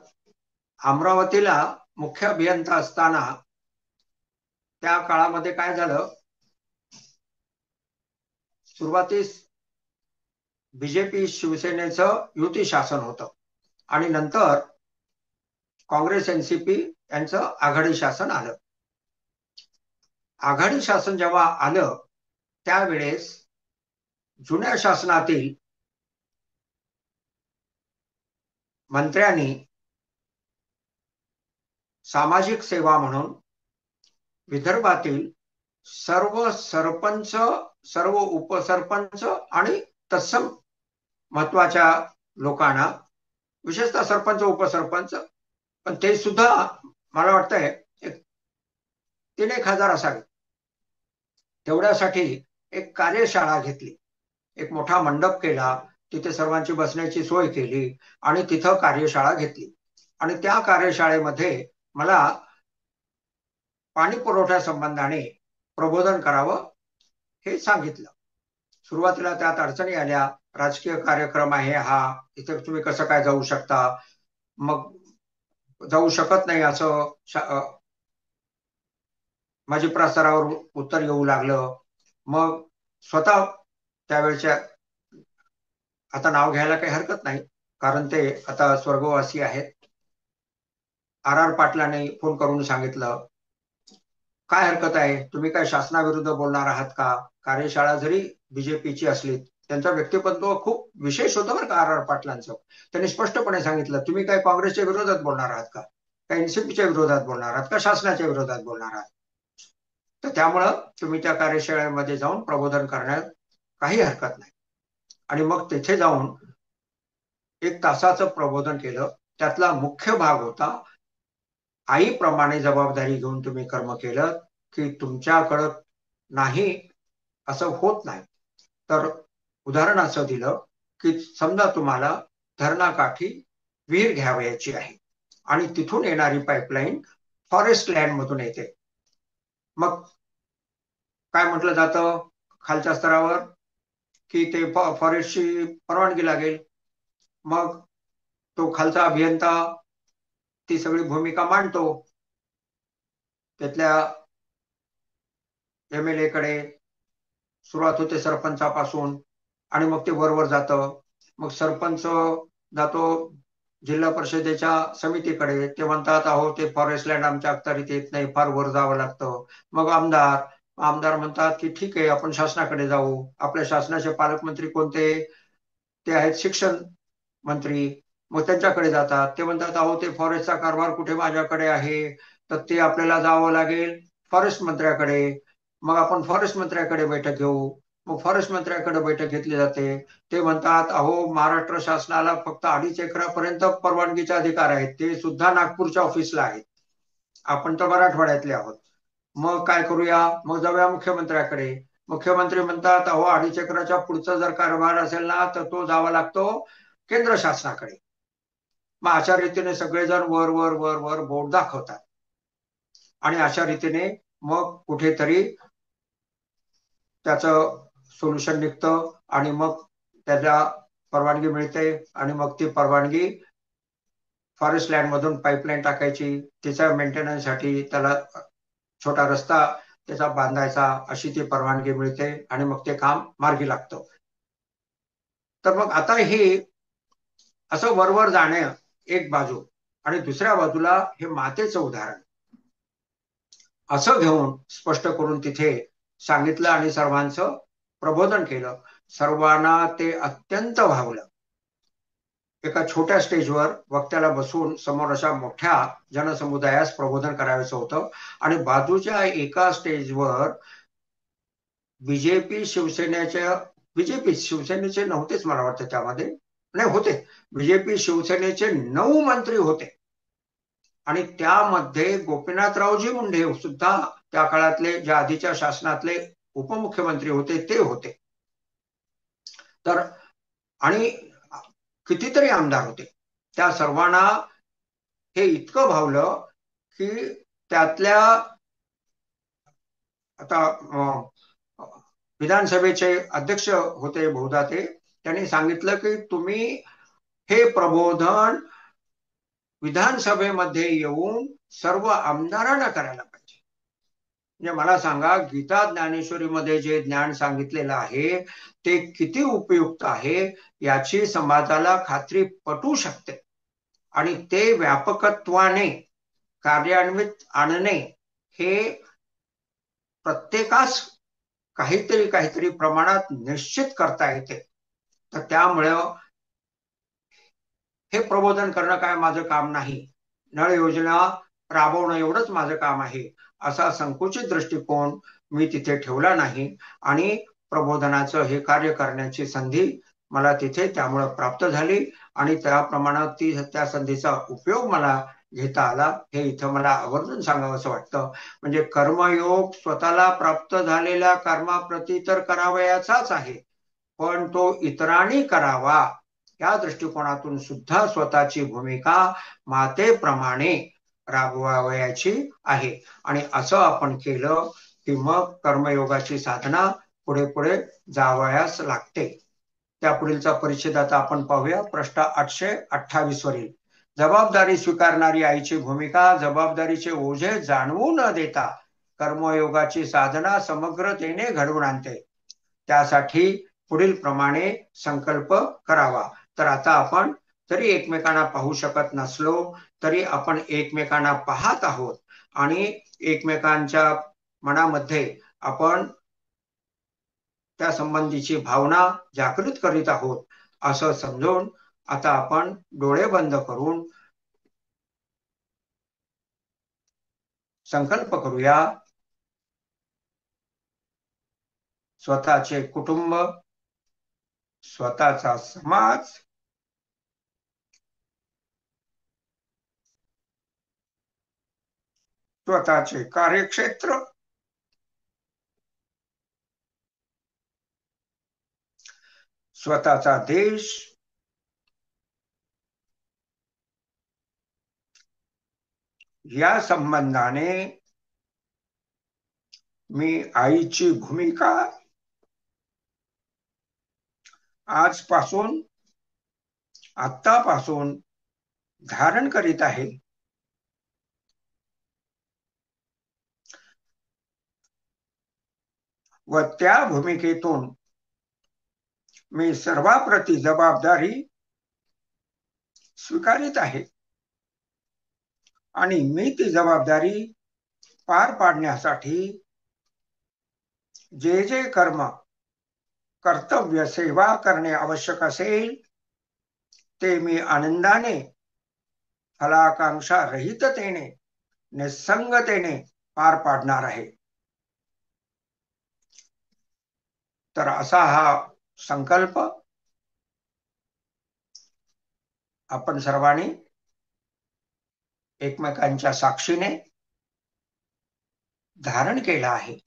अमरावतीला मुख्य अभियंता असताना त्या काळामध्ये काय झालं, सुरुवातीस बीजेपी शिवसेनेचं युती शासन होतं आणि नंतर काँग्रेस एनसीपी यांचं आघाडी शासन आलं. आघाडी शासन जेव्हा आलं त्यावेळेस जुन्या शासनातील मंत्र्यांनी सामाजिक सेवा म्हणून विदर्भातील सर्व सरपंच, सर्व उपसरपंच आणि तत्सम महत्वाच्या लोकांना, विशेषतः सरपंच उपसरपंच, पण ते सुद्धा मला वाटतंय 3,000 असावे, तेवढ्यासाठी एक कार्यशाळा घेतली, एक मोठा मंडप केला, तिथे सर्वांची बसण्याची सोय केली आणि तिथं कार्यशाळा घेतली. आणि त्या कार्यशाळेमध्ये मला पाणी पुरवठ्या संबंधाने प्रबोधन करावं हे सांगितलं. सुरुवातीला त्यात अडचणी आल्या, राजकीय कार्यक्रम आहे हा, इथे तुम्ही कसं काय जाऊ शकता, मग जाऊ शकत नाही असं माझी प्रसारावर उत्तर येऊ लागलं. मग स्वतः त्यावेळच्या, आता नाव घ्यायला काही हरकत नाही कारण ते आता स्वर्गवासी आहेत, RR पाटलांनी फोन करून सांगितलं, काय हरकत आहे, तुम्ही काय शासनाविरुद्ध बोलणार आहात का, कार्यशाळा जरी बीजेपीची असली, त्यांचा व्यक्तिमत्व खूप विशेष होतं बरं का RR पाटलांचं. त्यांनी स्पष्टपणे सांगितलं, तुम्ही काय काँग्रेसच्या विरोधात बोलणार आहात का, काय एनसीपीच्या विरोधात बोलणार आहात का, शासनाच्या विरोधात बोलणार आहात. तर त्यामुळं तुम्ही त्या कार्यशाळेमध्ये जाऊन प्रबोधन करण्यात काही हरकत नाही. आणि मग तिथे जाऊन 1 तासाचं प्रबोधन केलं. त्यातला मुख्य भाग होता आईप्रमाणे जबाबदारी घेऊन तुम्ही कर्म केलं की तुमच्याकडं नाही असं होत नाही. तर उदाहरण असं दिलं की समजा तुम्हाला धरणाकाठी विहीर घ्यावयाची आहे आणि तिथून येणारी पाईपलाईन फॉरेस्ट लँड मधून येते. मग काय म्हटलं जातं खालच्या स्तरावर की ते फॉरेस्टची परवानगी लागेल. मग तो खालचा अभियंता ती सगळी भूमिका मांडतो. त्यातल्या MLA कडे सुरुवात होते सरपंचापासून आणि मग ते वरवर जातं. मग सरपंच जातो जिल्हा परिषदेच्या समितीकडे. ते म्हणतात अहो ते फॉरेस्ट लँड आमच्या अखत्यारीत येत नाही, फार वर जावं लागतं. मग आमदार म्हणतात की ठीक आहे आपण शासनाकडे जाऊ. आपल्या शासनाचे पालकमंत्री कोणते? ते आहेत शिक्षण मंत्री. मग त्यांच्याकडे जातात. ते म्हणतात अहो ते फॉरेस्टचा कारभार कुठे माझ्याकडे आहे, तर ते आपल्याला जावं लागेल फॉरेस्ट मंत्र्याकडे. मग आपण फॉरेस्ट मंत्र्याकडे बैठक घेऊ. मग फॉरेस्ट मंत्र्याकडे बैठक घेतली जाते. ते म्हणतात अहो महाराष्ट्र शासनाला फक्त 2.5 एकरापर्यंत परवानगीचे अधिकार आहेत, ते सुद्धा नागपूरच्या ऑफिसला आहेत, आपण तर मराठवाड्यातले आहोत. मग काय करूया? मग जाऊया मुख्यमंत्र्याकडे. मुख्यमंत्री म्हणतात अहो 2.5 एकराच्या पुढचा जर कारभार असेल ना तर तो जावा लागतो केंद्र शासनाकडे. मग अशा रीतीने सगळेजण वर वर वर वर बोट दाखवतात आणि अशा रीतीने मग कुठेतरी त्याचं सोल्युशन निघतं आणि मग त्याला परवानगी मिळते आणि मग ती परवानगी फॉरेस्ट लँड मधून पाईपलाईन टाकायची, त्याच्या मेंटेनन्ससाठी त्याला छोटा रस्ता त्याचा बांधायचा, अशी ती परवानगी मिळते आणि मग ते काम मार्गी लागतं. तर मग आता हे असं वरवर जाणं एक बाजू आणि दुसऱ्या बाजूला हे मातेचं उदाहरण असं घेऊन स्पष्ट करून तिथे सांगितलं आणि सर्वांचं प्रबोधन केलं. सर्वांना ते अत्यंत भावलं. एका छोट्या स्टेजवर वक्त्याला बसून समोर अशा मोठ्या जनसमुदायास प्रबोधन करायचं होतं आणि बाजूच्या एका स्टेजवर बीजेपी शिवसेनेचे नव्हतेच मला वाटतं त्यामध्ये, नाही होते, बीजेपी शिवसेनेचे 9 मंत्री होते आणि त्यामध्ये गोपीनाथरावजी मुंडे सुद्धा त्या काळातले ज्या आधीच्या शासनातले उपमुख्यमंत्री होते ते होते. तर आणि कितीतरी आमदार होते. त्या सर्वांना हे इतकं भावलं की त्यातल्या आता विधानसभेचे अध्यक्ष होते बहुधा ते, त्यांनी सांगितलं की तुम्ही हे प्रबोधन विधानसभेमध्ये येऊन सर्व आमदारांना करायला पाहिजे. म्हणजे मला सांगा गीता ज्ञानेश्वरीमध्ये जे ज्ञान सांगितलेलं आहे ते किती उपयुक्त आहे याची समाजाला खात्री पटू शकते आणि ते व्यापकत्वाने कार्यान्वित आणणे हे प्रत्येकास काहीतरी काहीतरी प्रमाणात निश्चित करता येते. तर त्यामुळं हे प्रबोधन करणं काय माझं काम नाही, नळ योजना राबवणं एवढंच माझं काम आहे, असा संकुचित दृष्टिकोन मी तिथे ठेवला नाही आणि प्रबोधनाचं हे कार्य करण्याची संधी मला तिथे त्यामुळे प्राप्त झाली आणि त्याप्रमाणात त्या संधीचा उपयोग मला घेता आला. हे इथं मला आवर्जून सांगावं असं वाटतं. म्हणजे कर्मयोग स्वतःला प्राप्त झालेल्या कर्माप्रती तर करावयाचाच आहे, पण तो इतरांनी करावा या दृष्टिकोनातून सुद्धा स्वतःची भूमिका मातेप्रमाणे राबवावयाची आहे. आणि असं आपण केलं की मग कर्मयोगाची साधना पुढे पुढे जावयास लागते. त्या पुढीलचा परिच्छेद आता आपण पाहूया. प्रश्न 828 वरील. जबाबदारी स्वीकारणारी आईची भूमिका जबाबदारीचे ओझे जाणवू न देता कर्मयोगाची साधना समग्रतेने घडवून आणते. त्यासाठी पुढील प्रमाणे संकल्प करावा. तर आता आपण जरी एकमेकांना पाहू शकत नसलो तरी आपण एकमेकांना पाहत आहोत आणि एकमेकांच्या मनामध्ये आपण त्या संबंधीची भावना जागृत करीत आहोत असं समजून आता आपण डोळे बंद करून संकल्प करूया. स्वतःचे कुटुंब, स्वतःचा समाज, स्वतःचे कार्यक्षेत्र, स्वतःचा देश, या संबंधाने मी आईची भूमिका आजपासून, आत्तापासून धारण करीत आहे. व त्या भूमिकेतून मी सर्वाप्रती जबाबदारी स्वीकारित आहे आणि मी ती जबाबदारी पार पाडण्यासाठी जे जे कर्म, कर्तव्य, सेवा करणे आवश्यक असेल ते मी आनंदाने, फलाकांक्षा रहिततेने, निसंगतेने पार पाडणार आहे. तर असा हा संकल्प आपण सर्वांनी एकमेकांच्या साक्षीने धारण केला आहे.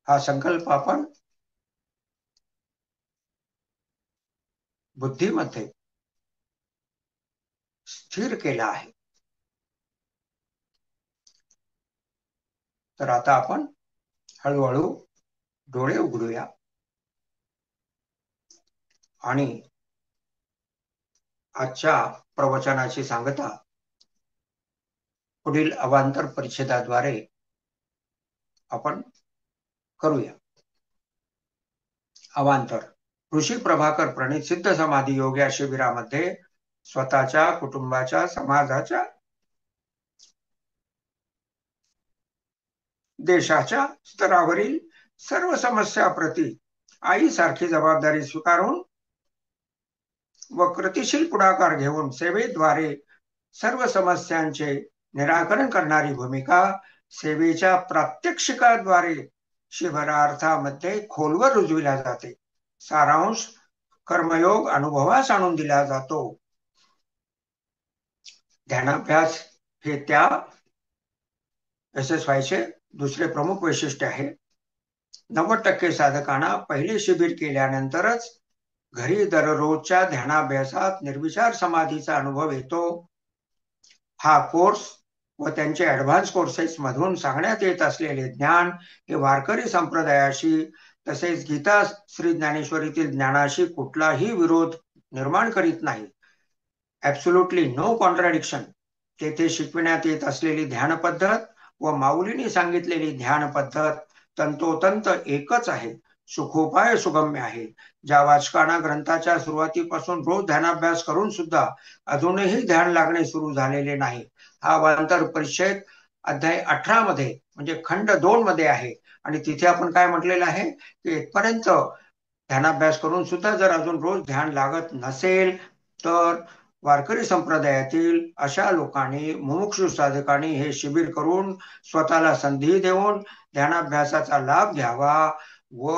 हा संकल्प आपण बुद्धीमध्ये स्थिर केला आहे. तर आता आपण हळूहळू डोळे उघडूया आणि आजच्या प्रवचनाची सांगता पुढील अवांतर परिच्छेदाद्वारे आपण करूया. अवांतर. ऋषी प्रभाकर प्रणित सिद्ध समाधी योग या शिबिरामध्ये स्वतःच्या, कुटुंबाच्या, समाजाच्या, देशाच्या स्तरावरील सर्व समस्याप्रती आईसारखी जबाबदारी स्वीकारून व कृतिशील पुढाकार घेऊन सेवेद्वारे सर्व समस्यांचे निराकरण करणारी भूमिका सेवेच्या प्रात्यक्षिकाद्वारे शिबिरार्थामध्ये खोलवर रुजविला जाते. सारांश कर्मयोग अनुभवास आणून दिला जातो. ध्यानाभ्यास हे त्या यशस्वीचे दुसरे प्रमुख वैशिष्ट्य आहे. 90% साधकांना पहिले शिबिर केल्यानंतरच घरी दररोजच्या ध्यानाभ्यासात निर्विचार समाधीचा अनुभव येतो. हा कोर्स व त्यांचे ऍडव्हान्स कोर्सेस मधून सांगण्यात येत असलेले ज्ञान हे वारकरी संप्रदायाशी तसेच गीता श्री ज्ञानेश्वरीतील ज्ञानाशी कुठलाही विरोध निर्माण करीत नाही. Absolutely no contradiction. तेथे शिकविण्यात येत असलेली ध्यान पद्धत व माऊलींनी सांगितलेली ध्यान पद्धत तंतोतंत एकच आहे. सुखोपाय सुगम्य आहे. ज्या वाचकांना ग्रंथाच्या सुरुवातीपासून रोज ध्यानाभ्यास करून सुद्धा अजूनही ध्यान लागणे सुरू झालेले नाही, हा अवांतर परिच्छेद अध्याय 18 मध्ये म्हणजे खंड 2 मध्ये आहे. आणि तिथे आपण काय म्हटलेलं आहे की इथपर्यंत ध्यानाभ्यास करून सुद्धा जर अजून रोज ध्यान लागत नसेल तर वारकरी संप्रदायातील अशा लोकांनी, मुमुक्षु साधकांनी हे शिबिर करून स्वतःला संधी देऊन ध्यानाभ्यासाचा लाभ घ्यावा व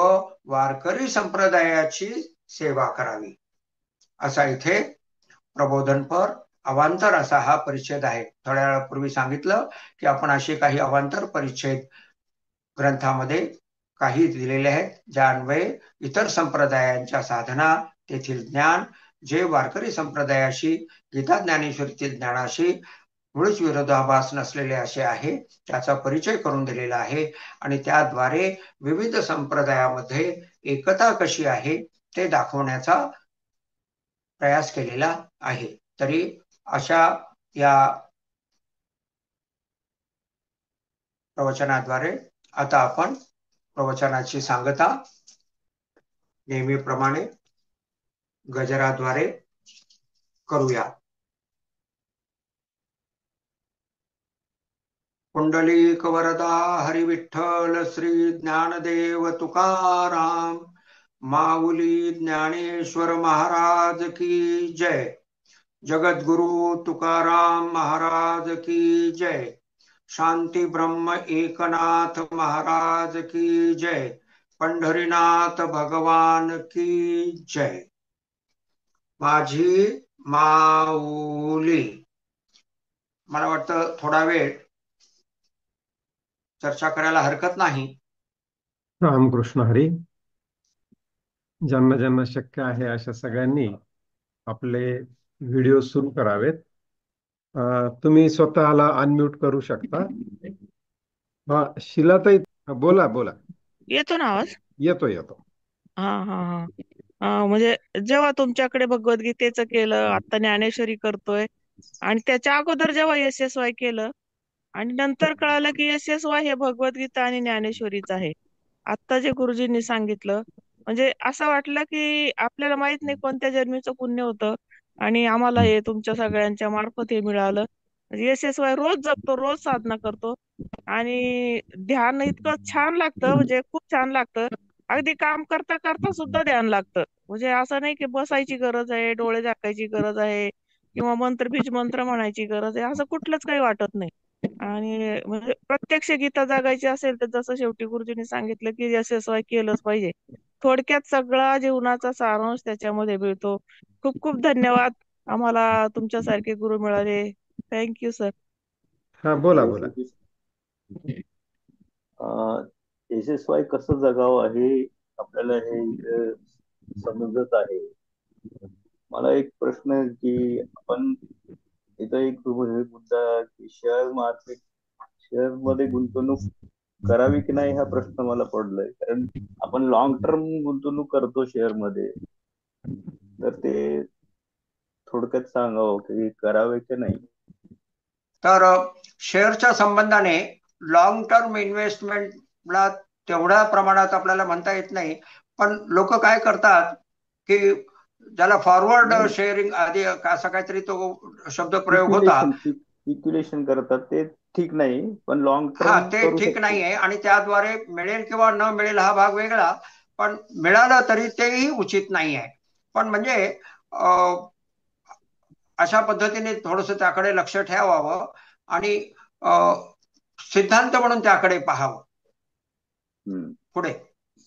वारकरी संप्रदायाची सेवा करावी, असा इथे प्रबोधनपर अवांतर असा हा परिच्छेद आहे. थोड्या वेळापूर्वी सांगितलं की आपण असे काही अवांतर परिच्छेद ग्रंथामध्ये काही दिलेले आहेत, ज्या अन्वये इतर संप्रदायांच्या साधना, तेथील ज्ञान जे वारकरी संप्रदायाशी, गीता ज्ञानेश्वरीतील ज्ञानाशी मुळीच विरोधाभास नसलेले असे आहे, त्याचा परिचय करून दिलेला आहे. आणि त्याद्वारे विविध संप्रदायामध्ये एकता कशी आहे ते दाखवण्याचा प्रयास केलेला आहे. तरी अशा या प्रवचनाद्वारे आता आपण प्रवचनाची सांगता नेहमीप्रमाणे गजराद्वारे करूया. पुंडलिक वरदा हरी विठ्ठल श्री ज्ञानदेव तुकाराम माऊली ज्ञानेश्वर महाराज की जय. जगद्गुरु तुकाराम महाराज की जय. शांती ब्रह्म एकनाथ महाराज की जय. पंढरीनाथ भगवान की जय. माझी माऊली. मला वाटतं थोडा वेळ चर्चा करायला हरकत नाही. रामकृष्ण हरी. ज्यांना ज्यांना शक्य आहे अशा सगळ्यांनी आपले व्हिडिओ सुरू करावेत. तुम्ही स्वतःला अनम्यूट करू शकता. शिलाताई, बोला बोला. येतो ना आवाज? येतो येतो. हा हा हा. म्हणजे जेव्हा तुमच्याकडे भगवद्गीतेचं केलं, आता ज्ञानेश्वरी करतोय, आणि त्याच्या अगोदर जेव्हा SSY केलं, आणि नंतर कळालं की SSY हे भगवद्गीता आणि ज्ञानेश्वरीच आहे. आता जे गुरुजींनी सांगितलं, म्हणजे असं वाटलं की आपल्याला माहित नाही कोणत्या जन्मीचं पुण्य होतं, आणि आम्हाला हे तुमच्या सगळ्यांच्या मार्फत हे मिळालं. म्हणजे SSY रोज जपतो, रोज साधना करतो, आणि ध्यान इतकं छान लागतं, म्हणजे खूप छान लागतं. अगदी काम करता करता सुद्धा ध्यान लागतं. म्हणजे असं नाही की बसायची गरज आहे, डोळे झाकायची गरज आहे, किंवा मंत्रबीज मंत्र म्हणायची गरज आहे, असं कुठलंच काही वाटत नाही. आणि म्हणजे प्रत्यक्ष गीता जगायची असेल तर जसं शेवटी गुरुजींनी सांगितलं की SSY केलंच पाहिजे. थोडक्यात सगळा जीवनाचा सारांश त्याच्यामध्ये मिळतो. खूप खूप धन्यवाद. आम्हाला तुमच्यासारखे गुरु मिळाले. Thank you sir. हा, बोला जय बोला. श्रीकृष्ण. SSY कसं जगावं हे आपल्याला हे समजत आहे. मला एक प्रश्न आहे की आपण इथं एक मुद्दा की शेअर मध्ये गुंतवणूक करावी की नाही हा प्रश्न मला पडलाय. कारण आपण लॉंग टर्म गुंतवणूक करतो शेअर मध्ये, तर ते थोडक्यात सांगावं की करावे की नाही. तर शेअरच्या संबंधाने लॉंग टर्म इन्व्हेस्टमेंटला तेवढ्या प्रमाणात आपल्याला म्हणता येत नाही. पण लोक काय करतात की ज्याला फॉरवर्ड शेअरिंग आधी असा काहीतरी तो शब्द प्रयोग होता. स्पिक्युलेशन करतात ते ठीक नाही, पण लॉंग हा, टर्म ते करू ठीक शकतो. नाहीये, आणि त्याद्वारे मिळेल किंवा न मिळेल हा भाग वेगळा, पण मिळालं तरी तेही उचित नाही आहे. पण म्हणजे अशा पद्धतीने थोडस त्याकडे लक्ष ठेवावं, आणि सिद्धांत म्हणून त्याकडे पाहावं पुढे.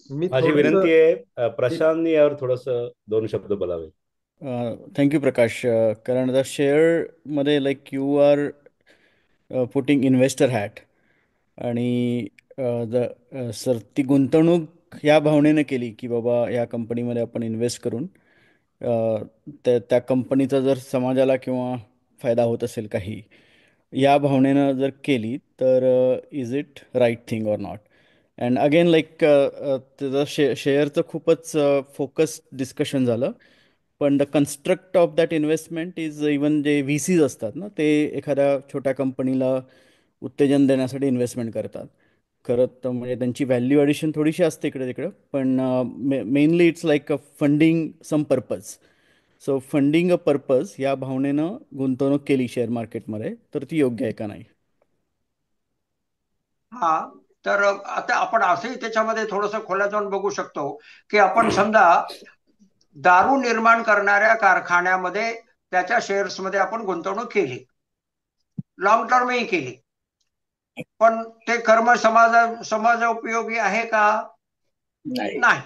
मी माझी थोडस विनंती आहे, प्रशांतनी यावर थोडस 2 शब्द बोलावे. थँक्यू प्रकाश. कारण आता शेअरमध्ये like you are putting investor hat, आणि सर ती गुंतवणूक या भावनेनं केली की बाबा या कंपनीमध्ये आपण इन्व्हेस्ट करून त्या कंपनीचा जर समाजाला किंवा फायदा होत असेल काही, या भावनेनं जर केली तर is it right thing or not. And again like त्याचं शेअरचं खूपच फोकस डिस्कशन झालं, पण the construct of that investment is even जे VCs असतात ना, ते एखाद्या छोट्या कंपनीला उत्तेजन देण्यासाठी इन्व्हेस्टमेंट करतात. खरं तर म्हणजे त्यांची व्हॅल्यू ॲडिशन थोडीशी असते इकडे तिकडे, पण mainly it's like a funding some purpose. So funding a purpose या भावनेनं गुंतवणूक केली शेअर मार्केटमध्ये तर ती योग्य आहे का नाही? हा, तर आता आपण असंही त्याच्यामध्ये थोडस खोलात जाऊन बघू शकतो की आपण समजा दारू निर्माण करणाऱ्या कारखान्यामध्ये त्याच्या शेअर्समध्ये आपण गुंतवणूक केली, लॉंग टर्मही केली, पण ते कर्म समाजोपयोगी आहे का? नाही.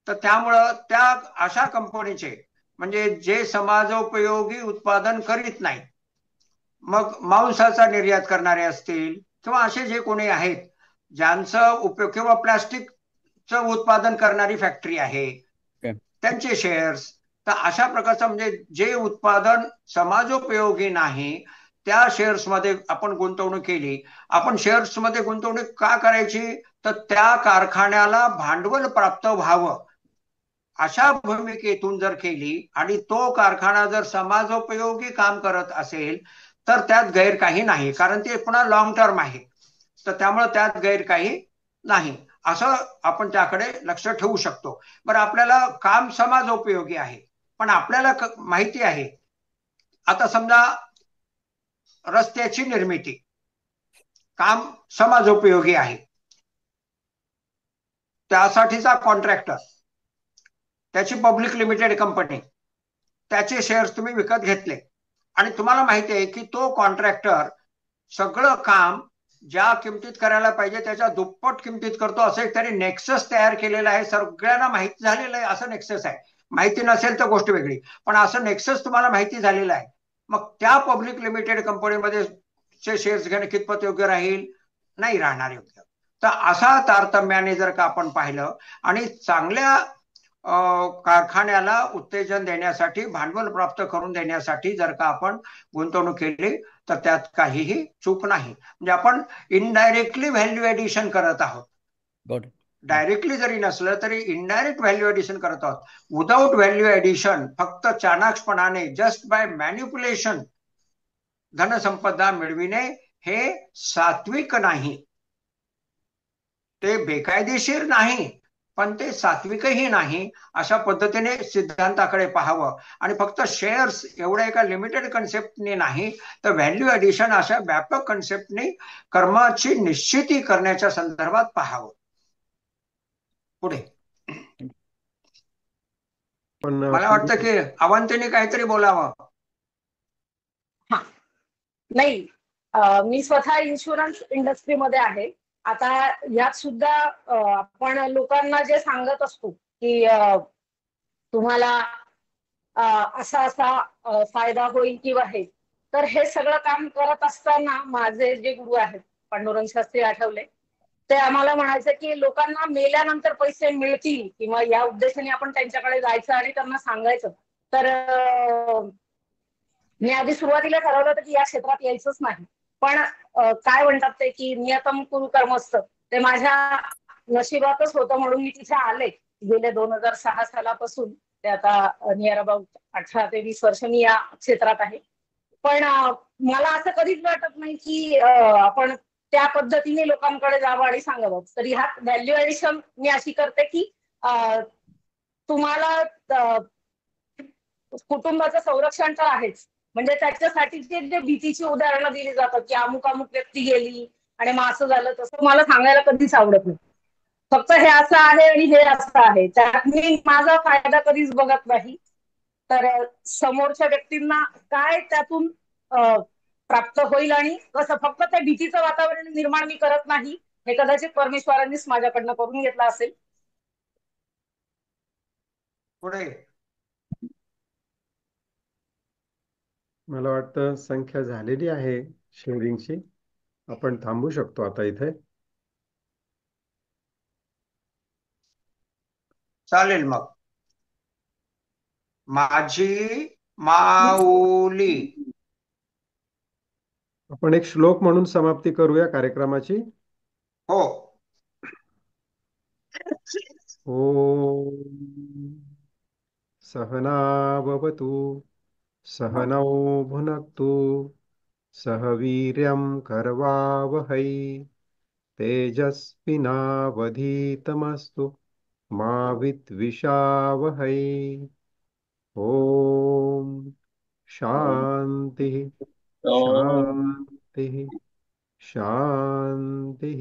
तर त्यामुळं त्या अशा कंपनीचे, म्हणजे जे समाजोपयोगी उत्पादन करीत नाही, मग मांसाचा निर्यात करणारे असतील किंवा असे जे कोणी आहेत ज्यांचा उपयोग, किंवा प्लास्टिकचं उत्पादन करणारी फॅक्टरी आहे त्यांचे शेअर्स, तर अशा प्रकारचं म्हणजे जे उत्पादन समाजोपयोगी नाही त्या शेअर्समध्ये आपण गुंतवणूक केली. आपण शेअर्समध्ये गुंतवणूक का करायची? तर त्या कारखान्याला भांडवल प्राप्त व्हावं अशा भूमिकेतून जर केली, आणि तो कारखाना जर समाजोपयोगी काम करत असेल तर त्यात गैर काही नाही, कारण ते पुन्हा लॉंग टर्म आहे. तर त्यामुळे त्यात गैर काही नाही, असं आपण त्याकडे लक्ष ठेवू शकतो. बरं, आपल्याला काम समाजोपयोगी आहे, पण आपल्याला माहिती आहे, आता समजा रस्त्याची निर्मिती काम समाजोपयोगी आहे, त्यासाठीचा कॉन्ट्रॅक्टर, त्याची पब्लिक लिमिटेड कंपनी, त्याचे शेअर्स तुम्ही विकत घेतले, आणि तुम्हाला माहिती आहे की तो कॉन्ट्रॅक्टर सगळं काम ज्या किमतीत करायला पाहिजे त्याच्या दुप्पट किमतीत करतो, असं एक त्याने नेक्सस तयार केलेलं आहे, सगळ्यांना माहिती झालेलं आहे असं नेक्सस आहे. माहिती नसेल तर गोष्ट वेगळी, पण असं नेक्सस तुम्हाला माहिती झालेलं आहे. मग त्या पब्लिक लिमिटेड कंपनीमध्ये शेअर्स घेणं कितपत योग्य राहील? नाही राहणार योग्य. तर असा तारतम्याने जर का आपण पाहिलं आणि चांगल्या कारखान्याला उत्तेजन देण्यासाठी, भांडवल प्राप्त करून देण्यासाठी जर का आपण गुंतवणूक केली तर त्यात काहीही चूक नाही. म्हणजे आपण इनडायरेक्टली व्हॅल्यू ऍडिशन करत आहोत. डायरेक्टली जरी नसलं तरी इनडायरेक्ट व्हॅल्यू ऍडिशन करत आहोत. विदाउट व्हॅल्यू ऍडिशन, फक्त चाणाक्षपणाने, जस्ट बाय मॅन्युप्युलेशन धनसंपदा मिळविणे हे सात्विक नाही. ते बेकायदेशीर नाही, पण ते सात्विकही नाही. अशा पद्धतीने सिद्धांताकडे पाहावं आणि फक्त शेअर्स एवढ्या एका लिमिटेड कन्सेप्टने नाही, तर व्हॅल्यू ऍडिशन अशा व्यापक कन्सेप्टने कर्माची निश्चिती करण्याच्या संदर्भात पाहावं. पुढे पण मला वाटतं की अवंतीने काहीतरी बोलावं. हा, नाही, मी स्वतः इन्शुरन्स इंडस्ट्रीमध्ये आहे. आता यात सुद्धा आपण लोकांना जे सांगत असतो की तुम्हाला असा असा फायदा होईल किंवा हे, तर हे सगळं काम करत असताना माझे जे गुरु आहेत पांडुरंग शास्त्री आठवले, ते आम्हाला म्हणायचे की लोकांना मेल्यानंतर पैसे मिळतील किंवा या उद्देशाने आपण त्यांच्याकडे जायचं आणि त्यांना सांगायचं. तर मी आधी सुरुवातीला ठरवलं होतं की या क्षेत्रात यायचंच नाही. पण काय म्हणतात ते की नियतम कुरु कर्मस्थ, ते माझ्या नशिबातच होतं म्हणून मी तिथे आले. गेले 2006 सालापासून ते आता नियर अबाउट 18 ते 20 वर्ष मी या क्षेत्रात आहे. पण मला असं कधीच वाटत नाही की आपण त्या पद्धतीने लोकांकडे जावं आणि सांगावं. तर ह्यात व्हॅल्यू ऍडिशन मी अशी करते की तुम्हाला कुटुंबाचं संरक्षण तर आहेच, म्हणजे त्याच्यासाठी जे भीतीची उदाहरणं दिली जातात की अमुक अमुक व्यक्ती गेली आणि मग असं झालं तसं, मला सांगायला कधीच आवडत नाही. फक्त हे असं आहे आणि हे असं आहे, त्यात मी माझा फायदा कधीच बघत नाही. तर समोरच्या व्यक्तींना काय त्यातून प्राप्त होईल आणि कसं, फक्त त्या भीतीचं वातावरण निर्माण मी करत नाही. हे कदाचित परमेश्वरांनीच माझ्याकडनं करून घेतलं असेल. पुढे मला वाटतं संख्या झालेली आहे शेअरिंगची. आपण थांबू शकतो आता इथे. चालेल. मग माझी माऊली, आपण एक श्लोक म्हणून समाप्ती करूया कार्यक्रमाची. हो. ओम सहना भवतु, सहनौ भुनक्तु, सह वीर्यं करवावहै, तेजस्विनावधीतमस्तु मा विद्विषावहै. ओम शांति शांति शांति.